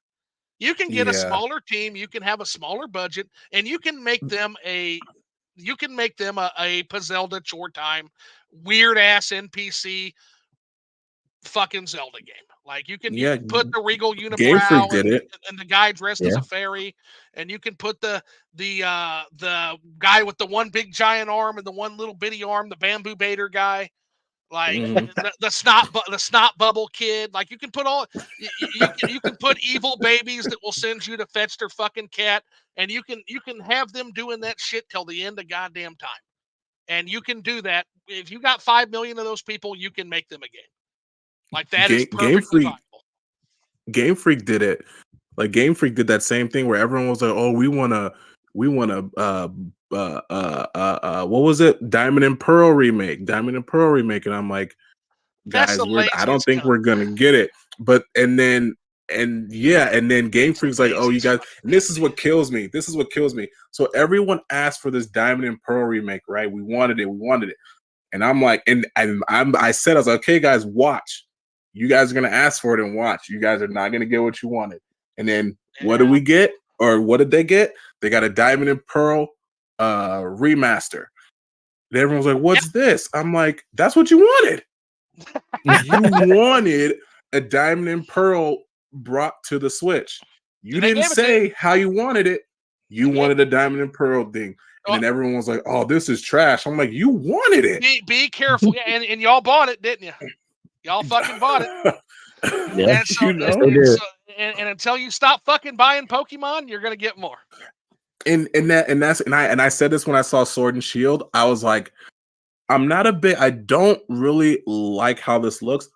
You can get a Yeah. smaller team, you can have a smaller budget, and you can make them a Zelda chore time, weird ass NPC fucking Zelda game. Like you Yeah. can put the Regal Game Freak unibrow did it. and the guy dressed as Yeah. a fairy, and you can put the guy with the one big giant arm and the one little bitty arm, the bamboo baiter guy, like hmm the snot bubble kid. Like you can put all you can put evil babies that will send you to fetch their fucking cat, and you can have them doing that shit till the end of goddamn time. And you can do that if you got 5 million of those people, you can make them a game. Like that is Game perfectly Freak. viable. Game Freak did it. Like Game Freak did that same thing where everyone was like, "Oh, we want to, what was it? Diamond and Pearl remake, Diamond and Pearl remake." And I'm like, That's the guys, I don't laziest think cunt. we're gonna get it. But and then Game That's the Freak's like, "Oh, you laziest guys," fucking and cunt this is in the what game. kills me. This is what kills me. So everyone asked for this Diamond and Pearl remake, right? We wanted it. We wanted it. And I'm like, I said, I was like, okay, guys, watch. You guys are gonna ask for it and watch. You guys are not gonna get what you wanted. And then what did Yeah. we get? Or what did they get? They got a Diamond and Pearl remaster. And everyone's like, Yeah. what's this? I'm like, that's what you wanted. You wanted a Diamond and Pearl brought to the Switch. You And they didn't gave it to you. say how you wanted it. They You gave wanted a Diamond and Pearl thing. And oh, then everyone was like, oh, this is trash. I'm like, you wanted it. be careful. Yeah, and y'all bought it, didn't you? Y'all fucking bought it. Yeah. And so you and, know They and did. so and until you stop fucking buying Pokemon, you're gonna get more. and I said this when I saw Sword and Shield. I was like, I don't really like how this looks,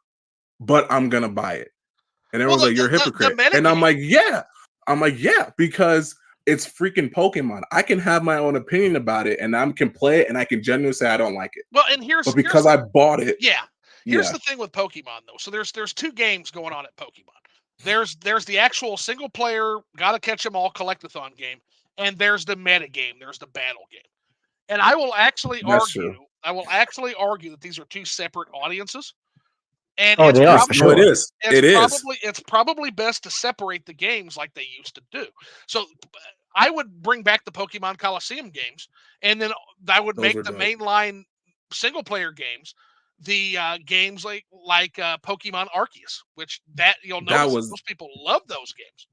but I'm gonna buy it. And Well, everyone's like, you're a the hypocrite. And I'm metagame. like, yeah. I'm like, yeah, because it's freaking Pokemon. I can have my own opinion about it and I can play it and I can genuinely say I don't like it. Well, and But here's because I bought it, yeah. Here's yeah, the thing with Pokemon though. So there's two games going on at Pokemon. There's the actual single player, gotta catch them all collectathon game, and there's the meta game. There's the battle game. And that's true. I will actually argue that these are two separate audiences. And Oh, they are for No, it sure. is. It is. it's probably best to separate the games like they used to do. So I would bring back the Pokemon Coliseum games, and then I would Those make were the dope. mainline single player games the games like Pokemon Arceus, which that you'll That notice that was most people love those games.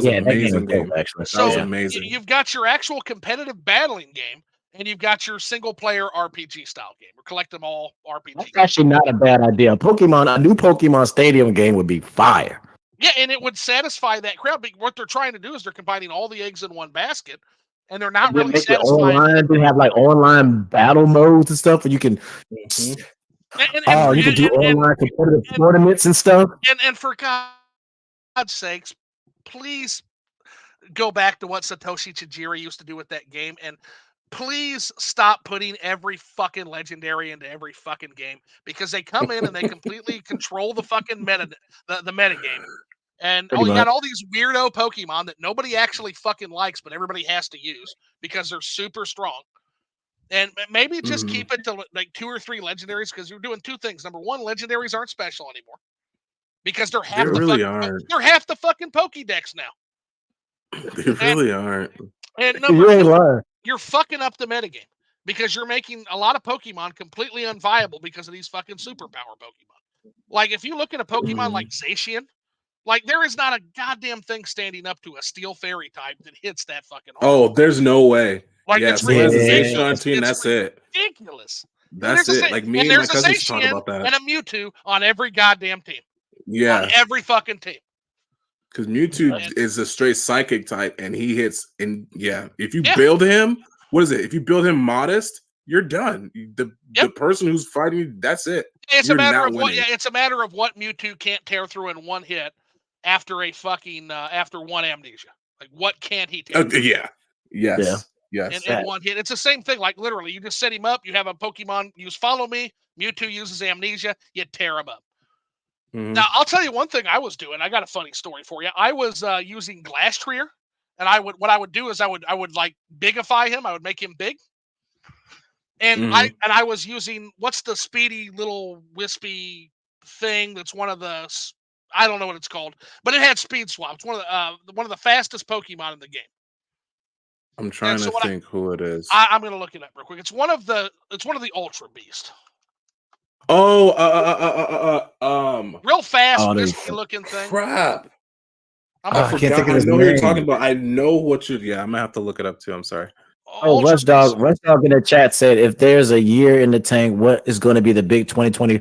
Yeah, that game is amazing dope, game. actually. That was So Yeah. amazing. you've got your actual competitive battling game, and you've got your single player RPG style game, or collect them all That's RPG game. actually not a bad idea. A new Pokemon Stadium game would be fire. Yeah, and it would satisfy that crowd. But what they're trying to do is they're combining all the eggs in one basket, and they're not And then really make it satisfying. online. They have like online battle modes and stuff where you can Mhm. oh, you can do online competitive tournaments and stuff. And for God's sakes, please go back to what Satoshi Tajiri used to do with that game, and please stop putting every fucking legendary into every fucking game, because they come in and they completely control the fucking the meta game. And Pretty you got much. all these weirdo Pokemon that nobody actually fucking likes, but everybody has to use because they're super strong. And maybe just Mhm. keep it to like 2 or 3 legendaries, because you're doing two things. Number one, legendaries aren't special anymore because They really aren't. they're half the fucking Pokédex now. They And really aren't. number You ain't two, lying. you're fucking up the metagame because you're making a lot of Pokemon completely unviable because of these fucking superpower Pokemon. Like if you look at a Pokemon like Mhm. Zacian, like there is not a goddamn thing standing up to a Steel Fairy type that hits that fucking hard. Oh, there's no way. Like Yeah, it's as long as the Zacian Yeah. on ridiculous. team, It's that's it. ridiculous. And That's it. Like me and my there's a cousins used to talk Zacian about that. and a Mewtwo on every goddamn team. On Yeah, every fucking team. because Mewtwo And is a straight psychic type, and he hits. And yeah, if you yeah, build him, what is it? If you build him modest, you're done. The person who's fighting you, that's it. It's a You're matter not of what. winning. Yeah, it's a matter of what Mewtwo can't tear through in one hit after a fucking after one amnesia. Like what can't he tear through? Yeah. Yeah. Yes. Yes. In one hit? It's the same thing. Like literally, you just set him up. You have a Pokemon use Follow Me. Mewtwo uses amnesia. You tear him up. Now I'll tell you one thing I was doing. I got a funny story for you. I was using Glass Trier, and what I would do is I would like bigify him. I would make him big. And I was using what's the speedy little wispy thing that's one of the I don't know what it's called, but it had speed swaps. One of the fastest Pokemon in the game. I'm And trying so to think who it is. I'm gonna look it up real quick. It's one of the Ultra Beast. Oh, Real fast, Oh, wispy looking thing. crap. I'm I gonna I can't think forgot. of I his know who you're name. talking about. I know what you. Yeah, I'm gonna have to look it up too. I'm sorry. Oh, Ultra Beast. Rush Dog in the chat said, if there's a year in the tank, what is going to be the big 2020? Yeah,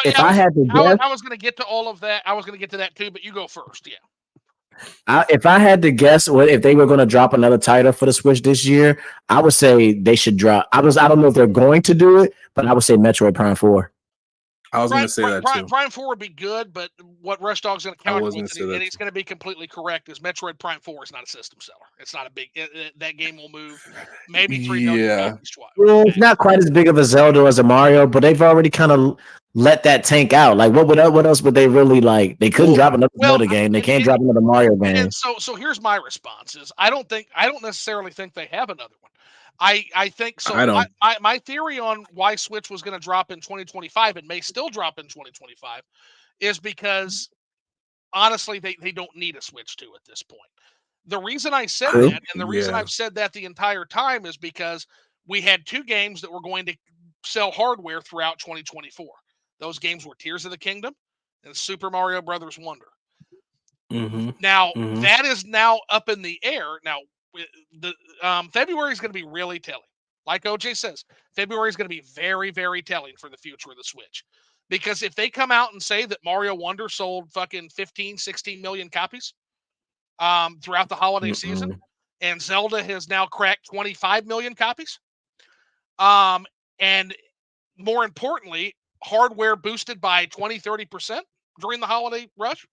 If I had to guess, I was gonna get to all of that. I was gonna get to that too, but you go first. Yeah. if I had to guess what if they were going to drop another title for the Switch this year, I would say they should drop. I don't know if they're going to do it, but I would say Metroid Prime 4. I was gonna say that too. Prime 4 would be good, but what Rush Dog's going to I counter was with, gonna say that and he's too. going to be completely correct, is Metroid Prime 4 is not a system seller. It's not a big. That game will move maybe 3 million Yeah. copies. Well, it's not quite as big of a Zelda as a Mario, but they've already kind of let that tank out. Like, what else would they really like? They couldn't drop another Zelda game. They can't drop another Mario game. And so here's my response: is I don't necessarily think they have another one. I think so. I don't. My theory on why Switch was going to drop in 2025 and may still drop in 2025 is because honestly they don't need a Switch 2 at this point. The reason I said True. that, and the reason I've said that the entire time, is because we had two games that were going to sell hardware throughout 2024. Those games were Tears of the Kingdom and Super Mario Brothers Wonder. Now that is now up in the air. Now the February is going to be really telling. Like OJ says, February is going to be very, very telling for the future of the Switch. Because if they come out and say that Mario Wonder sold fucking 15, 16 million copies throughout the holiday season, and Zelda has now cracked 25 million copies, and more importantly, hardware boosted by 20, 30% during the holiday rush,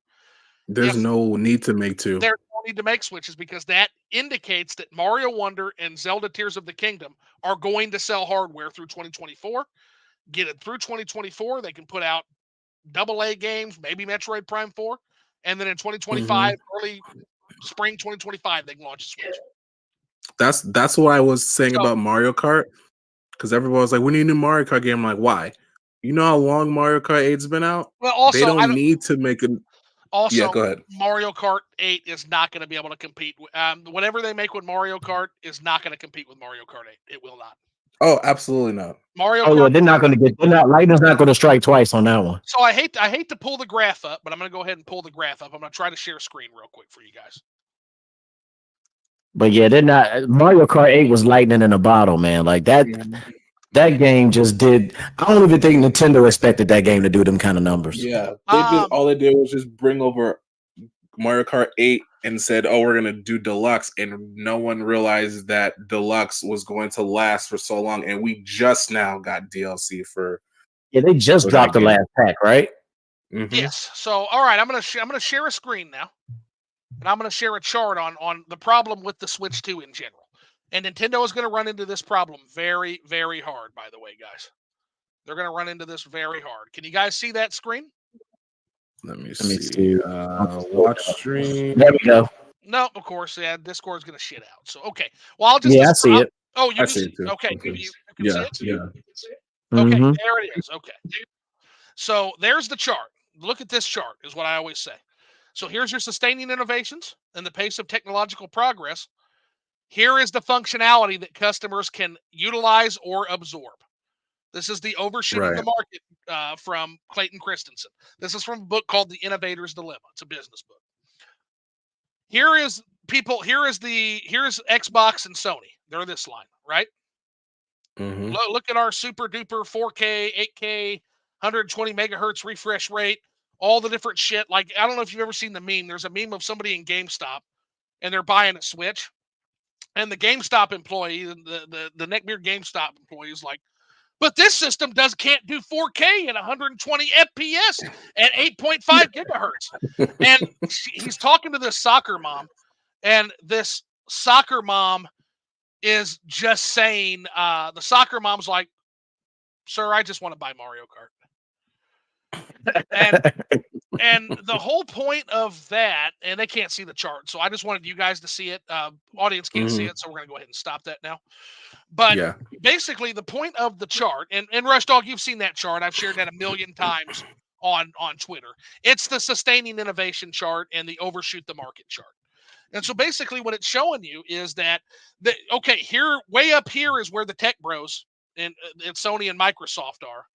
There's no need to make two. there's no need to make switches because that indicates that Mario Wonder and Zelda Tears of the Kingdom are going to sell hardware through 2024. Get it through 2024. They can put out AA games, maybe Metroid Prime 4. And then in 2025, early spring 2025, they can launch a Switch. That's what I was saying about Mario Kart. Because everyone was like, we need a new Mario Kart game. I'm like, why? You know how long Mario Kart 8's been out? Well, also, they don't need to make a. Also, yeah, go ahead. Mario Kart 8 is not going to be able to compete. Whatever they make with Mario Kart is not going to compete with Mario Kart 8. It will not. Oh, absolutely not. Mario Oh Kart. yeah, they're not going to get. They're not. Lightning's not going to strike twice on that one. So I hate to pull the graph up, but I'm going to go ahead and pull the graph up. I'm going to try to share screen real quick for you guys. But yeah, they're not. Mario Kart 8 was lightning in a bottle, man. Like that. That game just did. I don't even think Nintendo expected that game to do them kind of numbers. Yeah, all they did was just bring over Mario Kart 8 and said, "Oh, we're gonna do deluxe," and no one realized that deluxe was going to last for so long. And we just now got DLC for. Yeah, they just dropped the last pack, right? Yes. So all right, I'm gonna share a screen now, and I'm gonna share a chart on the problem with the Switch 2 in general. And Nintendo is going to run into this problem very, very hard, by the way, guys. They're going to run into this very hard. Can you guys see that screen? Let me see. Watch stream. There we go. No, of course. Yeah, Discord's going to shit out. So, okay. Well, I'll just... Yeah, I see it. Oh, you can see it too. Okay. You can see it? Yeah. Okay, there it is. Okay. So, there's the chart. Look at this chart, is what I always say. So, here's your sustaining innovations and the pace of technological progress. Here is the functionality that customers can utilize or absorb. This is the overshooting the market from Clayton Christensen. This is from a book called The Innovator's Dilemma. It's a business book. Here's Xbox and Sony. They're this line, right? Look at our super duper 4K, 8K, 120 megahertz refresh rate, all the different shit. Like, I don't know if you've ever seen the meme. There's a meme of somebody in GameStop and they're buying a Switch. And the GameStop employee, the neckbeard GameStop employee is like, but this system can't do 4K at 120 FPS at 8.5 gigahertz. And he's talking to this soccer mom, and this soccer mom is just saying, the soccer mom's like, sir, I just want to buy Mario Kart. And the whole point of that, and they can't see the chart, so I just wanted you guys to see it. Audience can't see it, so we're going to go ahead and stop that now. But basically, the point of the chart, and Rush Dog, you've seen that chart. I've shared that a million times on Twitter. It's the sustaining innovation chart and the overshoot the market chart. And so basically what it's showing you is that, okay, here, way up here is where the tech bros and Sony and Microsoft are.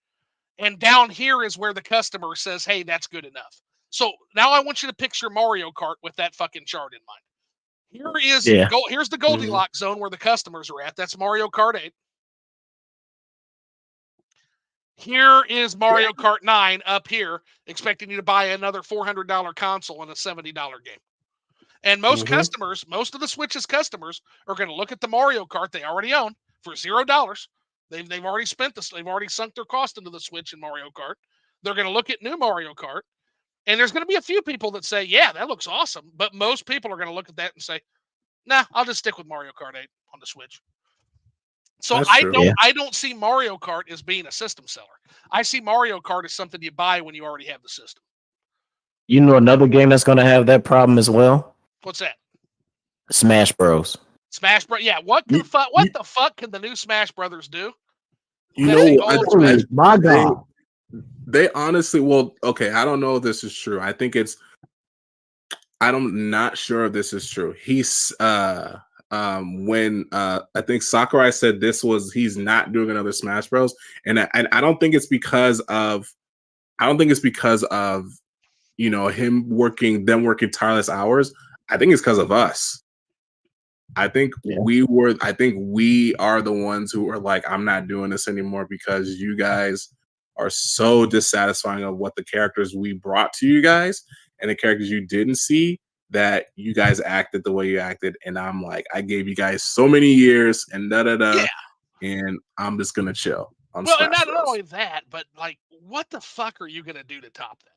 And down here is where the customer says, hey, that's good enough. So now I want you to picture Mario Kart with that fucking chart in mind. Here's the Goldilocks zone where the customers are at. That's Mario Kart 8. Here is Mario Kart 9 up here, expecting you to buy another $400 console and a $70 game. And most customers, most of the Switch's customers are going to look at the Mario Kart they already own for $0. They've already spent this. They've already sunk their cost into the Switch and Mario Kart. They're going to look at new Mario Kart. And there's going to be a few people that say, yeah, that looks awesome. But most people are going to look at that and say, nah, I'll just stick with Mario Kart 8 on the Switch. So I don't see Mario Kart as being a system seller. I see Mario Kart as something you buy when you already have the system. You know another game that's going to have that problem as well? What's that? Smash Bros. Smash Bros. Yeah, what the fuck can the new Smash Brothers do? You know, my God. They honestly, well, okay, I don't know if this is true. I think I'm not sure if this is true. He's when I think Sakurai said he's not doing another Smash Bros. And I don't think it's because of you know, them working tireless hours. I think it's because of us. I think we are the ones who are like, I'm not doing this anymore because you guys are so dissatisfying of what the characters we brought to you guys and the characters you didn't see, that you guys acted the way you acted. And I'm like, I gave you guys so many years and and I'm just gonna chill. And not only that, but like, what the fuck are you gonna do to top that?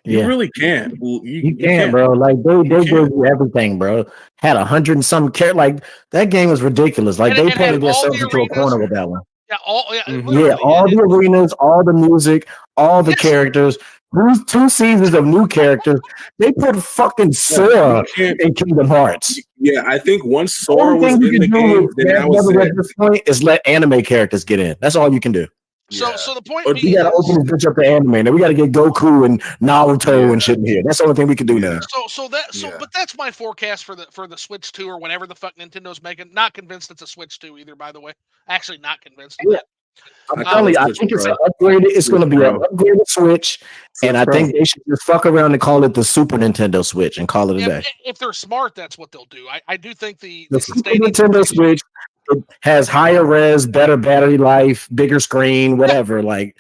You really can't. Well, you can't, bro. Like they gave you everything, bro. Had 100 and some characters. Like that game was ridiculous. Like they painted themselves into a corner with that one. Yeah, all the arenas, all the music, all the characters. 2 seasons of new characters. They put fucking Sora in Kingdom Hearts. Yeah, I think once Sora was in the game, then that was it. At this point is let anime characters get in. That's all you can do. So the point we gotta open this bitch up to anime. Now we gotta get Goku and Naruto and shit in here. That's the only thing we can do now. But that's my forecast for the Switch 2 or whenever the fuck Nintendo's making. Not convinced it's a Switch 2 either, by the way. Actually, not convinced. Yeah. I think it's an upgraded. It's going to be an upgraded Switch, and I think they should just fuck around and call it the Super Nintendo Switch and call it a day. If they're smart, that's what they'll do. I do think the Super Nintendo Switch has higher res, better battery life, bigger screen, whatever. Like,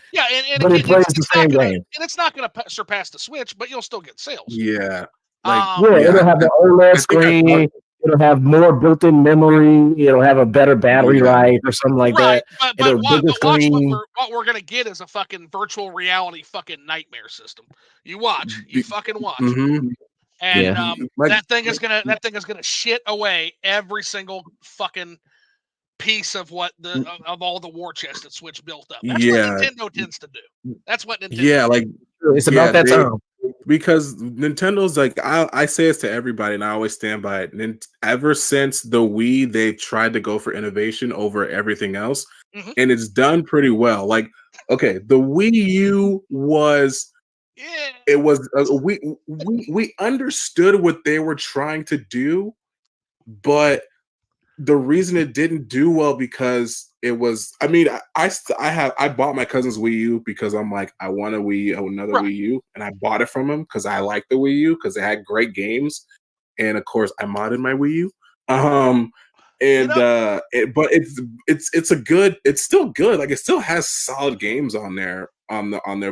but it plays the same game, and it's not going to surpass the Switch, but you'll still get sales. Yeah, it'll have the OLED screen. It'll have more built-in memory. It'll have a better battery life or something like that. But what we're going to get is a fucking virtual reality fucking nightmare system. You watch. You fucking watch. Mm-hmm. And that thing is gonna shit away every single fucking piece of of all the war chest that Switch built up. That's what Nintendo tends to do. That's what Nintendo. Yeah, like it's about that time. Because Nintendo's like, I say this to everybody and I always stand by it. And ever since the Wii, they've tried to go for innovation over everything else. Mm-hmm. And it's done pretty well. Like, okay, the Wii U was, it was, we understood what they were trying to do, but the reason it didn't do well because it was, I mean, I bought my cousin's Wii U because I'm like, I want another Wii U, and I bought it from him because I like the Wii U because it had great games, and of course I modded my Wii U. But it's still good. Like it still has solid games on there,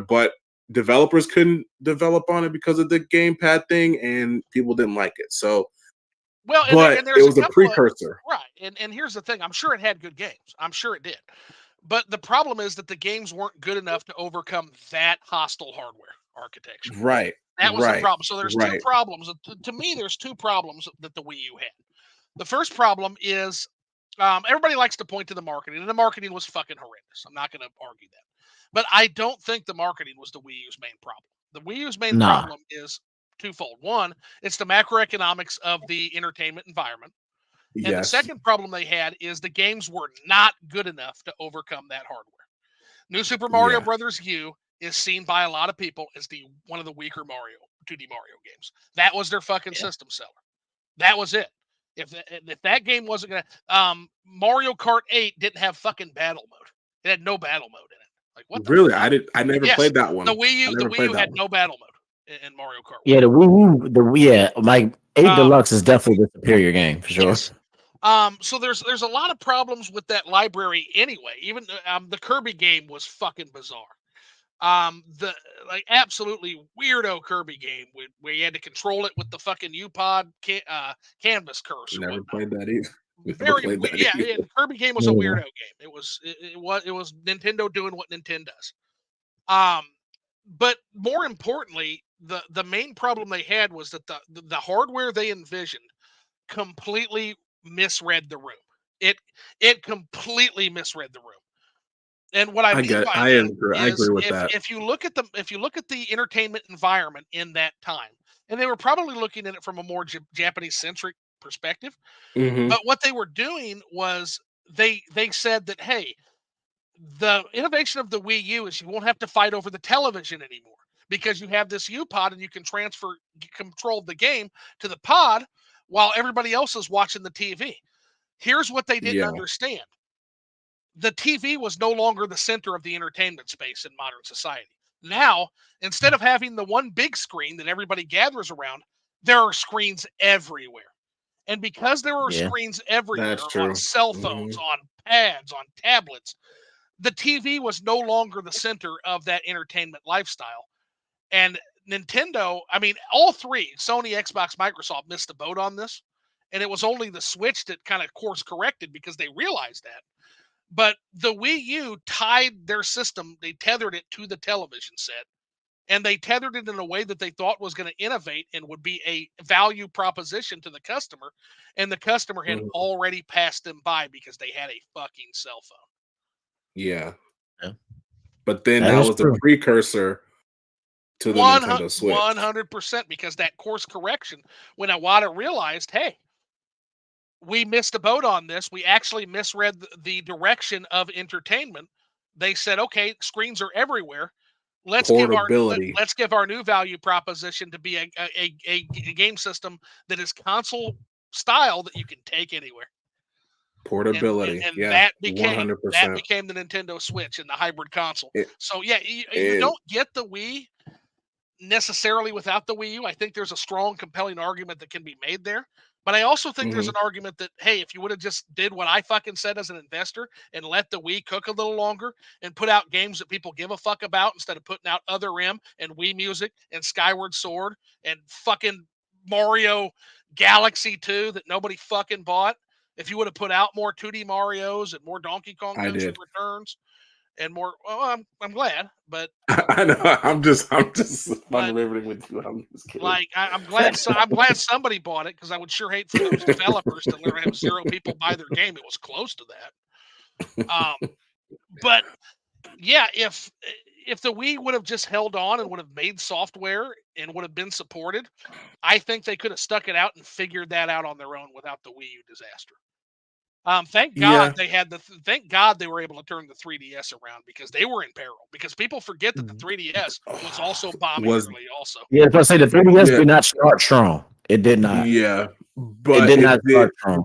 but developers couldn't develop on it because of the gamepad thing, and people didn't like it. So Well, but and it there's a was a couple of precursor. right, and here's the thing. I'm sure it had good games. I'm sure it did. But the problem is that the games weren't good enough to overcome that hostile hardware architecture. Right, That was the right, problem. So there's two right. problems. To me, there's two problems that the Wii U had. The first problem is everybody likes to point to the marketing, and the marketing was fucking horrendous. I'm not going to argue that. But I don't think the marketing was the Wii U's main problem. The Wii U's main Nah. problem is twofold. One, it's the macroeconomics of the entertainment environment. And the Yes. second problem they had is the games were not good enough to overcome that hardware. New Super Mario Yeah. Brothers U is seen by a lot of people as the one of the weaker Mario 2D Mario games. That was their fucking Yeah. system seller. That was it. If that game wasn't gonna Mario Kart 8 didn't have fucking battle mode. It had no battle mode in it. Like what the Really, fuck? I never Yes, played that one. I The never Wii played U that had one. no battle mode in Mario Kart 1. Yeah, the Wii U, like 8 Um, Deluxe is definitely the superior game for sure. yes. So there's a lot of problems with that library anyway. Even the Kirby game was fucking bizarre. The like absolutely weirdo Kirby game where you had to control it with the fucking U-Pod canvas curse or Never whatnot. played that either. Never Very played that yeah, either. the Kirby game was a Yeah. weirdo game. It was Nintendo doing what Nintendo does. Um, but more importantly, the main problem they had was that the hardware they envisioned completely misread the room. It it completely misread the room. And what I mean by I that agree. I is agree with that. if you look at the entertainment environment in that time, and they were probably looking at it from a more Japanese centric perspective, Hmm. but what they were doing was they said that hey, the innovation of the Wii U is you won't have to fight over the television anymore because you have this U pod and you can control the game to the pod while everybody else is watching the TV. Here's what they didn't Yeah. understand. The TV was no longer the center of the entertainment space in modern society. Now, instead of having the one big screen that everybody gathers around, there are screens everywhere. And because there are Yeah. screens everywhere That's on true. cell Hmm. phones, on pads, on tablets, the TV was no longer the center of that entertainment lifestyle. And Nintendo, I mean, all three, Sony, Xbox, Microsoft, missed the boat on this. And it was only the Switch that kind of course corrected because they realized that. But the Wii U tied their system, they tethered it to the television set, and they tethered it in a way that they thought was going to innovate and would be a value proposition to the customer. And the customer had Hmm. already passed them by because they had a fucking cell phone. Yeah. Yeah. But then That that is was the true. precursor to the Nintendo Switch. 100% because that course correction, when Iwata realized, hey, we missed a boat on this. We actually misread the direction of entertainment. They said, okay, screens are everywhere. Portability. Let's give our new value proposition to be a game system that is console style that you can take anywhere. Portability. And Yeah. that 100%. became the Nintendo Switch and the hybrid console. It, So yeah, you it, don't get the Wii necessarily without the Wii U. I think there's a strong, compelling argument that can be made there. But I also think there's mhm. an argument that, hey, if you would have just did what I fucking said as an investor and let the Wii cook a little longer and put out games that people give a fuck about instead of putting out Other M and Wii Music and Skyward Sword and fucking Mario Galaxy 2 that nobody fucking bought. If you would have put out more 2D Marios and more Donkey Kong I Country did. Returns and more, well, I'm glad, I know. I'm just fun but riveting with you. I'm just kidding. like I'm glad I'm glad somebody bought it because I would sure hate for those developers to literally have zero people buy their game. It was close to that. But yeah, if the Wii would have just held on and would have made software and would have been supported, I think they could have stuck it out and figured that out on their own without the Wii U disaster. Thank God Yeah. they had thank God they were able to turn the 3DS around because they were in peril. Because people forget that the 3DS was also bombing Was early, also. Yeah, if I say the 3DS yeah, did not start strong. It did not. yeah, It but did not start strong.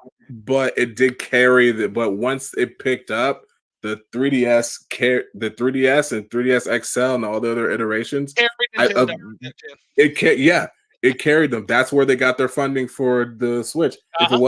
it did carry but once it picked up, the 3DS and 3DS XL and all the other iterations, Carried I Nintendo. That gen. yeah, it carried them. That's where they got their funding for the Switch. Uh-huh. If it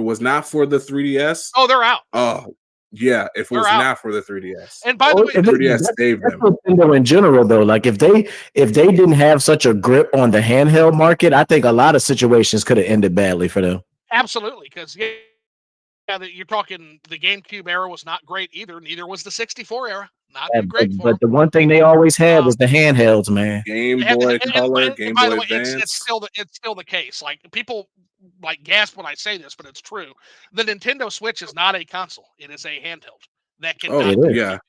was not for the 3DS, Oh, they're out. oh Yeah, if it They're was out. not for the 3DS. And by the Well, way, if 3DS that's, saved that's them. Nintendo in general, though. Like if they didn't have such a grip on the handheld market, I think a lot of situations could have ended badly for them. absolutely, because you're talking the GameCube era was not great either. Neither was the 64 era. Not Yeah, too great for but them. the one thing they always had Um, was the handhelds, man. Game and, Boy and, Color, and Game by Boy the way, Advance. it's still the case. Like people like gasp when I say this, but it's true. The Nintendo Switch is not a console. It is a handheld that Oh, cannot It is. yeah. communicate.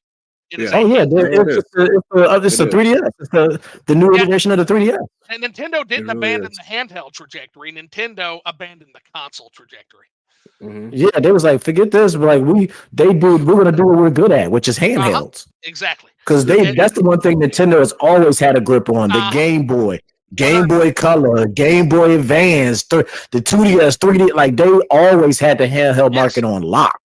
It is Yeah. a Oh yeah, handheld. No, it is. it's It the is. 3DS. It's the new Yeah, iteration of the 3DS. and Nintendo It didn't really abandon is. the handheld trajectory. Nintendo abandoned the console trajectory. Hmm. Yeah, they was like, forget this. But like we're gonna do what we're good at, which is Uh huh. handhelds. Exactly. Because that's the one thing Nintendo has always had a grip on. The Uh huh. Game Boy, One Game hundred Boy percent. Color, Game Boy Advance, the 2DS, 3D, like they always had the handheld Yes. market on lock.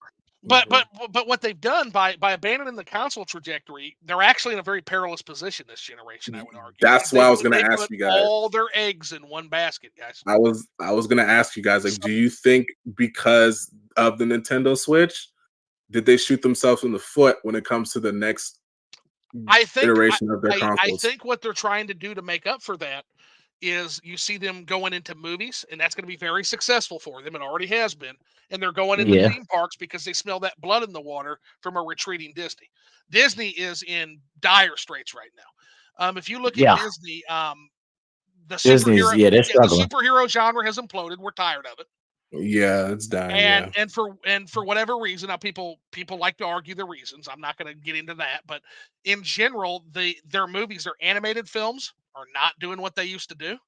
But Hmm. but but what they've done by abandoning the console trajectory, they're actually in a very perilous position this generation. I would argue because That's why I was gonna they ask put you guys. all their eggs in one basket, guys. I was gonna ask you guys, like, So do you think because of the Nintendo Switch, did they shoot themselves in the foot when it comes to the next I think iteration of their I consoles? think what they're trying to do to make up for that is you see them going into movies, and that's going to be very successful for them. It already has been, and they're going into Hmm. Yeah, theme parks because they smell that blood in the water from a retreating Disney. Disney is in dire straits right now. If you look at yeah. Disney, the Disney's superhero they're yeah, the struggling. superhero genre has imploded. We're tired of it. Yeah, it's dying. And Yeah. for whatever reason, now people like to argue the reasons. I'm not going to get into that, but in general, their movies, their animated films, are not doing what they used to do,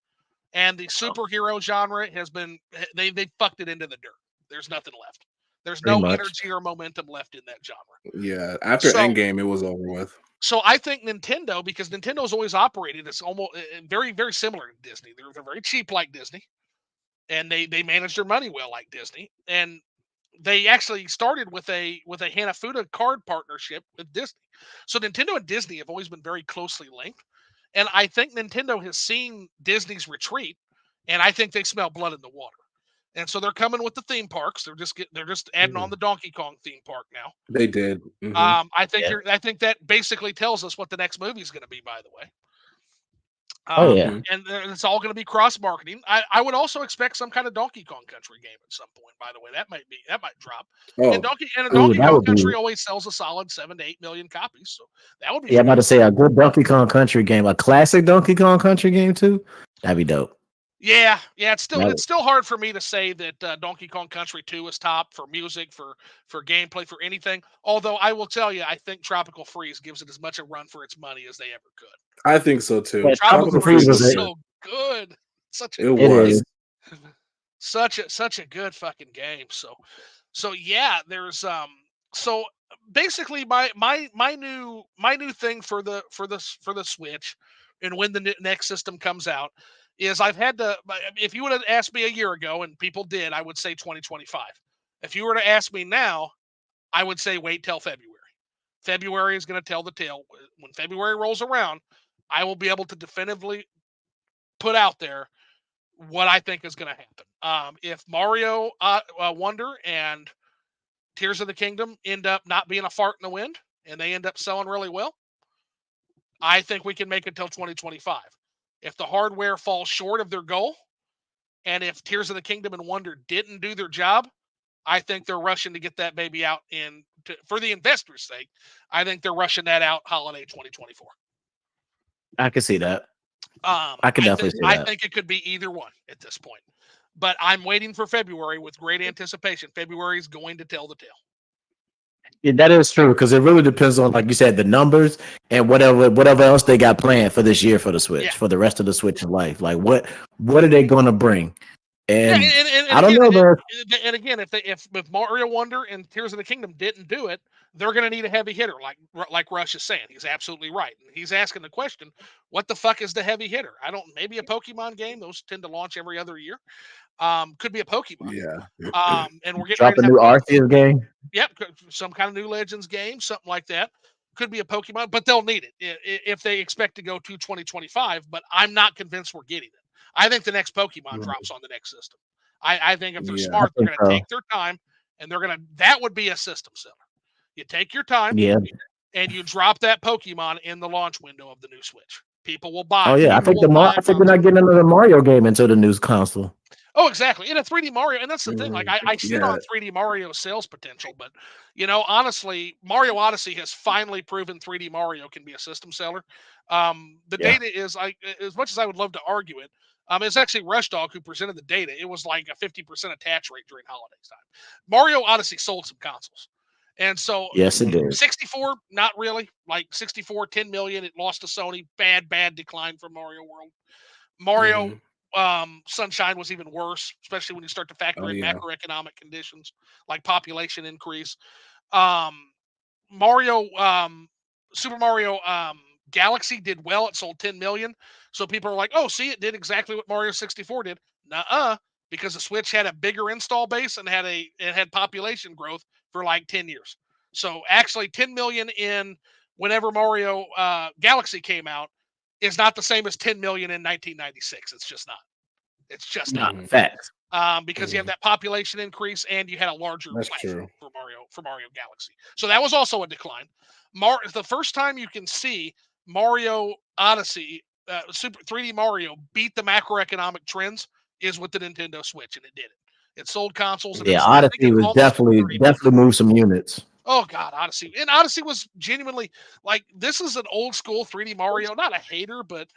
and the superhero genre has been they fucked it into the dirt. There's nothing left. There's Pretty no much. energy or momentum left in that genre. Yeah. After So Endgame, it was over with. so I think Nintendo, because Nintendo's always operated as almost very very similar to Disney. They're very cheap like Disney, and they manage their money well like Disney, and they actually started with a Hanafuda card partnership with Disney. So Nintendo and Disney have always been very closely linked, and I think Nintendo has seen Disney's retreat, and I think they smell blood in the water. And so they're coming with the theme parks. They're just adding on Mhm. the Donkey Kong theme park now. They did. Hmm. Yeah. I think that basically tells us what the next movie is going to be. By the way, Oh um, yeah. Hmm. and it's all going to be cross marketing. I would also expect some kind of Donkey Kong Country game at some point. By the way, that might drop. Oh, And a Ooh, Donkey that Kong would be. Country always sells a solid 7 to 8 million copies, so that would be Yeah, I'm fun. about to say a good Donkey Kong Country game, a classic Donkey Kong Country game too. That'd be dope. Yeah. That It's would, still hard for me to say that Donkey Kong Country 2 is top for music, for gameplay, for anything. Although I will tell you, I think Tropical Freeze gives it as much a run for its money as they ever could. I think so too. but Tropical Tropical Tropical Freeze Freeze Freeze was is was a, good. so good. Such a It it it, is. was. such a good fucking game. So yeah, there's so basically my new thing for the Switch, and when the next system comes out, is I've had to, if you would have asked me a year ago, and people did, I would say 2025. If you were to ask me now, I would say wait till February. February is going to tell the tale. When February rolls around, I will be able to definitively put out there what I think is going to happen. If Mario Wonder and Tears of the Kingdom end up not being a fart in the wind, and they end up selling really well, I think we can make it till 2025. If the hardware falls short of their goal, and if Tears of the Kingdom and Wonder didn't do their job, I think they're rushing to get that baby out for the investors' sake. I think they're rushing that out holiday 2024. I can see that. I could definitely see I that. think it could be either one at this point. But I'm waiting for February with great anticipation. February is going to tell the tale. Yeah, that is true because it really depends on, like you said, the numbers and whatever else they got planned for this year for the Yeah. Switch, for the rest of the Switch life. Like what are they going to bring? Yeah, And and I don't again, know, though. and again, if Mario Wonder and Tears of the Kingdom didn't do it, they're going to need a heavy hitter, like Rush is saying. He's absolutely right. He's asking the question, what the fuck is the heavy hitter? I don't. Maybe a Pokemon game. Those tend to launch every other year. Could be a Pokemon. Yeah. And we're getting ready Drop a to have new Arceus game. yep, some kind of new Legends game, something like that. Could be a Pokemon, but they'll need it if they expect to go to 2025. But I'm not convinced we're getting it. I think the next Pokemon drops on the next system. I think if they're Yeah. I smart, they're think going to so. take their time, and that would be a system seller. You take your time Yeah. and you drop that Pokemon in the launch window of the new Switch. People will buy. Oh yeah. I People think will buy I think they're consoles. not getting another Mario game until the new console. Oh, exactly. In a 3D Mario, and that's the thing. Like I shit Yeah. on 3D Mario sales potential, but honestly, Mario Odyssey has finally proven 3D Mario can be a system seller. The Yeah. data is like, as much as I would love to argue it, it's actually Rush Dog who presented the data. It was like a 50% attach rate during holidays time. Mario Odyssey sold some consoles, and so Yes, it did. 64, not really. Like 64, 10 million. It lost to Sony. Bad decline from Mario World. Mario Sunshine was even worse, especially when you start to Oh factor in yeah. macroeconomic conditions like population increase. Um, Mario Super Mario Galaxy did well. It sold 10 million. So people are like, "Oh, see, it did exactly what Mario 64 did." Nuh-uh, because the Switch had a bigger install base and it had population growth for like 10 years. So actually 10 million in whenever Mario Galaxy came out is not the same as 10 million in 1996. It's just not. It's just not. Nah, facts. Because you have that population increase and you had a larger That's platform true. for Mario Galaxy. So that was also a decline. The first time you can see Mario Odyssey, Super 3D Mario beat the macroeconomic trends is with the Nintendo Switch, and it did it. It sold consoles, and Yeah, I think Odyssey it was almost sold 30 million. definitely moved some units. Oh God, Odyssey. And Odyssey was genuinely like this is an old school 3D Mario. Not a hater, but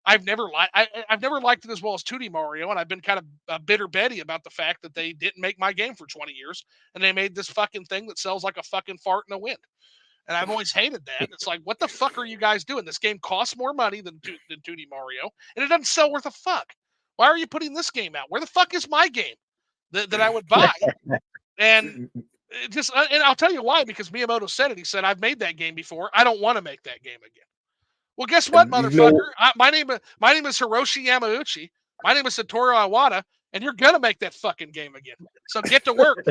I've never liked it as well as 2D Mario, and I've been kind of bitter Betty about the fact that they didn't make my game for 20 years, and they made this fucking thing that sells like a fucking fart in the wind. And I've always hated that. It's like, what the fuck are you guys doing? This game costs more money than 2D Mario, and it doesn't sell worth a fuck. Why are you putting this game out? Where the fuck is my game that I would buy? And and I'll tell you why, because Miyamoto said it. He said, "I've made that game before. I don't want to make that game again." Well, guess what, You know, motherfucker? My name is Hiroshi Yamauchi. My name is Satoru Iwata, and you're gonna make that fucking game again. So get to work.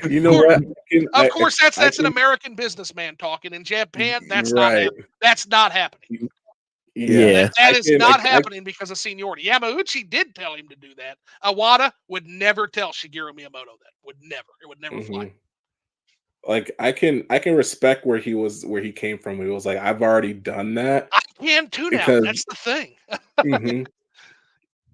you Of know course, what? of course I that's an can American businessman talking. In Japan, that's not right. happening. That's not happening. Yeah. That, Yeah. that is not happening because of seniority. Yamauchi did tell him to do that. Iwata would never tell Shigeru Miyamoto that. Would never. It would never fly. Like I can respect where he came from. He was like, I've already done that I can too now. because That's the thing. mhm,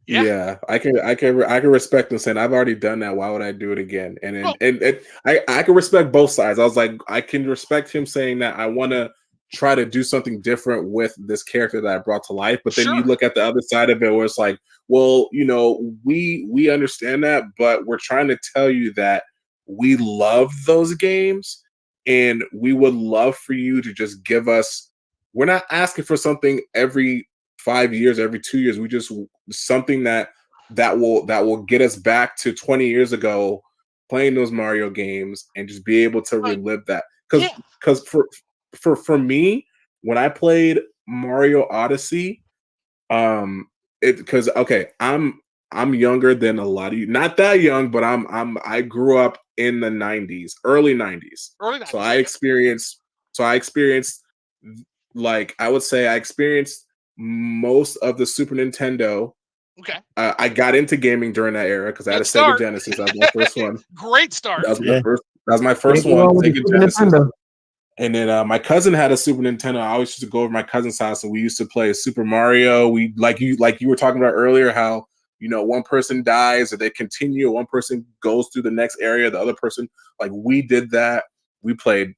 Yeah. yeah, I can respect him saying I've already done that. Why would I do it again? Well, And I can respect both sides. I was like, I can respect him saying that I want to try to do something different with this character that I brought to life. But then you sure. look at the other side of it where it's like, well, you know, we understand that, but we're trying to tell you that we love those games and we would love for you to just give us. We're not asking for something every 5 years, every 2 years. We just something that will get us back to 20 years ago playing those Mario games and just be able to relive that. Yeah. Because for me, when I played Mario Odyssey, it because okay, I'm younger than a lot of you. Not that young, but I grew up in the 90s, early 90s. Early So 90s. I Okay. experienced like I would say I experienced most of the Super Nintendo. Okay. I got into gaming during that era because I had a Good Sega start. Genesis. That was my first one. Great start. That was my Yeah. first. That was my first Anything one, wrong with the Sega Super Genesis. Nintendo? And then my cousin had a Super Nintendo. I always used to go over to my cousin's house, and we used to play Super Mario. We like you were talking about earlier, how one person dies, or they continue. One person goes through the next area. The other person, like we did that. We played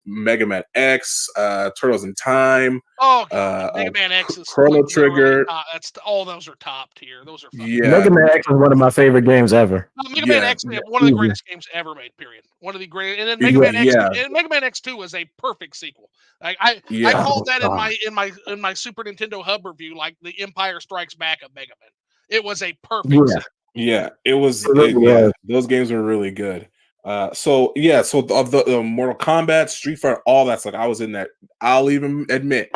Mega Man X, Turtles in Time, Oh god, Mega Man X is like Chrono literally Trigger. top. All those are top tier. Those are fucking. Yeah, Mega Man X is one of my favorite games ever. Mega Man yeah, X, one of the Easy. greatest games ever made. Period. One of the great, and then Yeah. Mega Man X2 was a perfect sequel. Like I yeah, called Oh, that God. in my Super Nintendo Hub review, like the Empire Strikes Back of Mega Man. It was a perfect Yeah. sequel. yeah. It was, It really yeah. was. Those games were really good. So yeah, so of the Mortal Kombat, Street Fighter, all that stuff, I was in that. I'll even admit,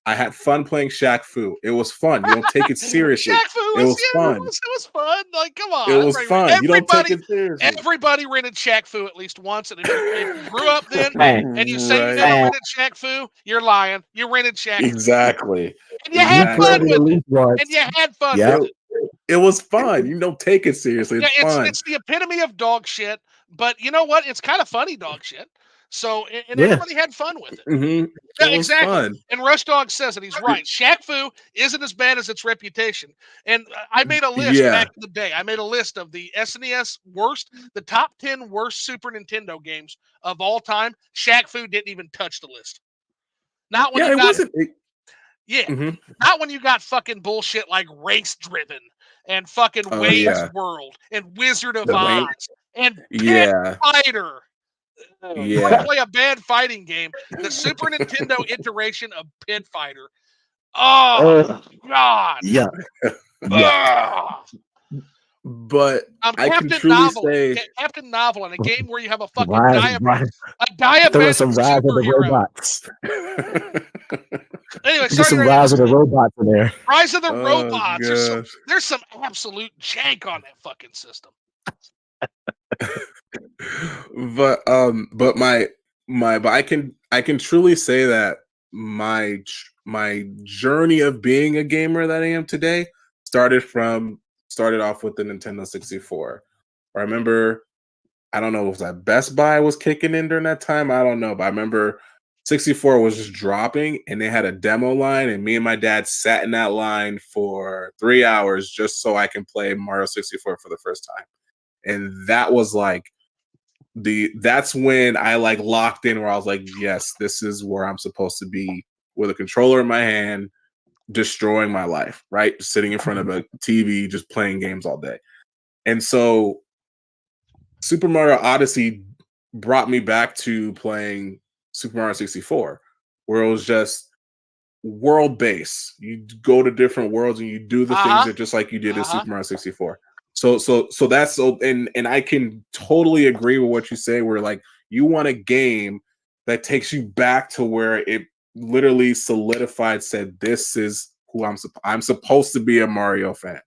I had fun playing Shaq Fu. It was fun. You don't take it seriously. Shaq Fu It was was fun. it was fun. Like, come It on, was fun. You don't take it seriously. everybody rented Shaq Fu at least once. And if you grew up then Hey, and you say you Right. never hey, rented Shaq Fu, you're lying. You rented Shaq Fu Exactly. and you had you played fun it Exactly. at with it. least And once. you had fun Yeah. with It, it. it was fun. You don't take it seriously. Yeah, It's fun. it's the epitome of dog shit. But you know what? It's kind of funny dog shit. So and Yeah. everybody had fun with it. Mm-hmm. Yeah, It was exactly. fun. And Rush Dog says it. He's right. Shaq Fu isn't as bad as its reputation. And I made a list Yeah. back in the day. I made a list of the SNES the top 10 worst Super Nintendo games of all time. Shaq Fu didn't even touch the list. Not when Yeah, you it got, wasn't. yeah, Mhm. not when you got fucking bullshit like Race Driven and fucking Oh Wayne's yeah. World and Wizard of The Oz Wayne. and Pit Yeah. Fighter. You want to Yeah. play a bad fighting game? The Super Nintendo iteration of Pit Fighter. Oh God! Yeah. Yeah. Ugh. But I'm I can Captain truly Novel. say, Captain Novel in a game where you have a fucking Rise, rise, a throw in diabetic some Rise of the superhero. Robots. Anyway, Get sorry to some interrupt. Rise of the Robots in there. Rise of the oh Robots. gosh. There's some absolute jank on that fucking system. But but I can truly say that my journey of being a gamer that I am today started off with the Nintendo 64. I remember, I don't know if that Best Buy was kicking in during that time. I don't know, but I remember 64 was just dropping and they had a demo line, and me and my dad sat in that line for 3 hours just so I can play Mario 64 for the first time. And that was like that's when I like locked in, where I was like, yes, this is where I'm supposed to be, with a controller in my hand, destroying my life, right? Sitting in front of a TV, just playing games all day. And so Super Mario Odyssey brought me back to playing Super Mario 64, where it was just world based. You go to different worlds and you do the things Uh huh. that just like you did in Uh huh. Super Mario 64. So that's so and I can totally agree with what you say, where like you want a game that takes you back to where it literally solidified, said this is who I'm supposed to be a Mario fan.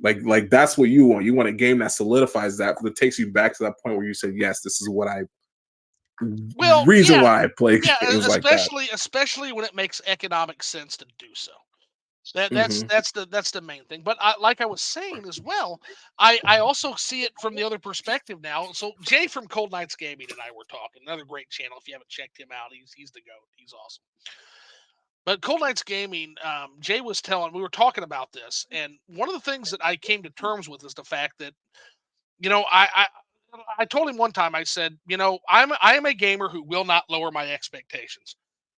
Like that's what you want. You want a game that solidifies that takes you back to that point where you said, yes, this is what I Well, reason yeah, why I play yeah. games like that. Especially when it makes economic sense to do so. Hmm. That's the main thing. But like I was saying as well, I also see it from the other perspective now. So Jay from Cold Nights Gaming and I were talking. Another great channel. If you haven't checked him out, he's the goat. He's awesome. But Cold Nights Gaming, Jay was telling, we were talking about this, and one of the things that I came to terms with is the fact that, you know, I told him one time, I said, you know, I am a gamer who will not lower my expectations.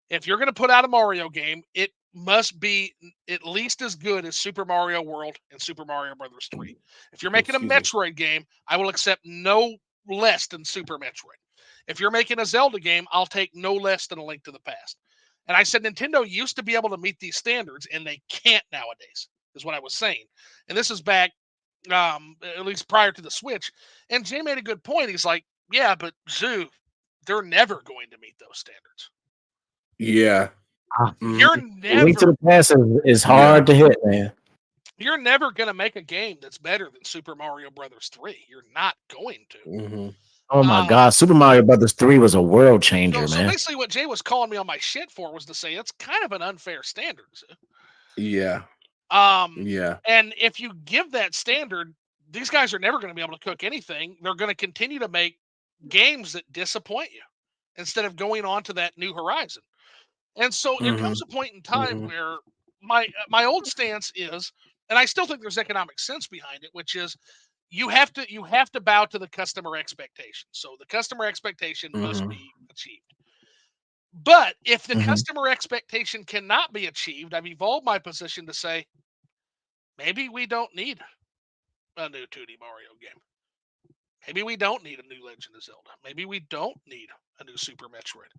If you're going to put out a Mario game, it must be at least as good as Super Mario World and Super Mario Brothers 3. If you're making a Excuse me. Metroid game, I will accept no less than Super Metroid. If you're making a Zelda game, I'll take no less than A Link to the Past. And I said Nintendo used to be able to meet these standards, and they can't nowadays, is what I was saying. And this is back, at least prior to the Switch. And Jay made a good point. He's like, yeah, but Zoo, they're never going to meet those standards. Yeah. Ah, You're Link to never the Past is Yeah. hard to hit, man. you're never going to make a game that's better than Super Mario Brothers 3. You're not going to. Hmm. Oh my Um, God, Super Mario Brothers 3 was a world changer, so man. basically, what Jay was calling me on my shit for was to say it's kind of an unfair standard. Yeah. Um, Yeah. and if you give that standard, these guys are never going to be able to cook anything. They're going to continue to make games that disappoint you instead of going on to that new horizon. And so there Hmm. comes a point in time Hmm. where my old stance is, and I still think there's economic sense behind it, which is you have to bow to the customer expectation. So the customer expectation must Hmm. be achieved. But if the Hmm. customer expectation cannot be achieved, I've evolved my position to say maybe we don't need a new 2D Mario game. Maybe we don't need a new Legend of Zelda. Maybe we don't need a new Super Metroid.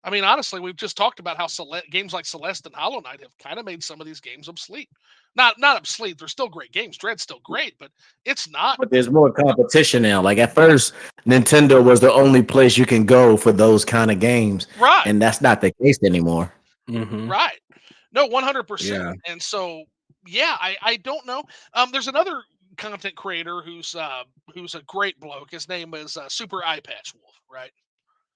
I mean, honestly, we've just talked about how games like Celeste and Hollow Knight have kind of made some of these games obsolete. Not obsolete. They're still great games. Dread's still great, but it's not But there's more competition now. Like at first, Nintendo was the only place you can go for those kind of games, right. and that's not the case anymore. Hmm. Right. No, 100%. Yeah. And so, yeah, I don't know. There's another content creator who's a great bloke. His name is Super Eye Patch Wolf, right?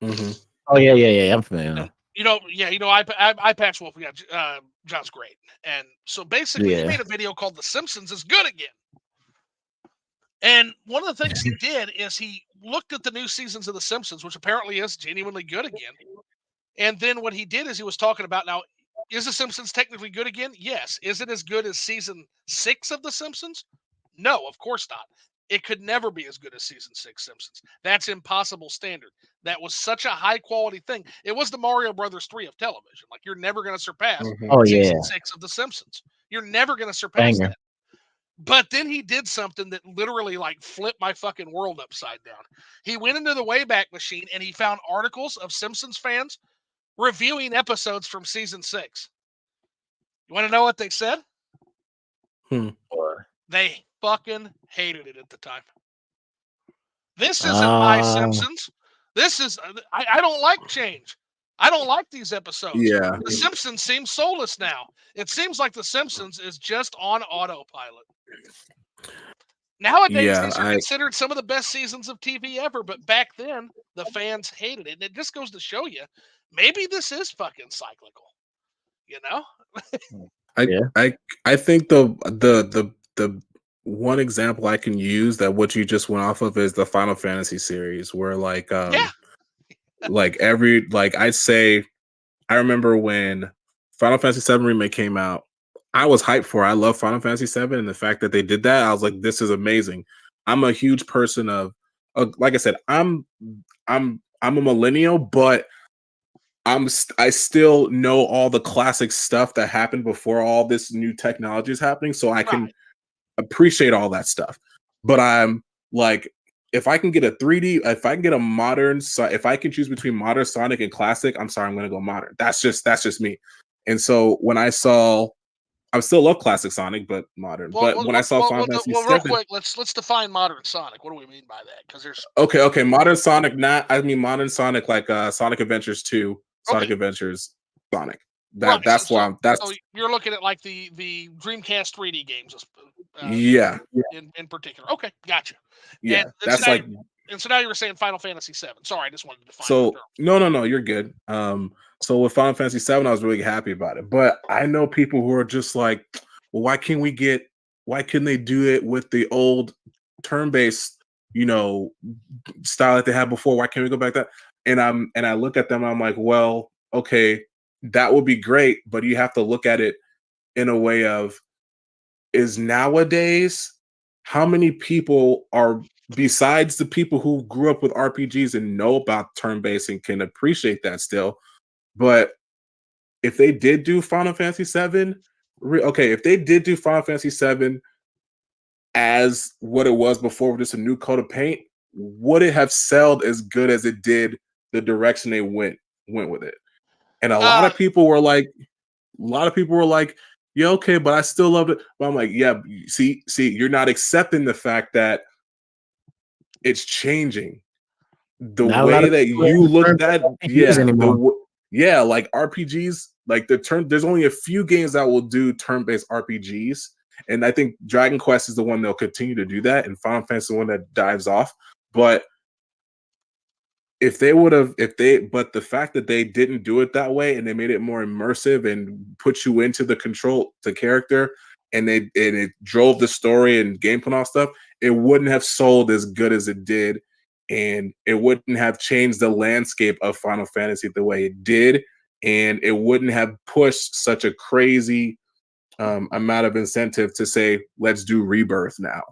Hmm. Oh yeah, yeah, yeah. I'm familiar. And you know, yeah, you know, Eye Patch Wolf. Yeah, John's great. And so basically, he Yeah. made a video called "The Simpsons is Good Again." And one of the things he did is he looked at the new seasons of The Simpsons, which apparently is genuinely good again. And then what he did is he was talking about, now, is The Simpsons technically good again? Yes. Is it as good as season 6 of The Simpsons? No, of course not. It could never be as good as season 6 Simpsons. That's impossible standard. That was such a high quality thing. It was the Mario Brothers 3 of television. Like, you're never going to surpass Mhm. Oh yeah, season 6 of The Simpsons. You're never going to surpass banger. that. But then he did something that literally like flipped my fucking world upside down. He went into the Wayback Machine and he found articles of Simpsons fans reviewing episodes from season 6. You want to know what they said? They fucking hated it at the time. This isn't my Ah, Simpsons. This is, I don't like change. I don't like these episodes. Yeah, The Simpsons seems soulless now. It seems like The Simpsons is just on autopilot. Nowadays, yeah. these are considered some of the best seasons of TV ever, but back then, the fans hated it. And it just goes to show you, maybe this is fucking cyclical. You know? I yeah. I I think the one example I can use that what you just went off of is the Final Fantasy series, where Yeah. like every like I'd say I remember when Final Fantasy VII Remake came out, I was hyped for it. I love Final Fantasy VII, and the fact that they did that, I was like, this is amazing. I'm a huge person of like I said, I'm a millennial, but I still know all the classic stuff that happened before all this new technology is happening, so I can Right. appreciate all that stuff. But I'm like, if I can get a 3D, if I can get a modern, if I can choose between modern Sonic and classic, I'm sorry, I'm going to go modern. That's just me. And so when I saw, I still love classic Sonic, but modern. Well, But when I saw Final Fantasy real VII, quick, let's define modern Sonic. What do we mean by that? Because there's okay, modern Sonic, not I mean modern Sonic, like Sonic Adventures 2, okay, Sonic Adventures, Sonic. right. That's why I'm So that's you're looking at like the Dreamcast 3D games, uh, yeah, in particular. Okay, gotcha. yeah. And so That's now like you were saying Final Fantasy 7. Sorry, I just wanted to define the so term. no, you're good. So with Final Fantasy 7, I was really happy about it. But I know people who are just like, well, why couldn't they do it with the old turn-based, you know, style that they had before? Why can't we go back that? And I look at them and I'm like, well, okay, that would be great, but you have to look at it in a way of is nowadays how many people are besides the people who grew up with RPGs and know about turn-based and can appreciate that still. But if they did do Final Fantasy 7, okay, if they did do Final Fantasy 7 as what it was before with just a new coat of paint, would it have sold as good as it did the direction they went with it? And a lot Uh, of people were like, yeah, okay, but I still loved it. But I'm like, yeah, see, you're not accepting the fact that it's changing. The Not a lot way of that people you in look terms of that, RPGs anymore. like RPGs, like there's only a few games that will do turn-based RPGs. And I think Dragon Quest is the one they'll continue to do that, and Final Fantasy is the one that dives off. But if they would have but the fact that they didn't do it that way and they made it more immersive and put you into the character, and it drove the story and gameplay and all stuff, it wouldn't have sold as good as it did, and it wouldn't have changed the landscape of Final Fantasy the way it did, and it wouldn't have pushed such a crazy amount of incentive to say, let's do Rebirth now.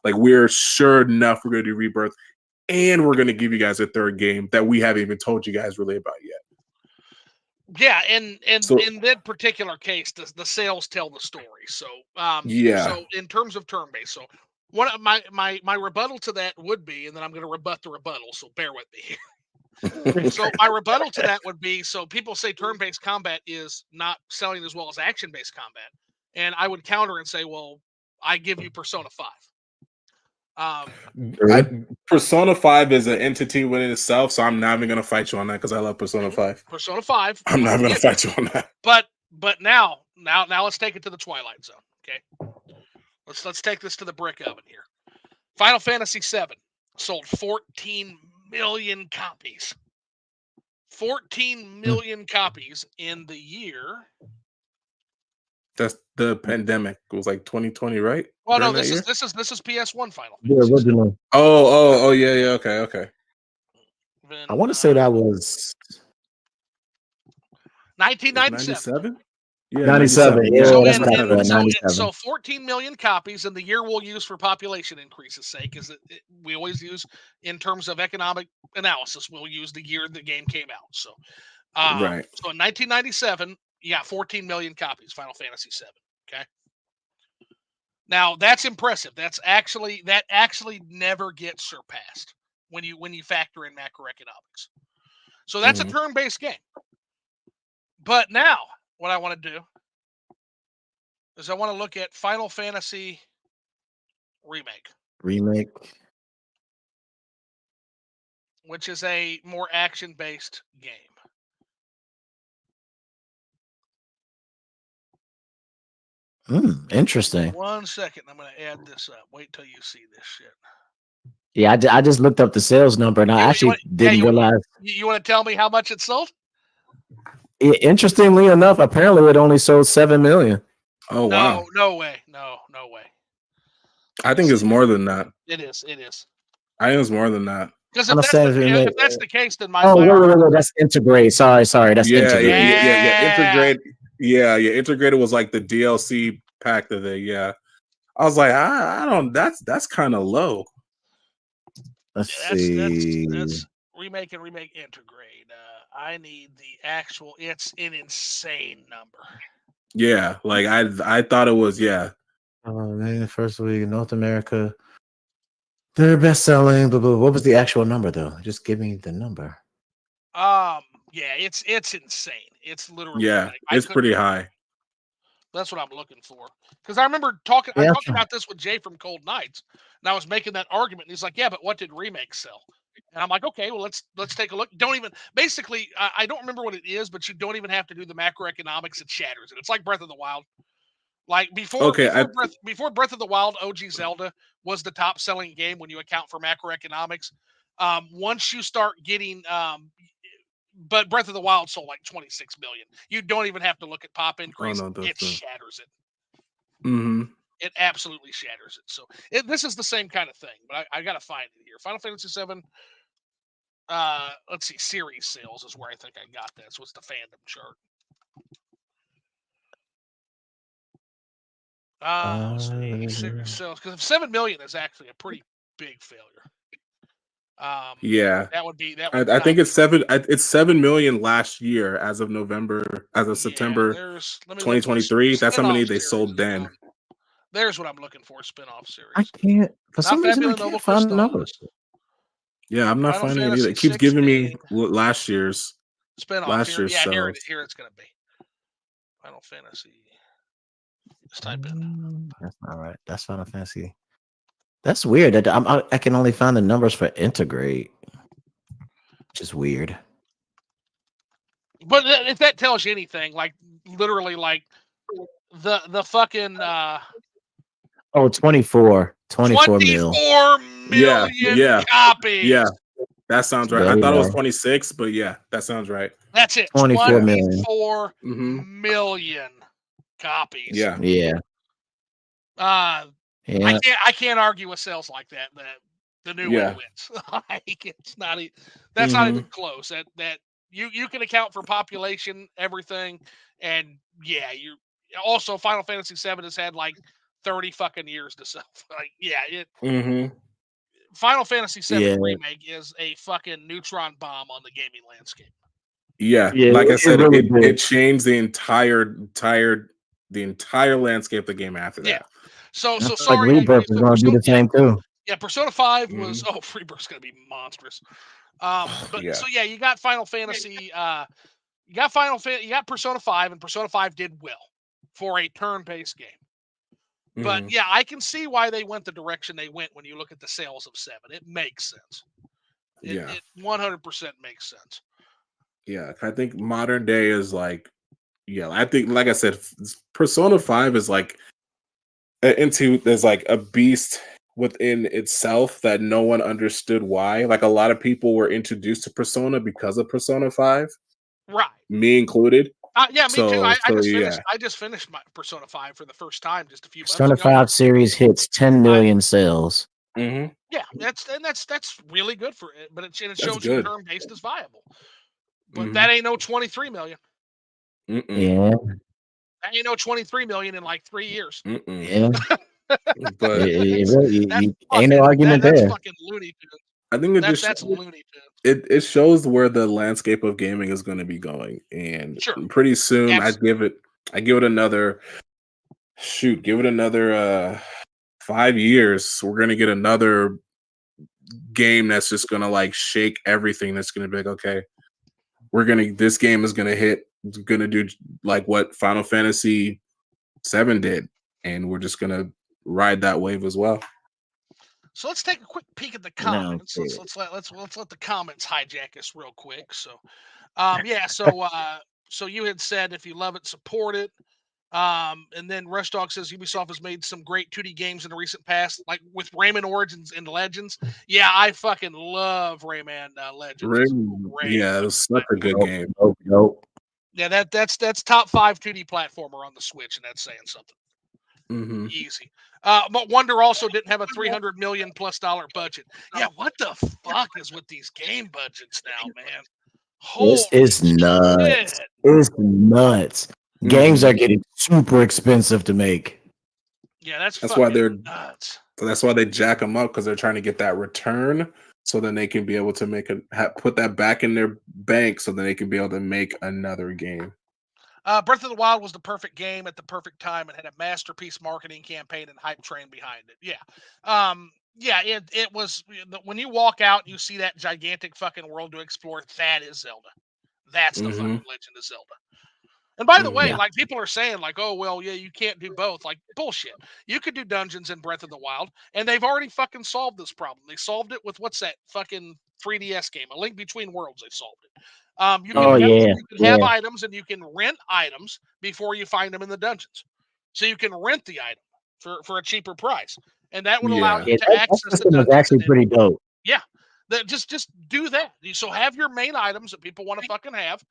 We're sure enough we're going to do Rebirth, and we're going to give you guys a third game that we haven't even told you guys really about yet. yeah, and So in that particular case, the sales tell the story. yeah, So in terms of turn based, so one of my rebuttal to that would be, and then I'm going to rebut the rebuttal. So bear with me here. So my rebuttal to that would be, so people say turn based combat is not selling as well as action based combat, and I would counter and say, well, I give you Persona 5. I, Persona 5 is an entity within itself, so I'm not even going to fight you on that because I love Persona 5. Persona 5, I'm not I even going get to fight you on that. but now let's take it to the Twilight Zone. Okay, let's take this to the brick oven here. Final Fantasy 7 sold 14 million copies. 14 million copies in the year That's the pandemic. It was like 2020, right? Well, no, During that year. this is PS1 Final The Fantasy. original. Oh, yeah, yeah. Okay. I Then want to say that was It's 1997. 97. Yeah, 97. 97. Yeah, Yeah, So that's what I '97. thought. 97. 14 million copies, and the year we'll use for population increase's sake is that we always use in terms of economic analysis. We'll use the year the game came out. So, Right. so in 1997, you got 14 million copies. Final Fantasy VII. Okay. Now that's impressive. That actually never gets surpassed when you factor in macroeconomics. So that's a Mhm. turn-based game. But now what I want to do is I want to look at Final Fantasy Remake, Remake. which is a more action-based game. Interesting. 1 second, I'm going to add this up. Wait till you see this shit. Yeah, I just looked up the sales number and I actually didn't realize. You want to tell me how much it sold? Interestingly enough, apparently it only sold 7 million. Oh wow. No way. No way. I think it's more than that. It is. I think it's more than that. Because Final Fantasy Remake. if that's the case, then my Oh, wait, that's Integrate. Sorry, that's Integrate. Yeah. Integrate. Yeah. Integrated was like the DLC pack of it. Yeah. I was like, I don't. That's kind of low. Let's see. That's remake and remake integrate. I need the actual. It's an insane number. Yeah, like I thought it was. Yeah. Oh man, first week in North America, they're best selling. But what was the actual number though? Just give me the number. Yeah, it's insane. It's literally. Yeah, like, it's pretty high. That's what I'm looking for. Because I remember talking. I talked about this with Jay from Cold Nights, and I was making that argument. And he's like, "Yeah, but what did remakes sell?" And I'm like, "Okay, well let's take a look." Don't even basically. I don't remember what it is, but you don't even have to do the macroeconomics. It shatters it. It's like Breath of the Wild. Like before Breath of the Wild, OG Zelda was the top selling game when you account for macroeconomics. Once you start getting but Breath of the Wild sold like 26 million. You don't even have to look at pop increase. It shatters it. Mm-hmm. It absolutely shatters it. So this is the same kind of thing, but I got to find it here. Final Fantasy VII. Let's see. Series sales is where I think I got that. So it's the fandom chart. Series sales, because 7 million is actually a pretty big failure. Yeah, that would be that. I think it's 7. It's 7 million last year as of September 2023. That's how many they sold then. There's what I'm looking for. Spinoff series. I can't for some reason I can't find the numbers. Yeah, I'm not finding it either. It keeps giving me last year's spinoff. Last year's here it's gonna be Final Fantasy. Just type in. That's not right. That's Final Fantasy. That's weird. That I can only find the numbers for integrate, which is weird. But if that tells you anything, like literally, like the fucking 24 million copies. Yeah, that sounds right. I thought it was 26, but yeah, that sounds right. That's it. 24 million copies. Yeah. I can't argue with sales like that. The new one wins. Like it's not. That's not even close. That you can account for population, everything, and yeah, you also Final Fantasy VII has had like 30 fucking years to sell. Like Final Fantasy VII Remake is a fucking neutron bomb on the gaming landscape. Yeah, like I said, it changed the entire landscape of the game after that. Yeah. So sorry. Like Rebirth is going to do the same too. Yeah, Persona 5 was Rebirth's going to be monstrous. So you got Final Fantasy. You got Persona 5, and Persona 5 did well for a turn-based game. But yeah, I can see why they went the direction they went when you look at the sales of 7. It makes sense. It 100% makes sense. Yeah, I think modern day is like, I think, like I said, Persona 5 is like there's like a beast within itself that no one understood why. Like a lot of people were introduced to Persona because of Persona 5. Right. Me included. Yeah, me too. I just finished. Yeah, I just finished my Persona 5 for the first time just a few months Persona ago. 5 series hits 10 I million sales. hmm Yeah, that's really good for it, but it that's shows you good. turn based is viable. But hmm that ain't no 23 million. Mm-mm. Yeah, That ain't no 23 million in like 3 years. Mm-mm. yeah. But It That's really, ain't no argument that's there. fucking Looney Tunes. I think it just That's Looney Tunes. it shows where the landscape of gaming is going to be going, and Sure, pretty soon absolutely. I give it another give it another 5 years. We're gonna get another game that's just gonna like shake everything. That's gonna be like, okay, this game is gonna hit, it's gonna do like what Final Fantasy 7 did, and we're just gonna ride that wave as well. So let's take a quick peek at the No, comments. Let's let the comments hijack us real quick. So yeah, so you had said if you love it, support it. And then Rush Dog says Ubisoft has made some great 2D games in the recent past, like with Rayman Origins and Legends. Yeah, I fucking love Rayman Legends. It's great Yeah, it fucking was such a good platform. nope, game. nope, nope. Yeah, that's top 5 2D platformer on the Switch, and that's saying something. hmm Easy. But Wonder also didn't have a $300 million+ budget. Yeah, what the fuck is with these game budgets now, man? Holy It's nuts. shit! It's nuts. Games hmm are getting super expensive to make. Yeah, that's That's why fucking they're nuts. that's why they jack them up, because they're trying to get that return, so then they can be able to put that back in their bank, so then they can be able to make another game. Breath of the Wild was the perfect game at the perfect time and had a masterpiece marketing campaign and hype train behind it. Yeah, yeah, it was. When you walk out, and you see that gigantic fucking world to explore. That is Zelda. That's the hmm fucking Legend of Zelda. And by the way, hmm Yeah. like people are saying, like, oh well, yeah, you can't do both. Like bullshit. You could do dungeons in Breath of the Wild, and they've already fucking solved this problem. They solved it with what's that fucking 3DS game, A Link Between Worlds. They solved it. Oh yeah, You can have yeah. items and you can rent items before you find them in the dungeons. So you can rent the item for a cheaper price, and that would allow Yeah. you Yeah, to that access the system is dungeons. actually pretty dope. Yeah, that just do that. So have your main items that people want to fucking have.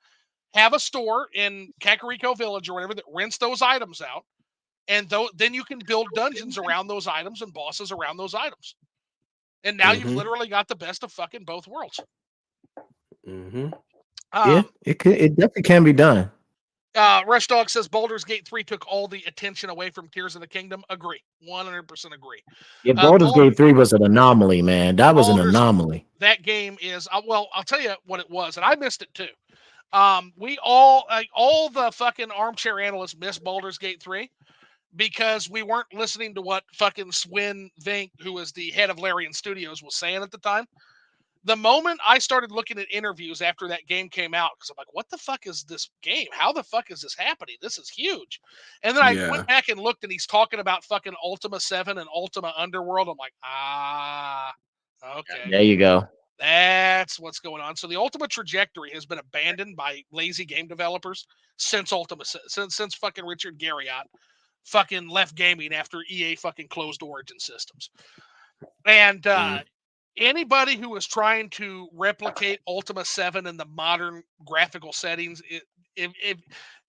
Have a store in Kakariko Village or whatever that rents those items out, and then you can build dungeons around those items and bosses around those items. And now you've hmm literally got the best of fucking both worlds. hmm Yeah, Um, it definitely can be done. Rush Dog says Baldur's Gate 3 took all the attention away from Tears of the Kingdom. Agree. 100% agree. Yeah, Baldur's Bald, Gate 3 was an anomaly, man. That was an Baldur's, anomaly. that game is, well, I'll tell you what it was, and I missed it too. We all, like, all the fucking armchair analysts missed Baldur's Gate 3 because we weren't listening to what fucking Swin Vink, who was the head of Larian Studios, was saying at the time. The moment I started looking at interviews after that game came out, because I'm like, what the fuck is this game? How the fuck is this happening? This is huge. And then I went Yeah. back and looked, and he's talking about fucking Ultima 7 and Ultima Underworld. I'm like, ah, okay. There you go. That's what's going on. So the Ultima trajectory has been abandoned by lazy game developers since since fucking Richard Garriott fucking left gaming after EA fucking closed Origin Systems. And Mm. anybody who is trying to replicate Ultima 7 in the modern graphical settings, if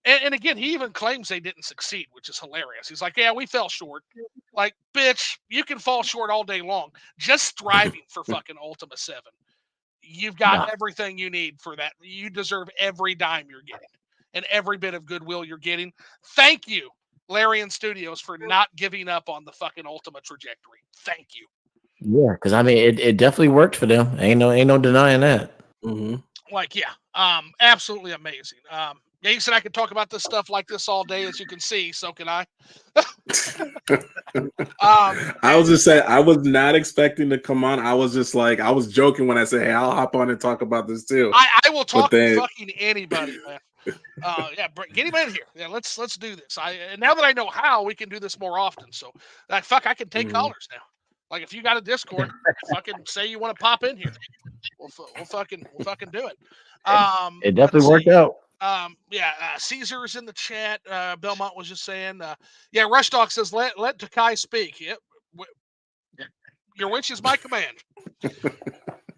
and again, he even claims they didn't succeed, which is hilarious. He's like, yeah, we fell short. Like, bitch, you can fall short all day long. Just striving for fucking Ultima 7. You've got Nah. everything you need for that. You deserve every dime you're getting and every bit of goodwill you're getting. Thank you, Larian Studios, for not giving up on the fucking Ultima trajectory. Thank you. Yeah, because I mean, it definitely worked for them. Ain't no denying that. hmm Like, yeah, absolutely amazing. Yeah, you said I could talk about this stuff like this all day, as you can see. So can I. I was just saying, I was not expecting to come on. I was just like, I was joking when I said, "Hey, I'll hop on and talk about this too." I will But talk to then, fucking anybody, man. Yeah, get him in here. Yeah, let's do this. And now that I know how, we can do this more often. So, fuck, I can take Mhm. callers now. Like, if you got a Discord, fucking say you want to pop in here. We'll fucking do it. It Let's definitely worked see. out. Yeah, Caesar's in the chat. Belmont was just saying, yeah, Rush Dog says, let Takai speak. Yep. Your wish is my command.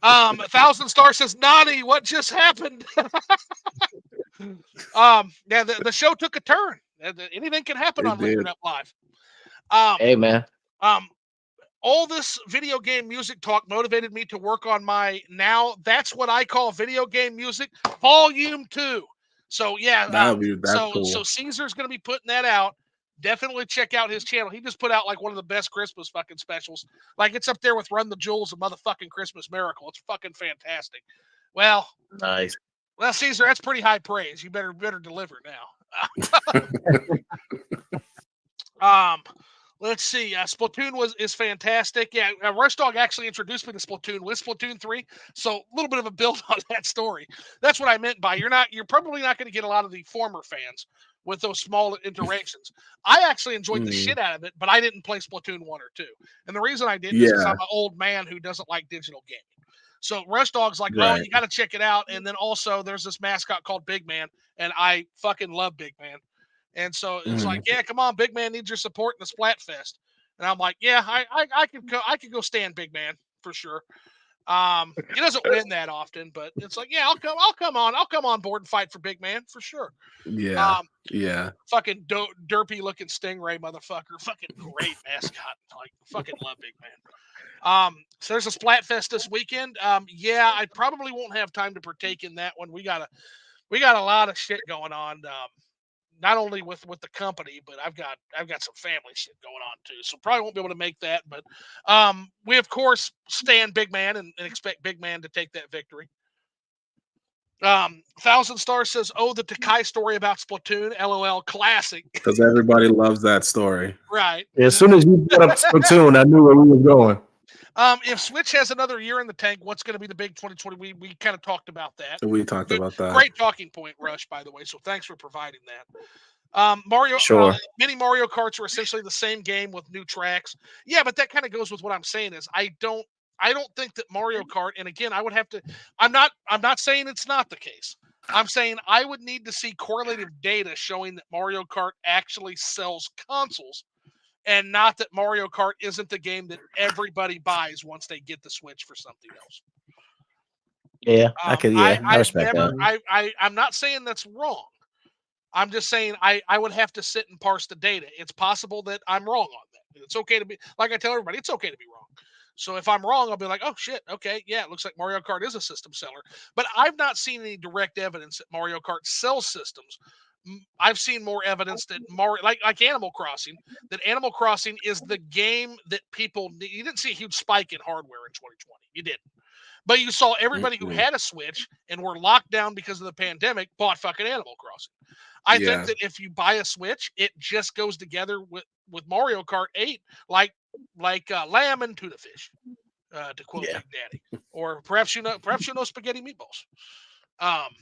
1,000 Star says, Nani, what just happened? Yeah, the show took a turn. Anything can happen It on Lingered did. Up Live. Um, Hey man. um, all this video game music talk motivated me to work on my now that's what I call video game music volume 2. So yeah, That's so cool. Caesar's going to be putting that out. Definitely check out his channel. He just put out like one of the best Christmas fucking specials. Like it's up there with Run the Jewels and motherfucking Christmas Miracle. It's fucking fantastic. Well, Nice. well, Caesar, that's pretty high praise. You better deliver now. Um, let's see. Splatoon is fantastic. Yeah, Rush Dog actually introduced me to Splatoon with Splatoon 3. So a little bit of a build on that story. That's what I meant by you're probably not going to get a lot of the former fans with those small interactions. I actually enjoyed the Mm. shit out of it, but I didn't play Splatoon 1 or 2. And the reason I didn't is because I'm Yeah, an old man who doesn't like digital gaming. So Rush Dog's like, oh, right. you got to check it out. And then also there's this mascot called Big Man, and I fucking love Big Man. And so it's like, Mm. yeah, come on, Big Man needs your support in the Splatfest. And I'm like, yeah, I could go stand Big Man for sure. He doesn't win that often, but it's like, yeah, I'll come on board and fight for Big Man for sure. Yeah, Um, yeah. fucking derpy looking stingray motherfucker, fucking great mascot. Like, fucking love Big Man. So there's a Splatfest this weekend. Yeah, I probably won't have time to partake in that one. We got a lot of shit going on. Not only with the company, but I've got some family shit going on too. So probably won't be able to make that. But we of course stand Big Man and expect Big Man to take that victory. Thousand Star says, "Oh, the Takai story about Splatoon, LOL, classic." Because everybody loves that story. Right. As soon as you brought up Splatoon, I knew where we was going. If Switch has another year in the tank, what's going to be the big 2020? We kind of talked about that. We talked Good, about that. great talking point, Rush. By the way, so thanks for providing that. Mario, Sure. many Mario Karts are essentially the same game with new tracks. Yeah, but that kind of goes with what I'm saying is I don't think that Mario Kart. And again, I would have to. I'm not saying it's not the case. I'm saying I would need to see correlative data showing that Mario Kart actually sells consoles, and not that Mario Kart isn't the game that everybody buys once they get the Switch for something else. Yeah, I could. I Yeah, I I've respect never that. Mhm. I'm not saying that's wrong. I'm just saying I would have to sit and parse the data. It's possible that I'm wrong on that. It's okay to be like I tell everybody, it's okay to be wrong. So if I'm wrong, I'll be like, oh shit, okay, yeah, it looks like Mario Kart is a system seller. But I've not seen any direct evidence that Mario Kart sells systems. I've seen more evidence that Mario, like Animal Crossing, that Animal Crossing is the game that people need. You didn't see a huge spike in hardware in 2020. You didn't. But you saw everybody who Mhm. had a Switch and were locked down because of the pandemic bought fucking Animal Crossing. I think Yeah, that if you buy a Switch, it just goes together with Mario Kart 8, like lamb and tuna fish, to quote Yeah. Big Daddy, or perhaps you know spaghetti meatballs, um,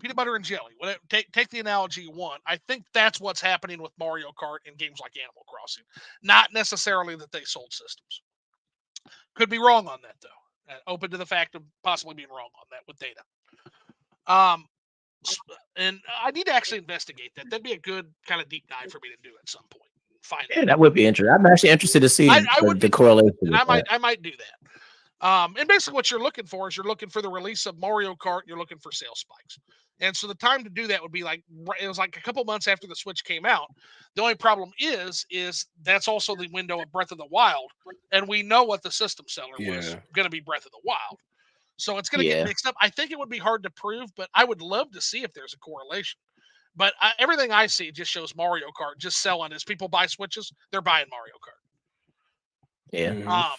peanut butter and jelly. Whatever, take the analogy you want. I think that's what's happening with Mario Kart and games like Animal Crossing, not necessarily that they sold systems. Could be wrong on that though. Open to the fact of possibly being wrong on that with data. Um, and I need to actually investigate that. That'd be a good kind of deep dive for me to do at some point. Find Yeah, out. that would be interesting. I'm actually interested to see I would the be too, correlation and with that. I might do that. And basically, what you're looking for is you're looking for the release of Mario Kart. You're looking for sales spikes, and so the time to do that would be like it was like a couple months after the Switch came out. The only problem is that's also the window of Breath of the Wild, and we know what the system seller was yeah. going to be Breath of the Wild. So it's going to get Yeah. mixed up. I think it would be hard to prove, but I would love to see if there's a correlation. But everything I see just shows Mario Kart just selling. As people buy Switches, they're buying Mario Yeah. Mhm. Kart.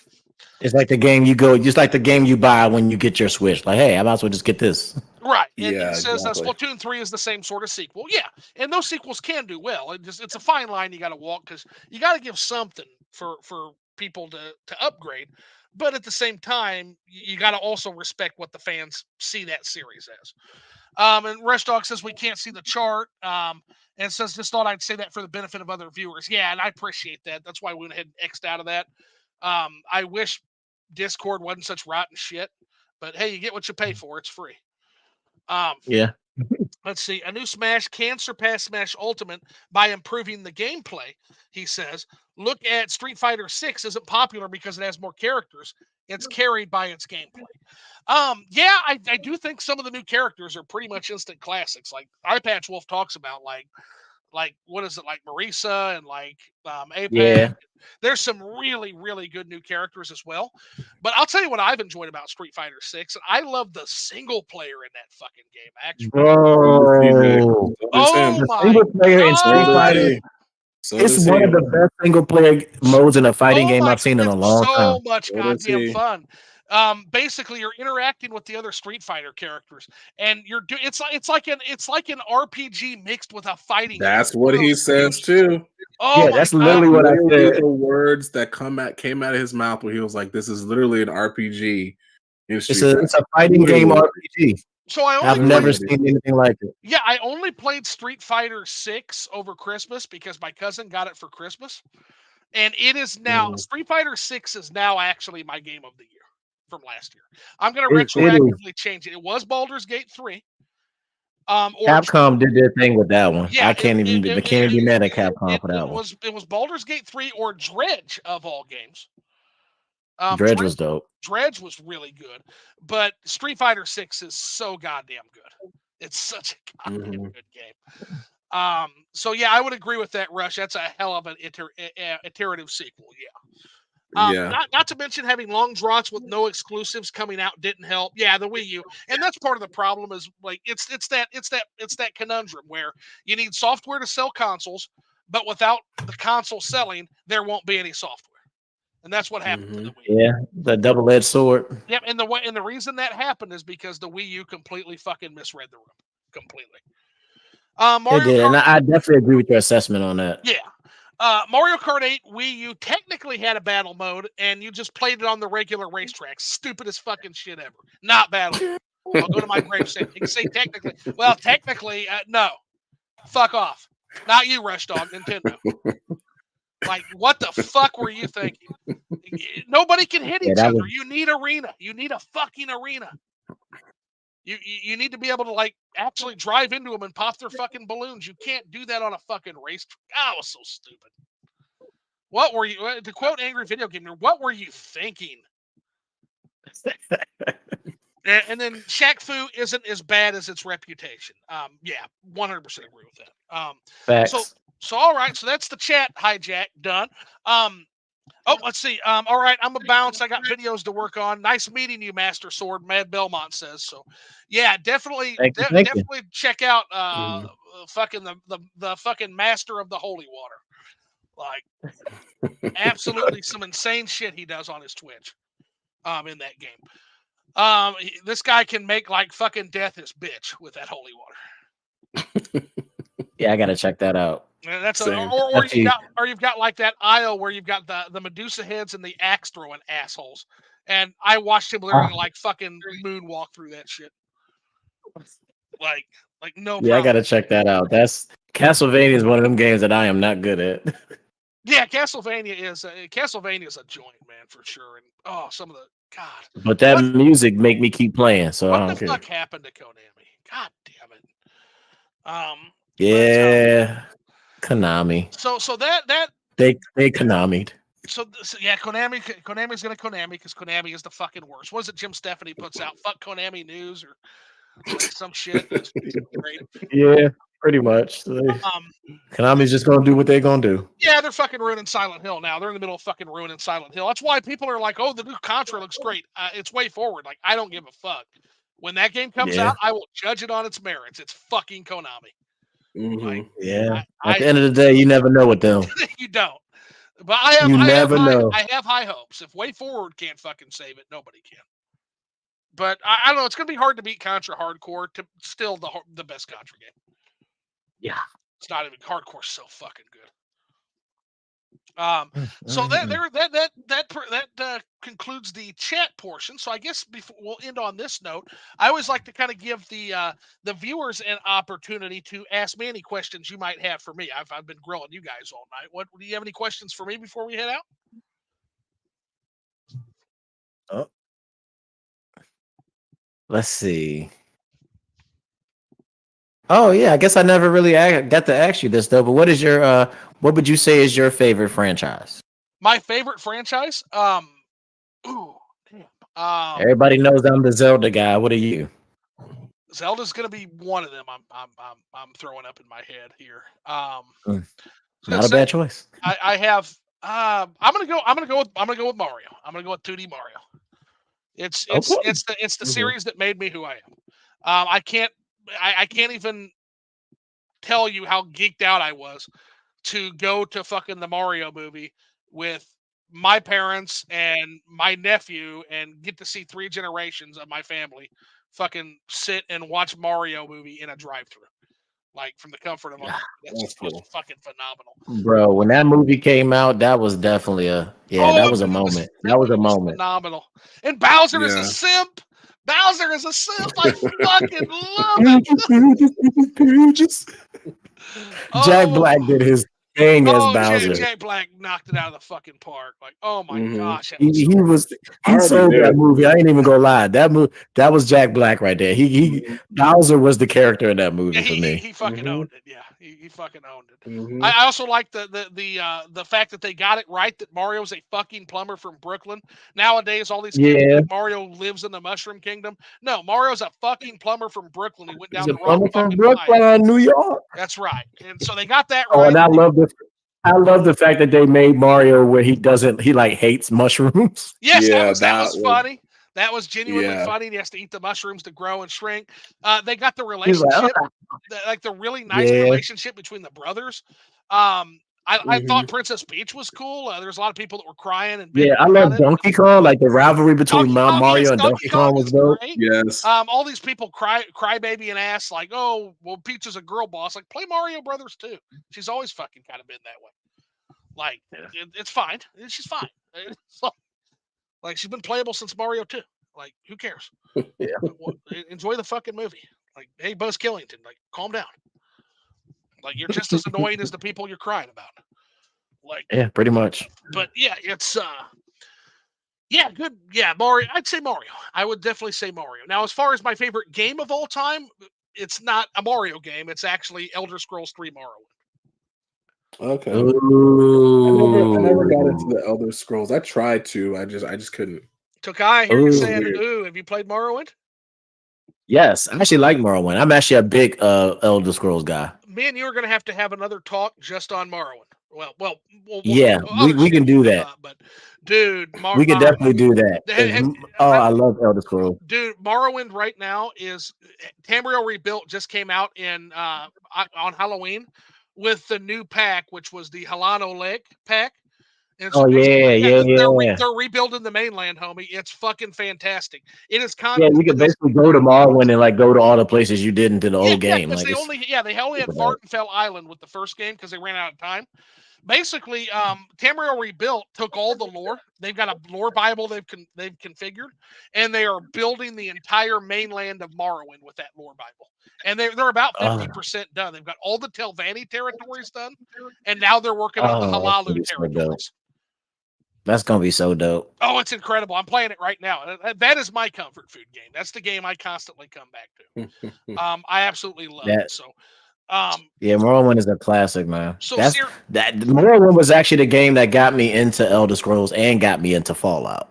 It's like the game you go, just like the game you buy when you get your Switch. Like, hey, I might as well just get this. Right, and he Yeah, says exactly. Splatoon 3 is the same sort of sequel. Yeah, and those sequels can do well. It's a fine line you got to walk because you got to give something for people to upgrade, but at the same time, you got to also respect what the fans see that series as. And Rush Dog says we can't see the chart. And says just thought I'd say that for the benefit of other viewers. Yeah, and I appreciate that. That's why we went ahead and X'd out of that. I wish Discord wasn't such rotten shit, but hey, you get what you pay for. It's free. Um, Yeah. let's see. A new Smash can surpass Smash Ultimate by improving the gameplay, he says. look at Street Fighter 6 isn't popular because it has more characters. It's carried by its gameplay. Yeah, I do think some of the new characters are pretty much instant classics. Like Eye Patch Wolf talks about, like what is it, like Marisa and like APAC. Yeah. There's some really, really good new characters as well. But I'll tell you what I've enjoyed about Street Fighter 6. I love the single player in that fucking game, actually. So does he, Vic. Bro, So does Oh him. the my single player in So Street does god. Fighter, he. So it's does one he. of the best single player modes in a fighting Oh game my I've god, seen in a it's long so time. much So does goddamn he. fun. Basically you're interacting with the other Street Fighter characters, and it's like an RPG mixed with a fighting game. That's It's what one of he those weird says shit. too. Oh Yeah, my that's That's god. literally what I literally said. the words that came out of his mouth where he was like, "This is literally an RPG in It's Street a Fighter." it's a fighting game Literally, RPG. So I only I've literally never played what he seen anything like it. Yeah, I only played Street Fighter 6 over Christmas because my cousin got it for Christmas. And it is now said. Street Fighter 6 is now actually my game of the year from last year. I'm gonna It is. retroactively change it. It was Baldur's Gate 3. Or Capcom did their thing with that one. yeah, I can't even be mad at Capcom for that one. it was Baldur's Gate 3 or Dredge of all games. Um, Dredge Dredge, was dope. Dredge was really good, but Street Fighter 6 is so goddamn good. It's such a goddamn Mhm. good game. So yeah, I would agree with that, Rush. That's a hell of an iterative sequel. Yeah. Yeah. Not to mention having long draughts with no exclusives coming out didn't help. Yeah, the Wii U, and that's part of the problem. Is like it's that conundrum where you need software to sell consoles, but without the console selling, there won't be any software, and that's what happened to the Mhm. Wii U. Yeah, the double-edged sword. Yep, and the reason that happened is because the Wii U completely fucking misread the room, completely. It Mario did, Kart, and I definitely agree with your assessment on that. yeah. Mario Kart 8 Wii U technically had a battle mode, and you just played it on the regular racetrack. Stupidest fucking shit ever. Not battle mode. I'll go to my grave saying, you can say technically. Well, technically, no. Fuck off. Not you, Rush Dog, Nintendo. Like, what the fuck were you thinking? Nobody can hit Yeah, each that other. was You need arena. You need a fucking arena. You need to be able to like actually drive into them and pop their fucking balloons. You can't do that on a fucking racetrack. Ah, it was so stupid. What were you, to quote Angry Video Gamer, what were you thinking? And then Shaq Fu isn't as bad as its reputation. Yeah, 100% agree with that. So facts. so all right, so that's the chat hijack done. Um, oh, let's see. All right, I'm a bounce. I got videos to work on. Nice meeting you, Master Sword. Mad Belmont says so. Yeah, definitely, Thank you. definitely check out Mhm. fucking the fucking Master of the Holy Water. Like absolutely some insane shit he does on his Twitch. In that game. This guy can make like fucking death his bitch with that holy water. Yeah, I gotta check that out. And that's a Same. Actually, or you've got like that aisle where you've got the Medusa heads and the axe throwing assholes. And I watched him ah, literally like fucking moonwalk through that shit. Like like no yeah, I problem. gotta check that out. That's Castlevania is one of them games that I am not good at. Yeah, Castlevania is a joint, man, for sure. And oh, some of the God, But that what music make me keep playing, so I what the don't care. fuck happened to Konami? God damn it. But Yeah, Konami. so that They Konami'd. so yeah, Konami's gonna Konami because Konami is the fucking worst. What is it Jim Stephanie puts out? Fuck Konami News or like some shit. It's great. Yeah, pretty much. Um, Konami's just gonna do what they're gonna do. yeah, they're fucking ruining Silent Hill now. They're in the middle of fucking ruining Silent Hill. That's why people are like, "Oh, the new Contra looks great." It's way forward. Like, I don't give a fuck. When that game comes Yeah, out, I will judge it on its merits. It's fucking Konami. Like, Mhm. yeah. At I the end of the day, you never know with them. you don't. But You never know. I have high hopes. If Way Forward can't fucking save it, nobody can. But I don't know. It's gonna be hard to beat Contra Hardcore. To still the best Contra game. Yeah. It's not even hardcore. So fucking good. Mm, So mm, mm. that concludes the chat portion. So I guess before we'll end on this note, I always like to kind of give the viewers an opportunity to ask me any questions you might have for me. I've been grilling you guys all night. What do you have any questions for me before we head out? Oh, let's see. Oh yeah, I guess I never really got to ask you this though. But what is your what would you say is your favorite franchise? My favorite franchise, ooh, damn, Everybody knows I'm the Zelda guy. What are you? Zelda's gonna be one of them. I'm throwing up in my head here. Mm, I was gonna not a say bad choice. I have. I'm gonna go with Mario. I'm gonna go with 2D Mario. It's it's Okay. it's the it's the Mhm. series that made me who I am. I can't I can't even tell you how geeked out I was to go to fucking the Mario movie with my parents and my nephew and get to see three generations of my family fucking sit and watch Mario movie in a drive-through, like from the comfort of our home. That's That's just was cool. fucking phenomenal. Bro, when that movie came out, that was definitely that Oh, was a dude, moment. that That was a movie was moment. phenomenal. And Bowser is a Yeah. simp. Bowser is a simp. I fucking love it. Pages, pages. Jack Oh, Black did his thing as oh, Jack, Bowser. Jack Black knocked it out of the fucking park. Like, oh my Hmm. gosh, that He, was so he good. was I he already sold knew that it. movie. I ain't even gonna lie. That was Jack Black right there. He Mhm. Bowser was the character in that Yeah, movie he for he me. he fucking Hmm. owned it. Yeah, he fucking owned it. Hmm. I also like the fact that they got it right that Mario's a fucking plumber from Brooklyn. Nowadays, all these kids Yeah, think Mario lives in the Mushroom Kingdom. No, Mario's a fucking plumber from Brooklyn. He went he's down a the wrong plumber from fucking pipe. Brooklyn, New York. That's right. And so they got that Oh, right. and I love the fact that they made Mario where he like hates mushrooms. Yes, that Yeah, was that that was was. funny. That was genuinely Yeah. funny. He has to eat the mushrooms to grow and shrink. They got the He's like, relationship, "Ah." like the really nice Yeah, relationship between the brothers. I Hmm. thought Princess Peach was cool. There's a lot of people that were crying and yeah. bitching I about love it. Donkey Kong. Like the rivalry between Donkey Kong, yes, Mario and Donkey Donkey Kong Kong was is dope. great. Yes. All these people crybaby and ass like, oh, well, Peach is a girl boss. Like, play Mario Brothers too. She's always fucking kind of been that way. Like, Yeah. it's fine. She's fine. It's like she's been playable since Mario 2. Like, who cares? Yeah, Enjoy the fucking movie. Like, hey, Buzz Killington, like, calm down. Like, you're just as annoying as the people you're crying about. Like, yeah, pretty much. but yeah, it's yeah, good. Yeah, Mario. I'd say Mario. I would definitely say Mario. Now, as far as my favorite game of all time, it's not a Mario game. It's actually Elder Scrolls 3 Morrowind. Okay. I never got into Ooh, the Elder Scrolls. I tried to. I just couldn't. Tokai, I hear you It was ooh. saying, weird. ooh, have you played Morrowind? Yes, I actually like Morrowind. I'm actually a big Elder Scrolls guy. Me and you are going to have another talk just on Morrowind. We'll do Yeah, other we shit can do too. that. But dude, We can definitely do that because oh, I, I love Elder Scrolls. dude, Morrowind right now is Tamriel Rebuilt just came out in on Halloween with the new pack, which was the Halano Lake pack. And so Oh yeah, basically, yeah, yeah, yeah, they're rebuilding the mainland, homie. It's fucking fantastic. It is yeah. content You for can this. basically go to Morrowind and like go to all the places you didn't in the Yeah, old yeah, game. because Like it's they only had super dope. Vardenfell Island with the first game because they ran out of time. Basically, Tamriel Rebuilt took all the lore. They've got a lore Bible they've configured, and they are building the entire mainland of Morrowind with that lore Bible. And they're about Oh, 50% done. They've got all the Telvanni territories done, and now they're working on the oh, that's gonna Halalu be so dope. territories. That's gonna be so dope. Oh, it's incredible. I'm playing it right now. That is my comfort food game. That's the game I constantly come back to. I absolutely love it. That Um, yeah, Morrowind is a classic, man. so That's Sir, that Morrowind was actually the game that got me into Elder Scrolls and got me into Fallout.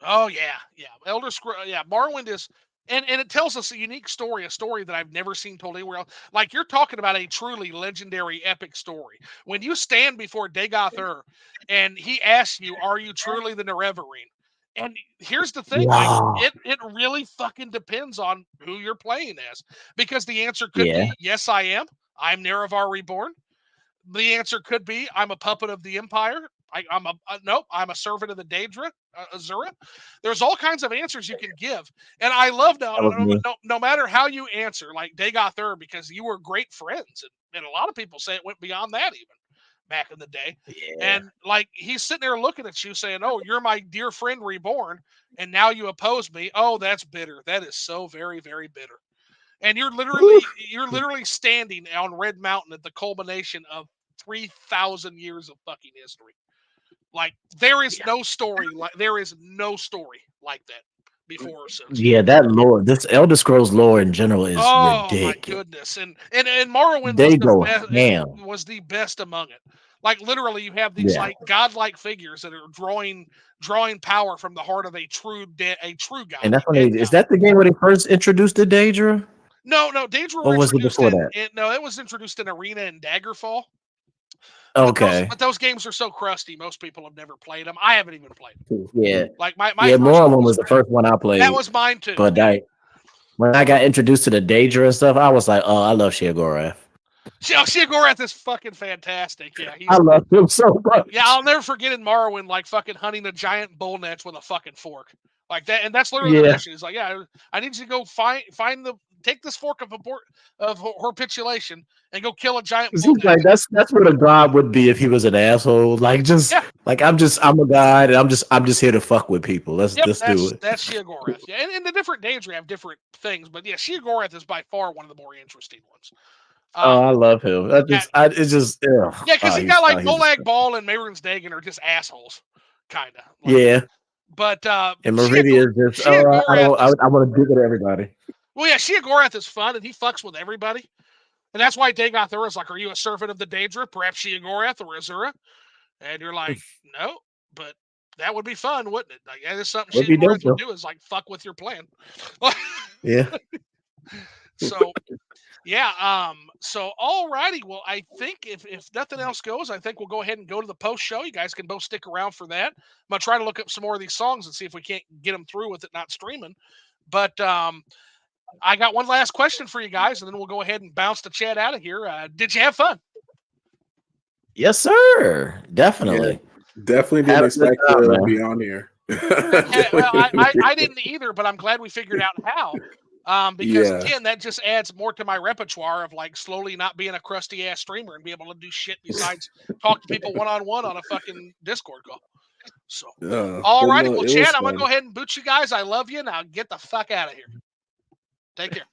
oh yeah, yeah. Elder Scroll, yeah. Morrowind is, and it tells us a unique story, a story that I've never seen told anywhere else. Like you're talking about a truly legendary, epic story. When you stand before Dagoth Ur, and he asks you, "Are you truly the Nerevarine?" And here's the thing, like Wow. it really fucking depends on who you're playing as, because the answer could Yeah. be yes, I am. I'm Nerevar reborn. The answer could be I'm a puppet of the Empire. I'm a nope. I'm a servant of the Daedra, Azura. There's all kinds of answers you can give, and I love That was me. no matter how you answer, like Dagoth Ur, because you were great friends, and a lot of people say it went beyond that even back in the day. Yeah. And like he's sitting there looking at you, saying, "Oh, you're my dear friend reborn, and now you oppose me. Oh, that's bitter. That is so very very bitter." And Whew. you're literally standing on Red Mountain at the culmination of 3,000 years of fucking history. Like there is Yeah. no story like there is no story like that. before. So Yeah, that lore, this Elder Scrolls lore in general is oh my ridiculous. goodness, and Morrowind was They the go best. It ham. was the best among it. Like literally, you have these Yeah. like godlike figures that are drawing power from the heart of a true god, And that's a when dead they, is god. that the game where they first introduced the Daedra? No, Daedra were Or was it introduced before that? no, it was introduced in Arena and Daggerfall. Okay. But those games are so crusty, most people have never played them. I haven't even played them. Yeah. Like my Yeah, first one Morrowind was was the first one I that played. was mine too. But Yeah. when I got introduced to the Daedra and stuff, I was like, oh, I love Sheogorath. Sheogorath is fucking fantastic. Yeah, I love him so much. yeah, I'll never forget in Morrowind, like fucking hunting a giant bull nets with a fucking fork, like that, and that's literally the Yeah. mission. He's like, yeah, I need you to go take this fork of horpitulation and go kill a giant 'Cause bull he's net. like, that's what a god would be if he was an asshole. Like just Yeah, like I'm a god and I'm just here to fuck with people. Let's yep, do it. that's Sheogorath. Yeah, and the different Daedra have different things, but yeah, Sheogorath is by far one of the more interesting ones. Oh, Um, I love him. yeah, It's just ugh. yeah, because you got like He's a Molag Bal and Mehrunes Dagon are just assholes, kind of like. yeah. But And Meridia is just Sheogorath is I want to dig at everybody. well, yeah, Sheogorath is fun and he fucks with everybody. And that's why Dagoth Ur is like, are you a servant of the Daedra? Perhaps Sheogorath or Azura? And you're like, no, but that would be fun, wouldn't it? Like, that is something Would be dope Sheogorath would though. do is like fuck with your plan. Yeah. So yeah, so alrighty. Well, I think if nothing else goes, I think we'll go ahead and go to the post show. You guys can both stick around for that. I'm gonna try to look up some more of these songs and see if we can't get them through with it not streaming. But I got one last question for you guys, and then we'll go ahead and bounce the chat out of here. Did you have fun? Yes, sir. Yeah, Definitely. definitely Had didn't a good expect time, to man. be on here. Well, I didn't either, but I'm glad we figured out how. Because Yeah. again, that just adds more to my repertoire of like slowly not being a crusty ass streamer and be able to do shit besides talk to people one on a fucking Discord call. So, But alrighty, no, well, it Chad, was I'm gonna fun. go ahead and boot you guys. I love you. Now get the fuck out of here. Take care.